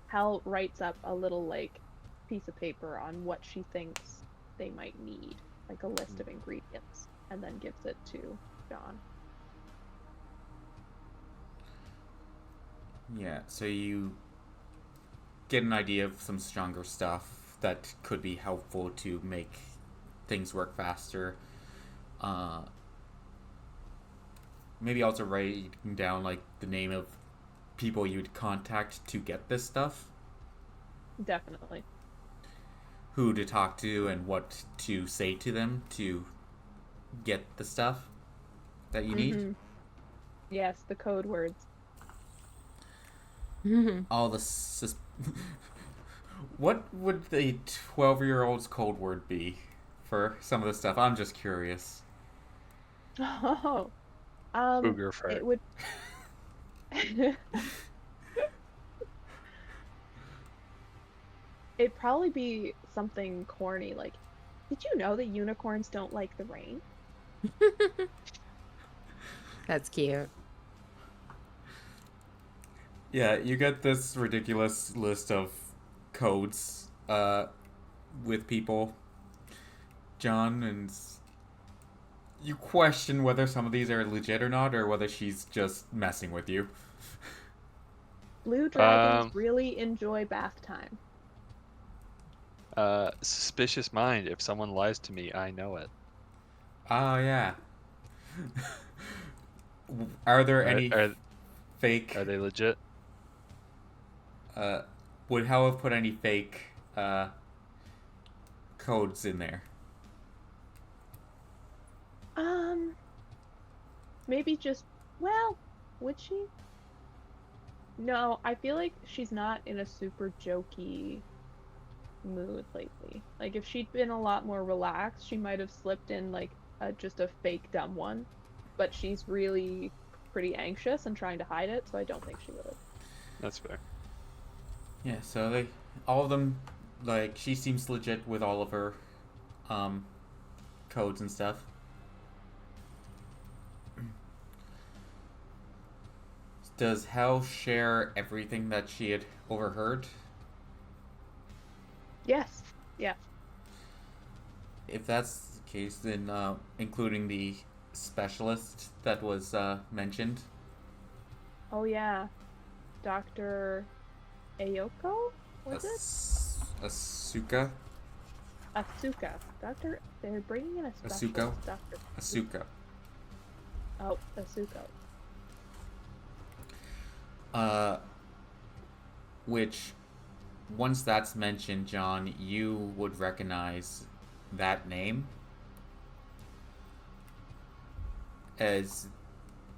S4: Hal writes up a little like piece of paper on what she thinks they might need, like a list of ingredients, and then gives it to John.
S1: Yeah, so you get an idea of some stronger stuff that could be helpful to make things work faster. Maybe also writing down like the name of people you'd contact to get this stuff,
S4: Definitely.
S1: who to talk to, and what to say to them to get the stuff that you need.
S4: Mhm. Yes, the code words.
S1: All the what would the 12-year-old's code word be for some of the stuff? I'm just curious.
S4: Oh,
S3: Booger fart.
S4: it would. It'd probably be something corny like, "Did you know that unicorns don't like the rain?"
S2: That's cute.
S1: Yeah, you get this ridiculous list of codes with people, John, and you question whether some of these are legit or not, or whether she's just messing with you.
S4: Blue dragons really enjoy bath time.
S3: Suspicious mind. If someone lies to me, I know it.
S1: Oh, yeah. Are there any
S3: Are
S1: fake...
S3: they legit?
S1: would Hal have put any fake codes in there?
S4: Maybe just, well, would she? No, I feel like she's not in a super jokey mood lately. Like, if she'd been a lot more relaxed, she might have slipped in, like, just a fake dumb one. But she's really pretty anxious and trying to hide it, so I don't think she would have.
S3: That's fair.
S1: Yeah, so all of them, like, she seems legit with all of her codes and stuff. Does Hal share everything that she had overheard?
S4: Yes. Yeah.
S1: If that's the case, then including the specialist that was mentioned.
S4: Oh, yeah. Dr. Ayoko? Was it?
S1: Asuka?
S4: Asuka. They're bringing in a specialist.
S1: Asuko?
S4: Dr.
S1: Asuka.
S4: Oh, Asuko.
S1: Which, once that's mentioned, John, you would recognize that name as,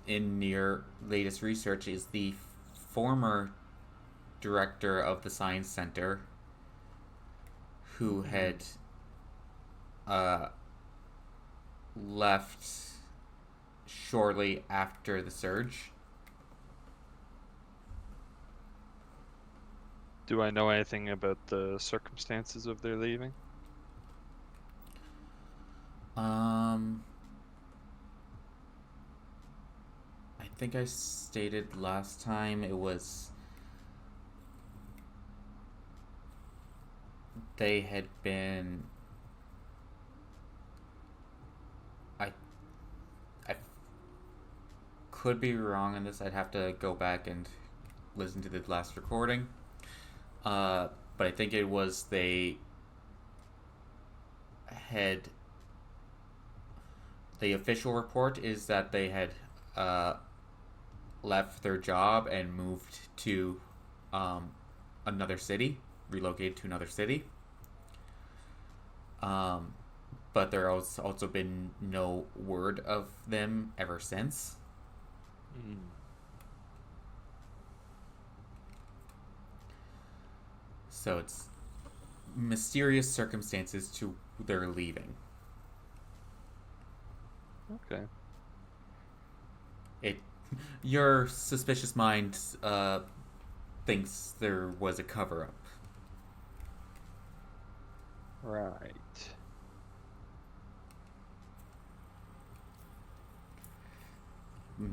S1: in your latest research, is the former director of the Science Center who had left shortly after the surge.
S3: Do I know anything about the circumstances of their leaving?
S1: I think I stated last time it was they had been I could be wrong on this. I'd have to go back and listen to the last recording. But I think it was they had the official report is that they had left their job and moved to another city, relocated to another city. but there has also been no word of them ever since.
S3: Mm.
S1: So it's mysterious circumstances to their leaving.
S3: Okay.
S1: Your suspicious mind thinks there was a cover-up.
S3: Right.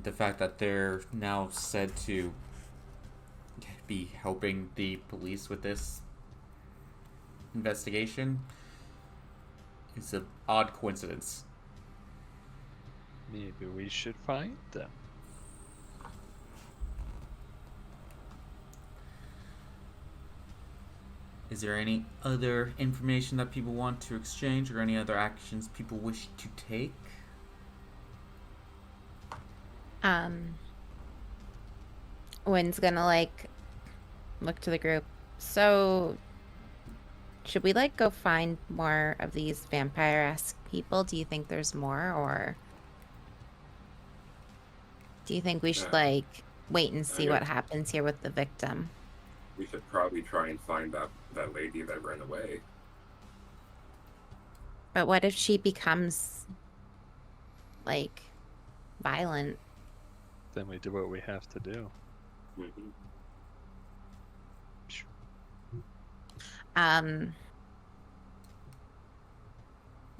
S1: The fact that they're now said to be helping the police with this investigation is an odd coincidence.
S3: Maybe we should find them.
S1: Is there any other information that people want to exchange or any other actions people wish to take?
S2: Wynn's gonna like look to the group. So should we like go find more of these vampire-esque people? Do you think there's more, or do you think we should like wait and see what happens here with the victim?
S5: We should probably try and find that lady that ran away.
S2: But what if she becomes like violent?
S3: Then we do what we have to do.
S5: Mm-hmm.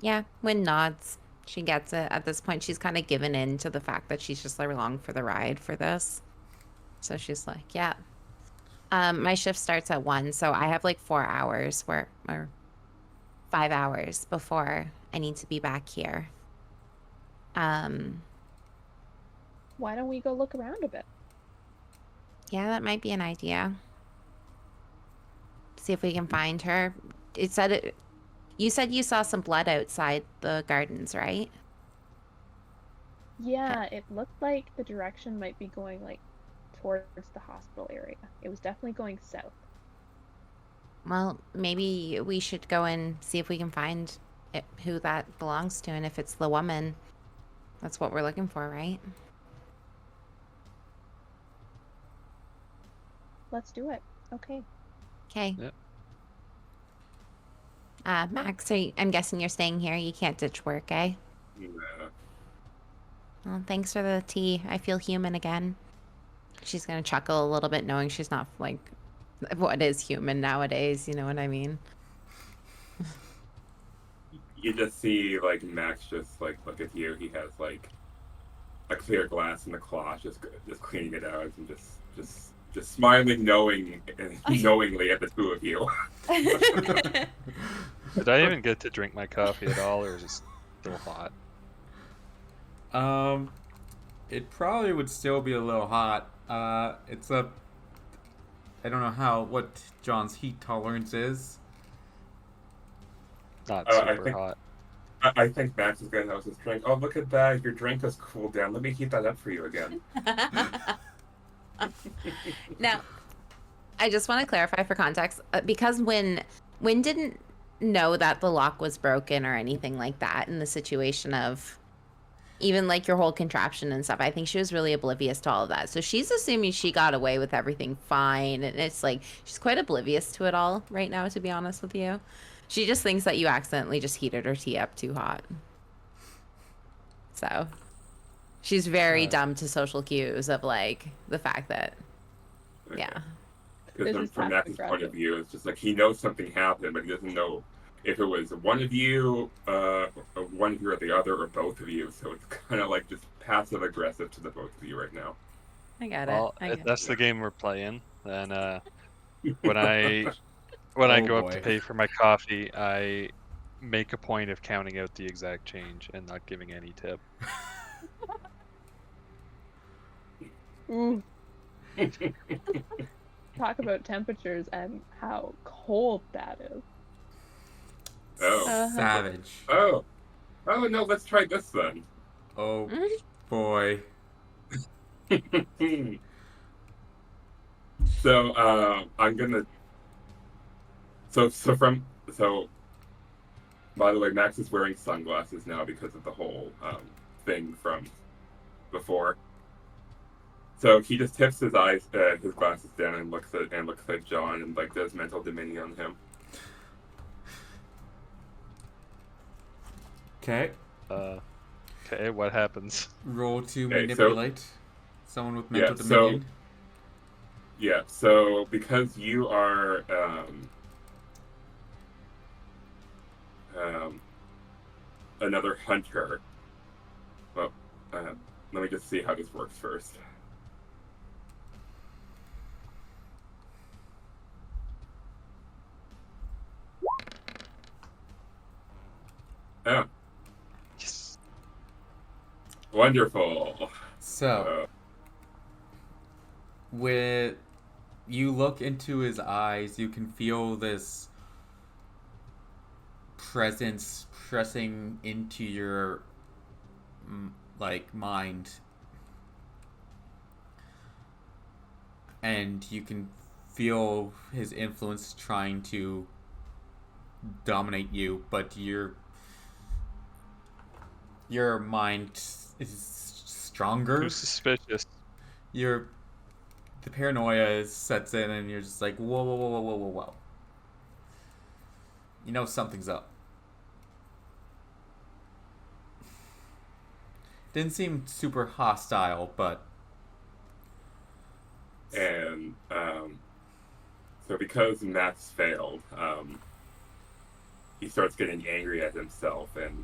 S2: Yeah, Wynn nods. She gets it. At this point, she's kind of given in to the fact that she's just like along for the ride for this. So she's like, yeah. My shift starts at 1, so I have like 4 hours or 5 hours before I need to be back here.
S4: Why don't we go look around a bit?
S2: Yeah, that might be an idea. See if we can find her. You said you saw some blood outside the gardens, right?
S4: Yeah, it looked like the direction might be going like towards the hospital area. It was definitely going south.
S2: Well, maybe we should go and see if we can find who that belongs to, and if it's the woman. That's what we're looking for, right?
S4: Let's do it. Okay.
S2: Okay.
S3: Yep.
S2: Max, I'm guessing you're staying here. You can't ditch work, eh?
S5: Yeah.
S2: Well, thanks for the tea. I feel human again. She's gonna chuckle a little bit, knowing she's not like what is human nowadays. You know what I mean?
S5: You just see like Max just like look at you. He has like a clear glass in the cloth, just cleaning it out and just smiling, knowingly at the two of you.
S3: Did I even get to drink my coffee at all, or is it still hot?
S1: It probably would still be a little hot. I don't know what John's heat tolerance is.
S3: Not super hot.
S5: I think Max is going to have his drink. Oh, look at that. Your drink has cooled down. Let me heat that up for you again.
S2: Now, I just want to clarify for context, because Wynn didn't know that the lock was broken or anything like that in the situation of even like your whole contraption and stuff. I think she was really oblivious to all of that. So she's assuming she got away with everything fine. And it's like, she's quite oblivious to it all right now, to be honest with you. She just thinks that you accidentally just heated her tea up too hot. So she's very dumb to social cues of like the fact that,
S5: Okay.
S2: yeah.
S5: Because from Max's point of view, it's just like he knows something happened, but he doesn't know if it was one of you or the other, or both of you. So it's kind of like just passive aggressive to the both of you right now.
S2: I got it.
S3: Well,
S2: I get
S3: that's the game we're playing. And when I go up to pay for my coffee, I make a point of counting out the exact change and not giving any tip.
S4: Ooh. Talk about temperatures and how cold that is.
S5: Oh.
S1: Savage.
S5: Oh no, let's try this then.
S1: Oh boy. So I'm gonna. So
S5: By the way, Max is wearing sunglasses now because of the whole thing from before. So he just tips his glasses down and looks at John and like does mental dominion on him.
S1: Okay.
S3: Okay, what happens?
S1: Roll to
S5: Okay,
S1: manipulate someone with mental
S5: yeah,
S1: dominion.
S5: Yeah, so because you are another hunter, well, let me just see how this works first. Oh,
S3: Yes.
S5: wonderful.
S1: So, with you look into his eyes, you can feel this presence pressing into your mind, and you can feel his influence trying to dominate you, but your mind is stronger.
S3: Too suspicious.
S1: The paranoia sets in, and you're just like, whoa, whoa, whoa, whoa, whoa, whoa, whoa. You know something's up. Didn't seem super hostile, but...
S5: And so because Max failed, he starts getting angry at himself, and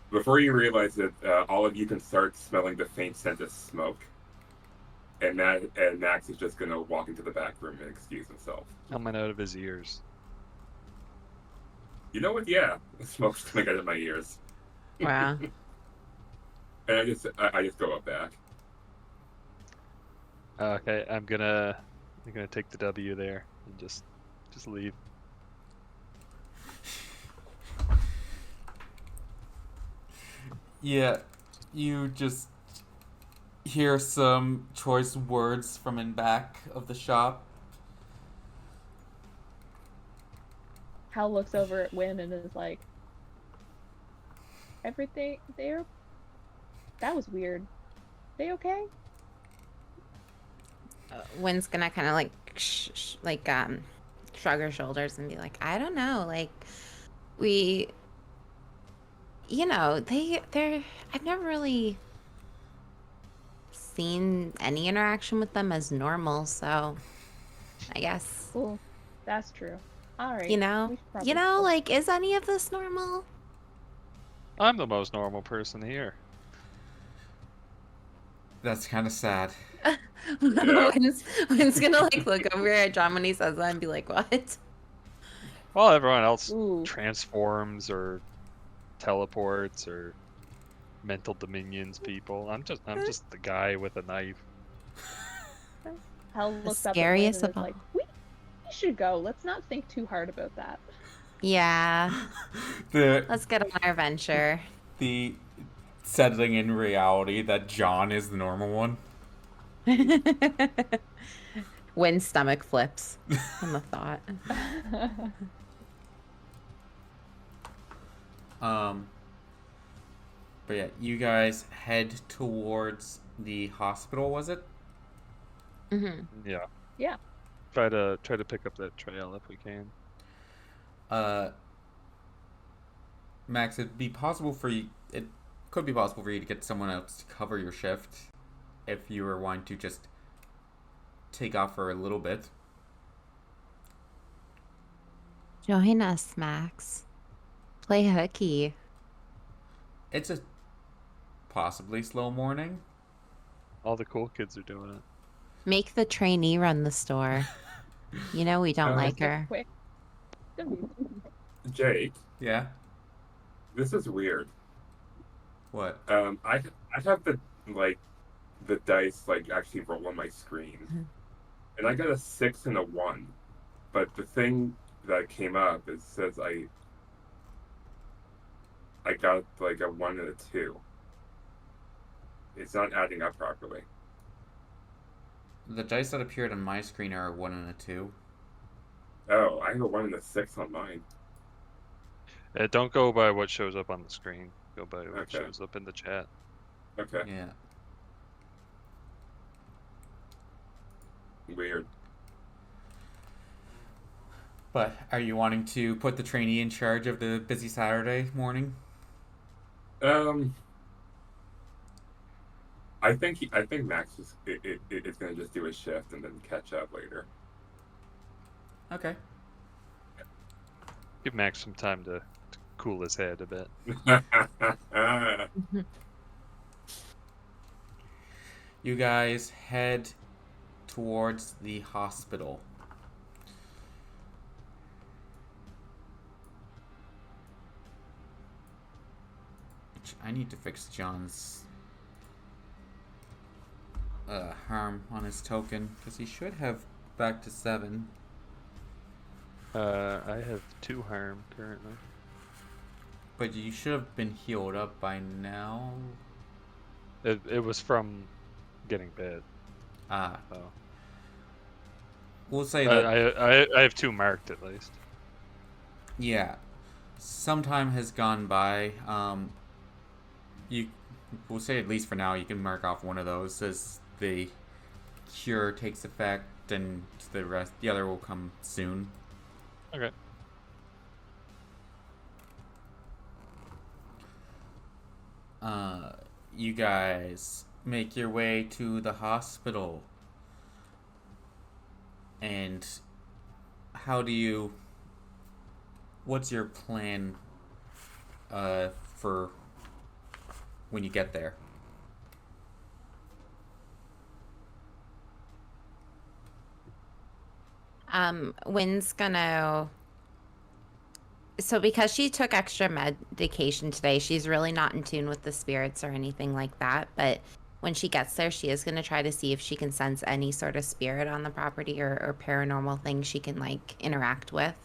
S5: before you realize it, all of you can start smelling the faint scent of smoke. And Max is just gonna walk into the back room and excuse himself.
S3: Coming out of his ears.
S5: You know what? Yeah, the smoke's coming out of my ears.
S2: Wow.
S5: And I just go up back.
S3: Okay, I'm gonna take the W there and just leave.
S1: Yeah, you just hear some choice words from in back of the shop.
S4: Hal looks over at Win and is like, everything there? That was weird. They okay?
S2: Wynn's gonna kind of like shrug her shoulders and be like, I don't know, like they're I've never really seen any interaction with them as normal, so I guess
S4: Cool. That's true. All right.
S2: you
S4: we
S2: know
S4: should probably go.
S2: like, is any of this normal?
S3: I'm the most normal person here.
S1: That's kind of sad.
S5: Yeah.
S2: Wynn's gonna like look over at John when he says that and be like, what?
S3: Well, everyone else
S4: Ooh.
S3: transforms or teleports or mental dominions people. I'm just the guy with a knife.
S4: Hal looks up at Win
S2: scariest
S4: and
S2: of
S4: is like, we should go. Let's not think too hard about that.
S2: Yeah,
S1: the
S2: let's get on our venture.
S1: the settling in reality that John is the normal one.
S2: Wynn's stomach flips on the thought.
S1: But yeah, you guys head towards the hospital, was it?
S2: Mm-hmm.
S3: Yeah.
S4: Yeah.
S3: Try to pick up that trail if we can.
S1: Max, it could be possible for you to get someone else to cover your shift if you were wanting to just take off for a little bit.
S2: Join us, Max. Play hooky.
S1: It's a possibly slow morning.
S3: All the cool kids are doing it.
S2: Make the trainee run the store. You know we don't like
S4: Just a
S2: her.
S4: quick.
S5: Jake,
S1: Yeah?
S5: this is weird.
S1: What?
S5: I have the dice actually roll on my screen, and I got a 6 and a 1, but the thing that came up says I got a 1 and a 2. It's not adding up properly.
S1: The dice that appeared on my screen are a 1 and a 2.
S5: Oh, I have a 1 and a 6 on mine.
S3: Don't go by what shows up on the screen. Go by what
S5: Okay.
S3: shows up in the chat.
S5: Okay.
S1: Yeah.
S5: Weird.
S1: But are you wanting to put the trainee in charge of the busy Saturday morning?
S5: I think Max is gonna just do a shift and then catch up later.
S1: Okay.
S3: Give Max some time to cool his head a bit.
S1: You guys head towards the hospital. I need to fix John's harm on his token, because he should have back to 7.
S3: I have 2 harm currently.
S1: But you should have been healed up by now.
S3: It was from getting bit.
S1: Ah.
S3: So.
S1: We'll say that...
S3: I have 2 marked at least.
S1: Yeah. Some time has gone by. We'll say at least for now, you can mark off one of those as the cure takes effect, and the other will come soon.
S3: Okay.
S1: You guys make your way to the hospital. And what's your plan for when you get there?
S2: Wynn's gonna. So because she took extra medication today, she's really not in tune with the spirits or anything like that. But when she gets there, she is gonna try to see if she can sense any sort of spirit on the property or paranormal thing she can like interact with.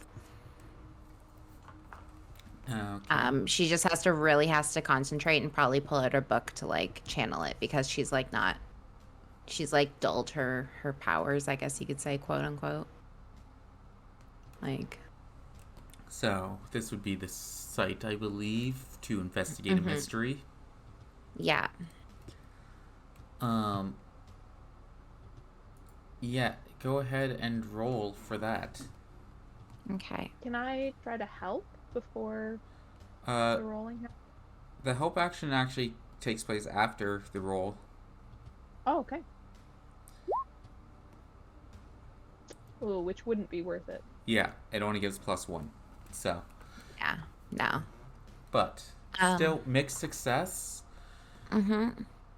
S1: Okay.
S2: She just has to concentrate and probably pull out her book to like channel it, because she's like dulled her powers, I guess you could say, quote unquote. Like.
S1: So this would be the site, I believe, to investigate a mystery.
S2: Yeah.
S1: Yeah, go ahead and roll for that.
S2: Okay.
S4: Can I try to help before the rolling happens?
S1: The help action actually takes place after the roll.
S4: Oh, okay. Ooh, which wouldn't be worth it.
S1: Yeah, it only gives +1. So.
S2: Yeah. No.
S1: But still mixed success. 5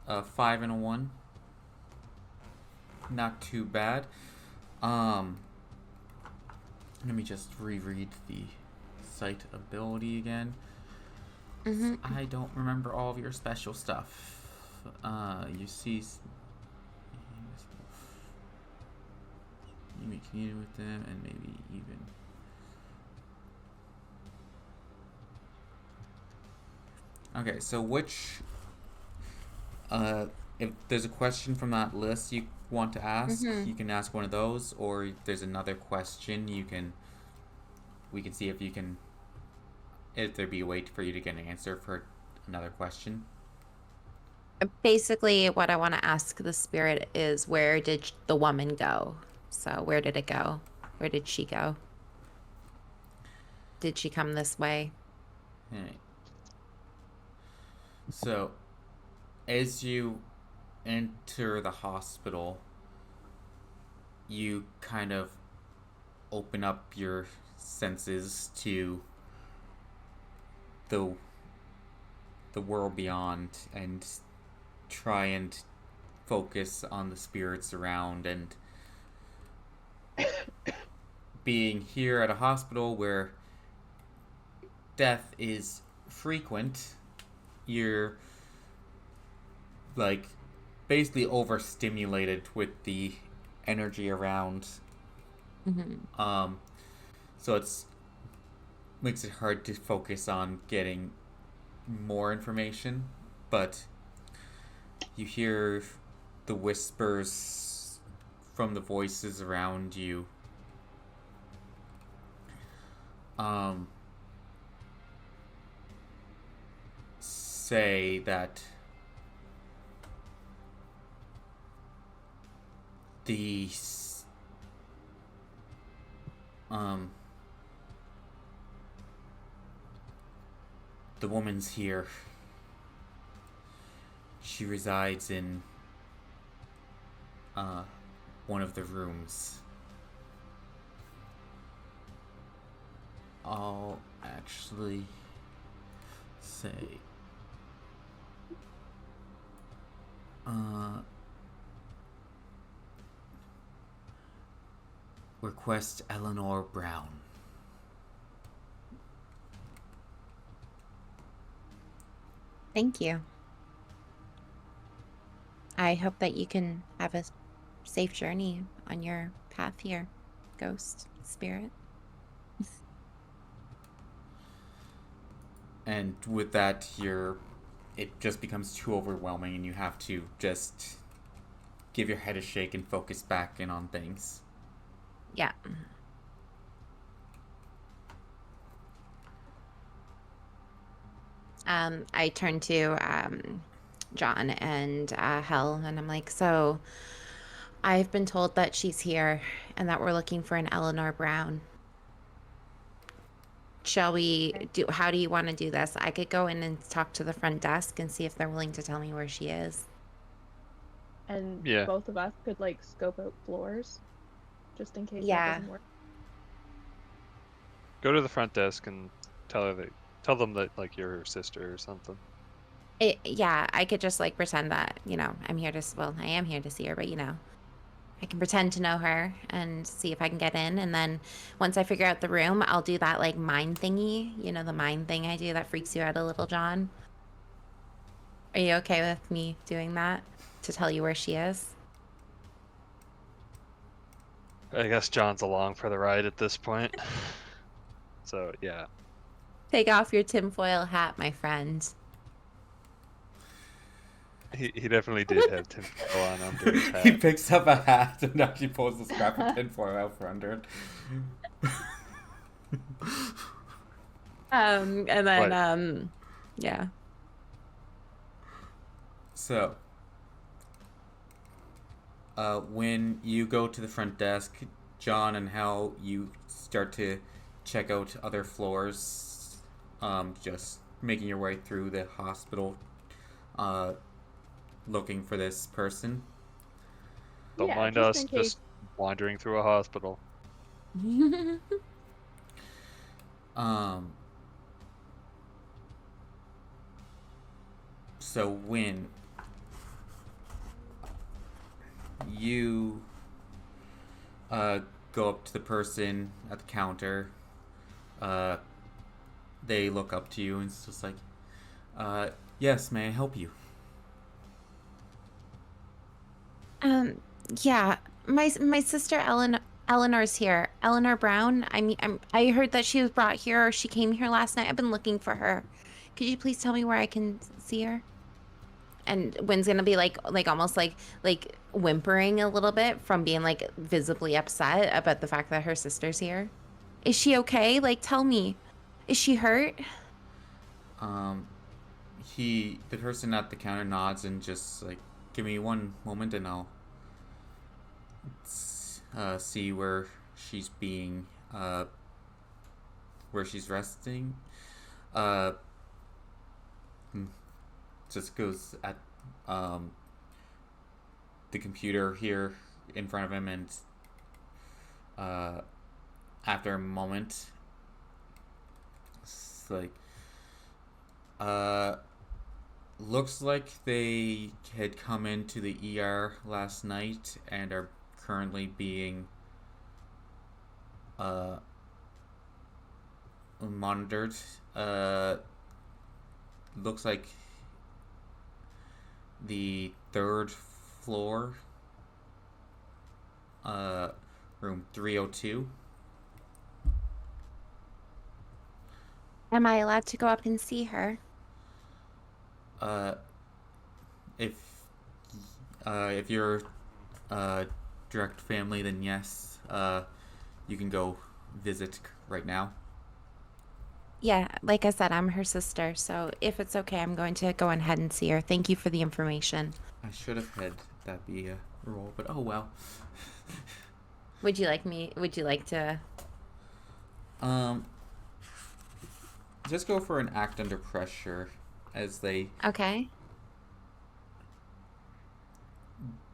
S1: and a 1. Not too bad. Let me just reread the sight ability again. I don't remember all of your special stuff. You see, you may communicate with them and maybe even. Okay, so if there's a question from that list you want to ask, you can ask one of those, or if there's another question, we can see if there'd be a way for you to get an answer for another question.
S2: Basically, what I want to ask the spirit is, where did the woman go? So where did it go? Where did she go? Did she come this way?
S1: Alright. So, as you enter the hospital, you kind of open up your senses to the world beyond and try and focus on the spirits around, and being here at a hospital where death is frequent, you're like basically overstimulated with the energy around. So it's makes it hard to focus on getting more information, but you hear the whispers from the voices around you. say that the the woman's here. She resides in one of the rooms. I'll actually say request Eleanor Brown.
S2: Thank you. I hope that you can have a safe journey on your path here, ghost, spirit.
S1: And with that, it just becomes too overwhelming, and you have to just give your head a shake and focus back in on things.
S2: Yeah. I turn to John and Hel, and I'm like, so I've been told that she's here and that we're looking for an Eleanor Brown. How do you want to do this? I could go in and talk to the front desk and see if they're willing to tell me where she is.
S4: And
S3: Yeah.
S4: both of us could like scope out floors just in case that
S2: Yeah.
S4: doesn't work.
S3: Go to the front desk and tell them that like you're her sister or something.
S2: Yeah, I could just like pretend that, I'm here to, I am here to see her, but I can pretend to know her and see if I can get in. And then once I figure out the room, I'll do that like mind thingy, the mind thing I do that freaks you out a little, John. Are you okay with me doing that to tell you where she is?
S3: I guess John's along for the ride at this point. So, yeah.
S2: Take off your tinfoil hat, my friend.
S3: He definitely did have tinfoil on under his hat.
S1: He picks up a hat and actually pulls a scrap of tinfoil out from under it.
S2: And then, yeah.
S1: So, when you go to the front desk, John and Hal, you start to check out other floors, just making your way through the hospital, looking for this person.
S3: Don't mind us just wandering through a hospital.
S1: So when you go up to the person at the counter, they look up to you and it's just like, yes, may I help you?
S2: Yeah, my sister Eleanor's here. Eleanor Brown. I heard that she was brought here, or she came here last night. I've been looking for her. Could you please tell me where I can see her? And Wynn's gonna be like almost like whimpering a little bit from being like visibly upset about the fact that her sister's here. Is she okay? Like, tell me, is she hurt?
S1: The person at the counter nods and just like, give me one moment and I'll see where she's being, where she's resting. Just goes at the computer here in front of him, and after a moment, it's like, looks like they had come into the ER last night and are currently being monitored. Looks like the third floor, room 302.
S2: Am I allowed to go up and see her?
S1: If you're direct family, then yes, you can go visit right now.
S2: Yeah, like I said, I'm her sister, so if it's okay, I'm going to go ahead and see her. Thank you for the information.
S1: I should have had that be a roll, but oh well.
S2: Would you like to?
S1: Um, just go for an act under pressure, as they
S2: Okay.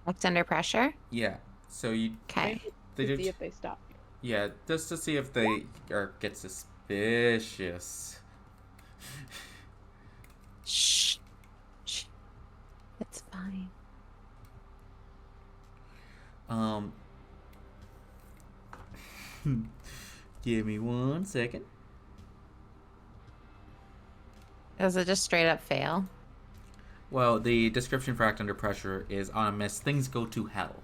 S2: Act under pressure?
S1: yeah. So you
S2: Okay.
S1: they
S4: To see
S1: did
S4: if they stop.
S1: yeah just to see if they are get suspicious.
S2: Shh. Shh. It's fine.
S1: Um, give me 1 second.
S2: Does it just straight up fail?
S1: Well, the description for act under pressure is on a miss, things go to hell.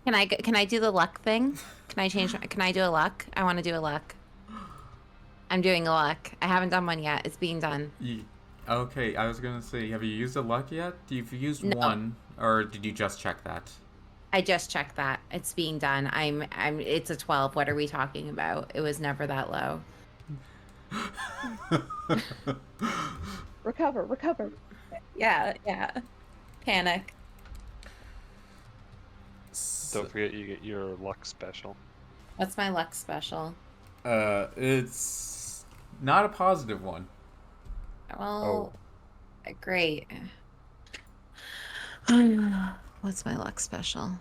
S2: Can I do the luck thing? Can I do a luck? I want to do a luck. I'm doing a luck. I haven't done one yet. It's being done.
S1: Okay, I was gonna say, have you used a luck yet? You've used
S2: No.
S1: one, or did you just check that?
S2: I just checked that. It's being done. It's a 12. What are we talking about? It was never that low.
S4: Recover.
S2: Yeah. Panic.
S3: Don't forget you get your luck special.
S2: What's my luck special?
S1: It's not a positive one.
S2: Well, great. What's my luck special?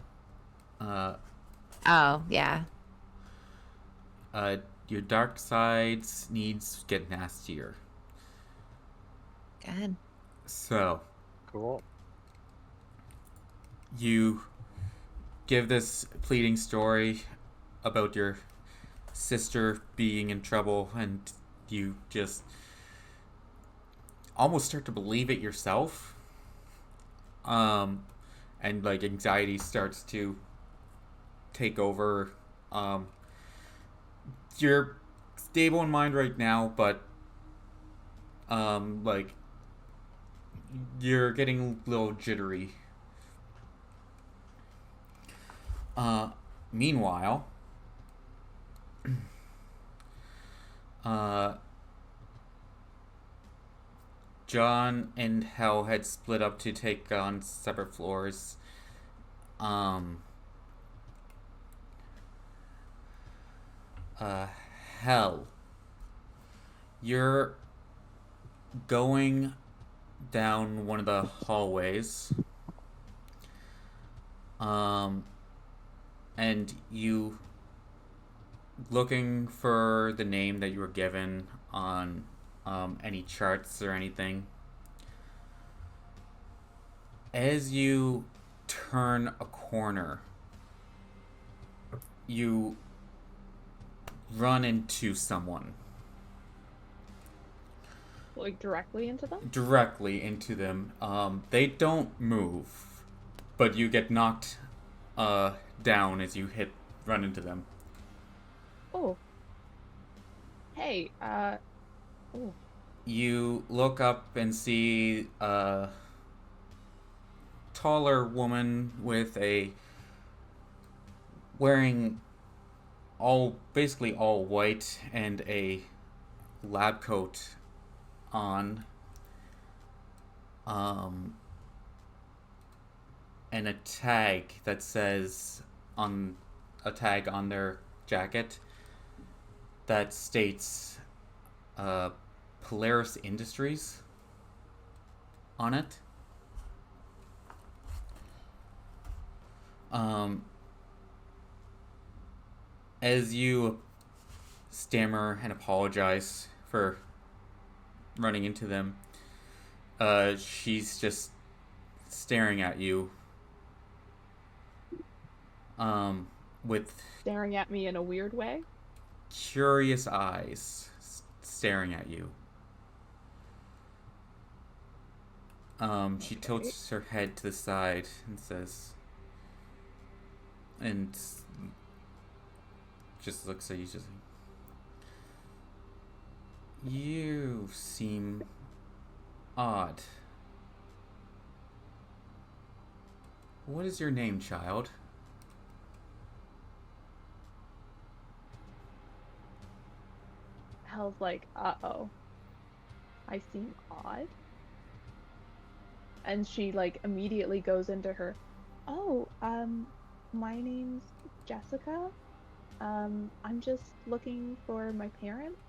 S2: Oh, yeah.
S1: Your dark sides needs get nastier.
S2: Good.
S1: So,
S3: Cool.
S1: you give this pleading story about your sister being in trouble, and you just almost start to believe it yourself. And like anxiety starts to take over. You're stable in mind right now, but like you're getting a little jittery. Meanwhile, John and Hell had split up to take on separate floors. Hell, you're going down one of the hallways. And you looking for the name that you were given on any charts or anything. As you turn a corner, you run into someone.
S4: Like directly into them?
S1: Directly into them. They don't move, but you get knocked down as you run into them.
S4: Oh. Hey, oh.
S1: You look up and see a taller woman with wearing basically all white and a lab coat on. And a tag that says on their jacket that states Polaris Industries on it. As you stammer and apologize for running into them, she's just staring at you with
S4: Staring at me in a weird way?
S1: curious eyes staring at you. She tilts her head to the side and says, and just looks at you, just like, you seem odd. What is your name, child?
S4: Hell Hel's like, uh-oh, I seem odd. And she like immediately goes into her, oh, my name's Jessica. I'm just looking for my parents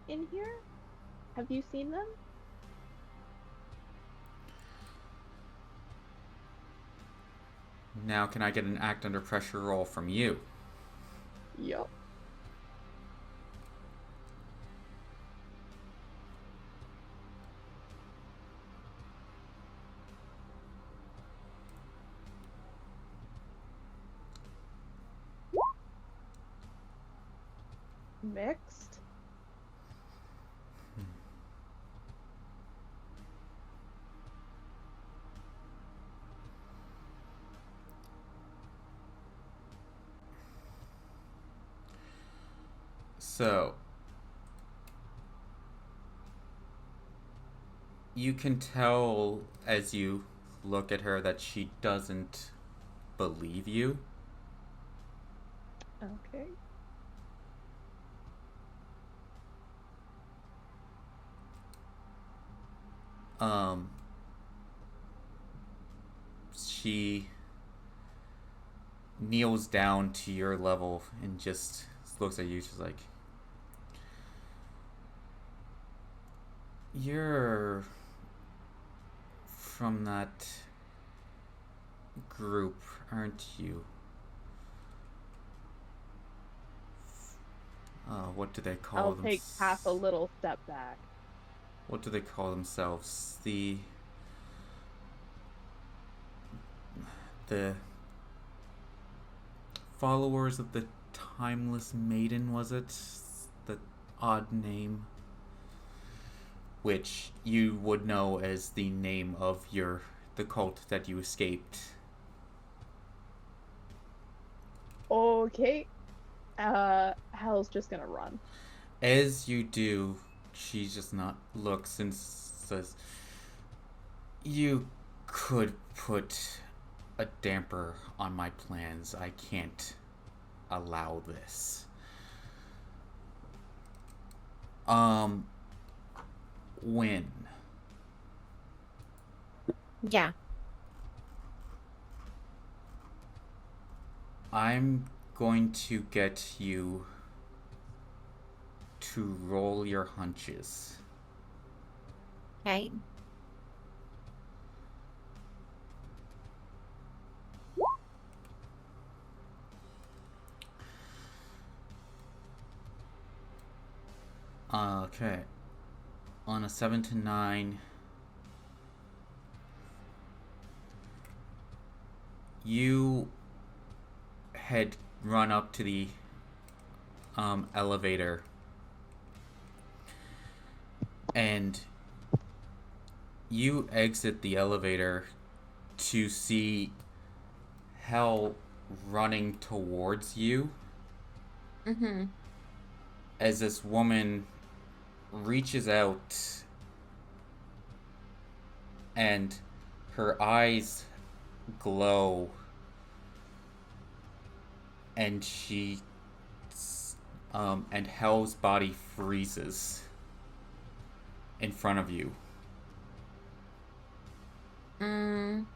S4: in here. Have you seen them?
S1: Now, can I get an act under pressure roll from you?
S4: Yup. Mixed.
S1: So, you can tell as you look at her that she doesn't believe you.
S4: Okay.
S1: She kneels down to your level and just looks at you. She's like, "You're from that group, aren't you? What do they call
S4: I'll
S1: them?
S4: take half a little step back.
S1: What do they call themselves? The followers of the Timeless Maiden, was it? The odd name, which you would know as the name of the cult that you escaped.
S4: Okay. Hel's just gonna run.
S1: As you do, she just not looks and says, "You could put a damper on my plans. I can't allow this." When?
S2: Yeah.
S1: I'm going to get you to roll your hunches.
S2: Okay.
S1: Okay. On a 7 to 9, you had run up to the elevator, and you exit the elevator to see Hell running towards you
S2: Mm-hmm.
S1: as this woman reaches out and her eyes glow, and and Hell's body freezes in front of you.
S2: Mm.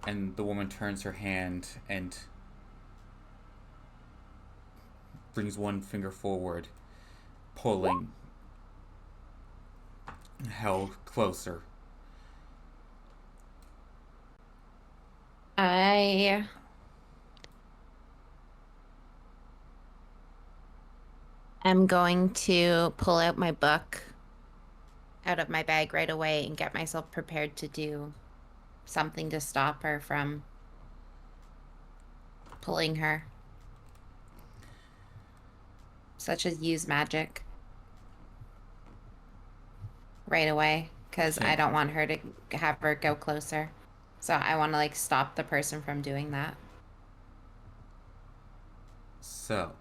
S1: And the woman turns her hand and brings one finger forward, pulling Hell closer.
S2: I am going to pull out my book out of my bag right away and get myself prepared to do something to stop her from pulling her, such as use magic right away, because I don't want her to have her go closer. So I want to like stop the person from doing that.
S1: So,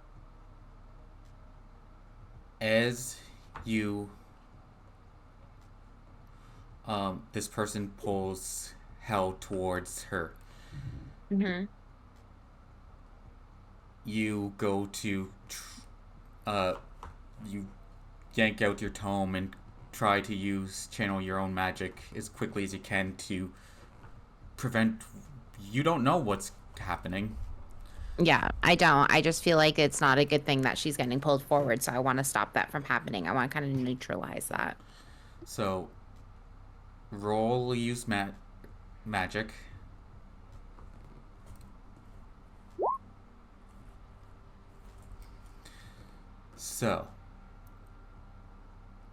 S1: as you this person pulls Hell towards her,
S2: Mm-hmm.
S1: you go to you yank out your tome and try to channel your own magic as quickly as you can to prevent. You don't know what's happening.
S2: Yeah, I don't. I just feel like it's not a good thing that she's getting pulled forward, so I want to stop that from happening. I want to kind of neutralize that.
S1: So, roll use magic. So,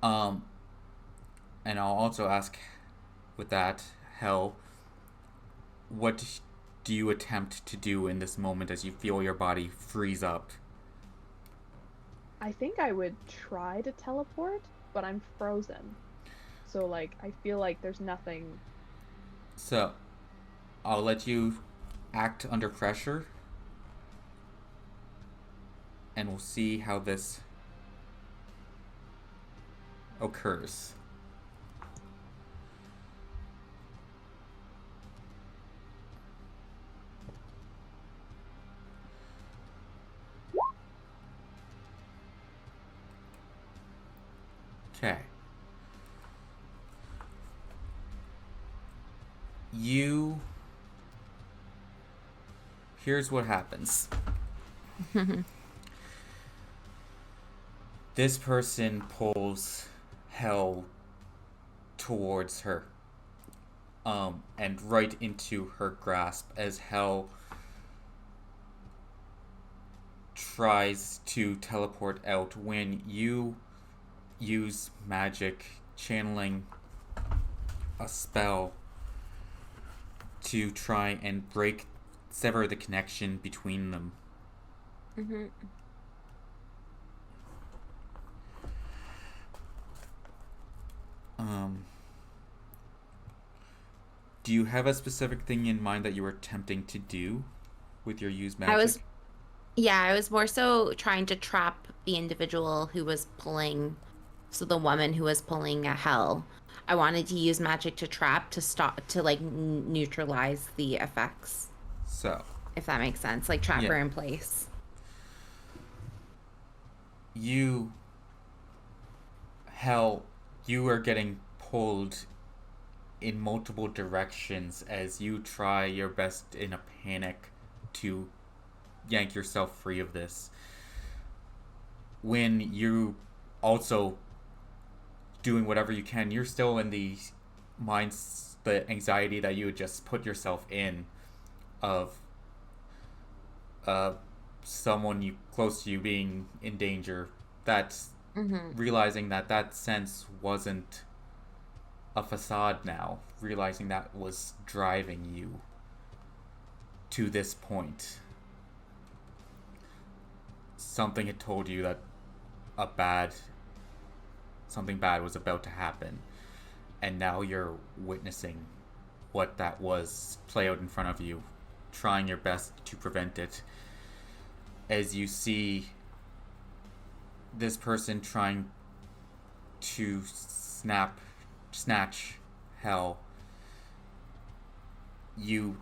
S1: and I'll also ask with that, Hell, what do you attempt to do in this moment as you feel your body freeze up?
S4: I think I would try to teleport, but I'm frozen. So, like, I feel like there's nothing.
S1: So, I'll let you act under pressure, and we'll see how this occurs. Okay. Here's what happens. This person pulls Hell towards her. And right into her grasp as Hell tries to teleport out. When you use magic, channeling a spell to try and sever the connection between them.
S2: Mm-hmm.
S1: Do you have a specific thing in mind that you were attempting to do with your use magic?
S2: I was more so trying to trap the individual who was pulling, so the woman who was pulling a Hell. I wanted to use magic to trap to stop, to like neutralize the effects.
S1: So,
S2: if that makes sense, like trap
S1: Yeah.
S2: her in place.
S1: Hell, you are getting pulled in multiple directions as you try your best in a panic to yank yourself free of this. When you also doing whatever you can, you're still in the anxiety that you had just put yourself in of someone close to you being in danger. That's realizing that sense wasn't a facade now, realizing that was driving you to this point. Something had told you that something bad was about to happen, and now you're witnessing what that was play out in front of you, trying your best to prevent it. As you see this person trying to snatch Hell, you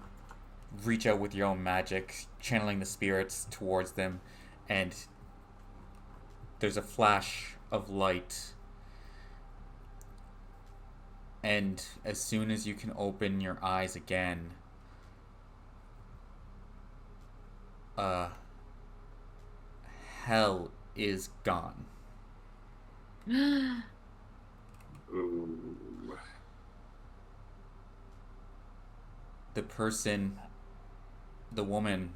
S1: reach out with your own magic, channeling the spirits towards them, and there's a flash of light. And as soon as you can open your eyes again, Hell is gone.
S5: Ooh.
S1: The woman,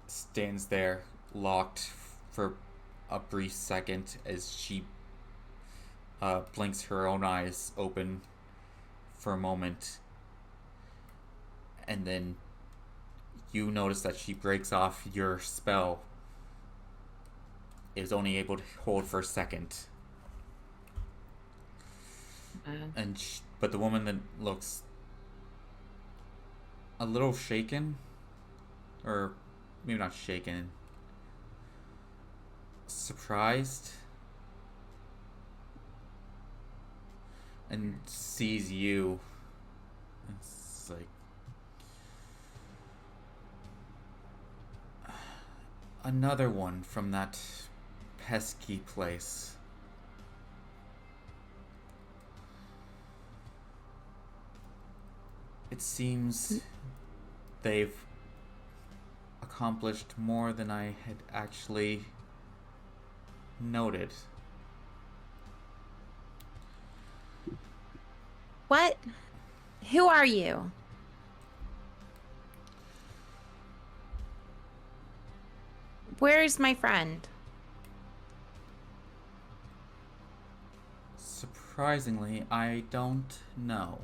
S1: stands there locked for a brief second as she blinks her own eyes open for a moment, and then you notice that she breaks off your spell. Is only able to hold for a second. But the woman then looks a little shaken, or maybe not shaken, surprised, and sees you. It's like, another one from that pesky place. It seems they've accomplished more than I had actually noted.
S2: What? Who are you? Where's my friend?
S1: Surprisingly, I don't know.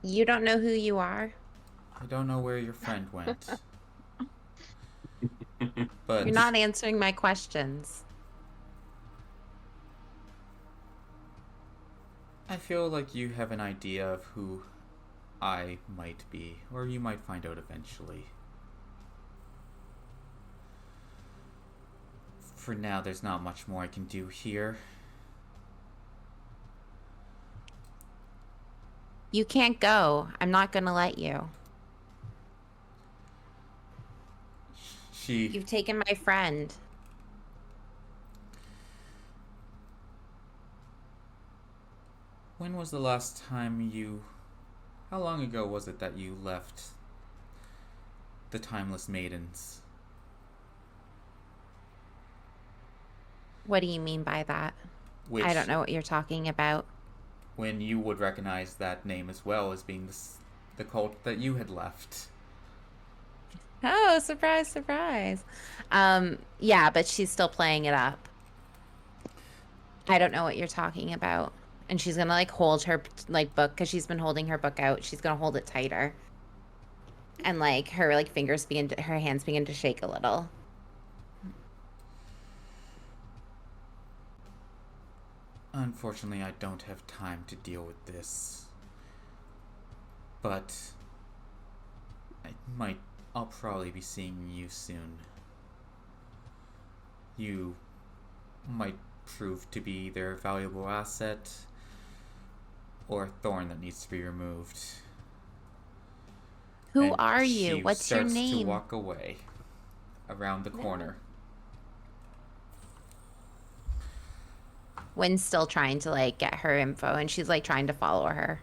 S2: You don't know who you are?
S1: I don't know where your friend went. But
S2: You're not answering my questions.
S1: I feel like you have an idea of who I might be, or you might find out eventually. For now, there's not much more I can do here.
S2: You can't go. I'm not gonna let you. You've taken my friend.
S1: When was the last time you... How long ago was it that you left the Timeless Maidens?
S2: What do you mean by that?
S1: Which,
S2: I don't know what you're talking about.
S1: when you would recognize that name as well as being the cult that you had left.
S2: Oh, surprise, surprise. Yeah, but she's still playing it up. I don't know what you're talking about. And she's gonna like hold her like book, because she's been holding her book out. She's gonna hold it tighter. And like her like fingers her hands begin to shake a little.
S1: Unfortunately, I don't have time to deal with this. But I'll probably be seeing you soon. You might prove to be either a valuable asset or a thorn that needs to be removed.
S2: Who
S1: And
S2: are you?
S1: she
S2: What's your
S1: starts
S2: name?
S1: to walk away around the corner.
S2: Wynn's still trying to like get her info, and she's like trying to follow her.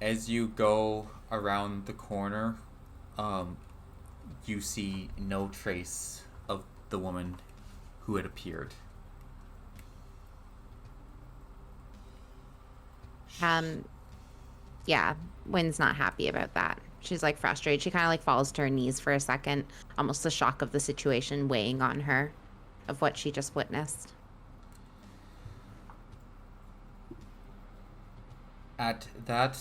S1: As you go around the corner, you see no trace of the woman who had appeared.
S2: Yeah, Wynn's not happy about that. She's like frustrated. She kind of like falls to her knees for a second, almost the shock of the situation weighing on her, of what she just witnessed.
S1: At that,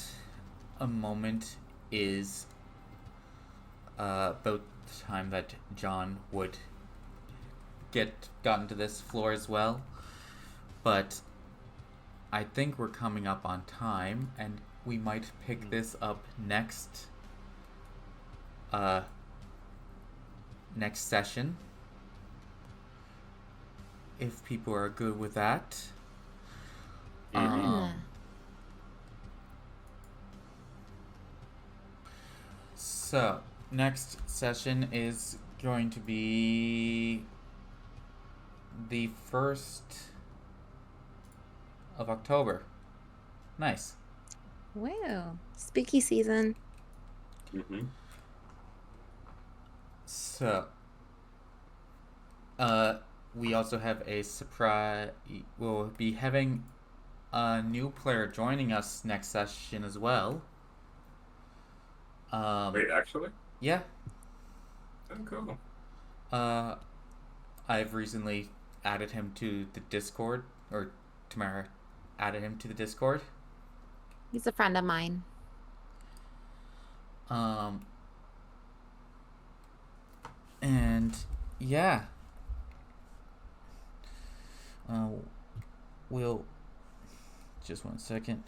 S1: a moment is about the time that John would gotten to this floor as well. But I think we're coming up on time, and we might pick this up next session, if people are good with that. So, next session is going to be the 1st of October. Nice.
S2: Wow. Spooky season.
S1: So, we also have a surprise. We'll be having a new player joining us next session as well.
S5: Wait, actually?
S1: Yeah.
S5: Oh, cool.
S1: I've recently added him to the Discord, or Tamara added him to the Discord.
S2: He's a friend of mine.
S1: And yeah. We'll just 1 second.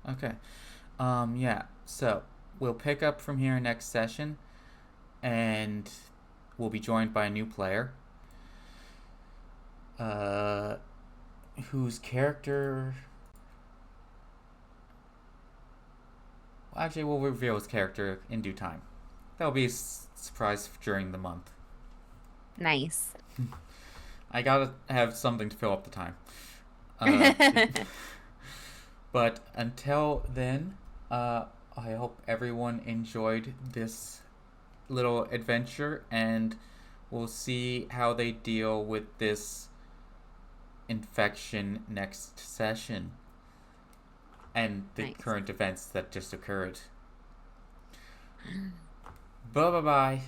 S1: Okay. Yeah. So we'll pick up from here next session, and we'll be joined by a new player. Whose character. Actually, we'll reveal his character in due time. That'll be a surprise during the month.
S2: Nice.
S1: I gotta have something to fill up the time. But until then, I hope everyone enjoyed this little adventure, and we'll see how they deal with this infection next session and the
S2: Nice.
S1: current events that just occurred. Bye bye bye.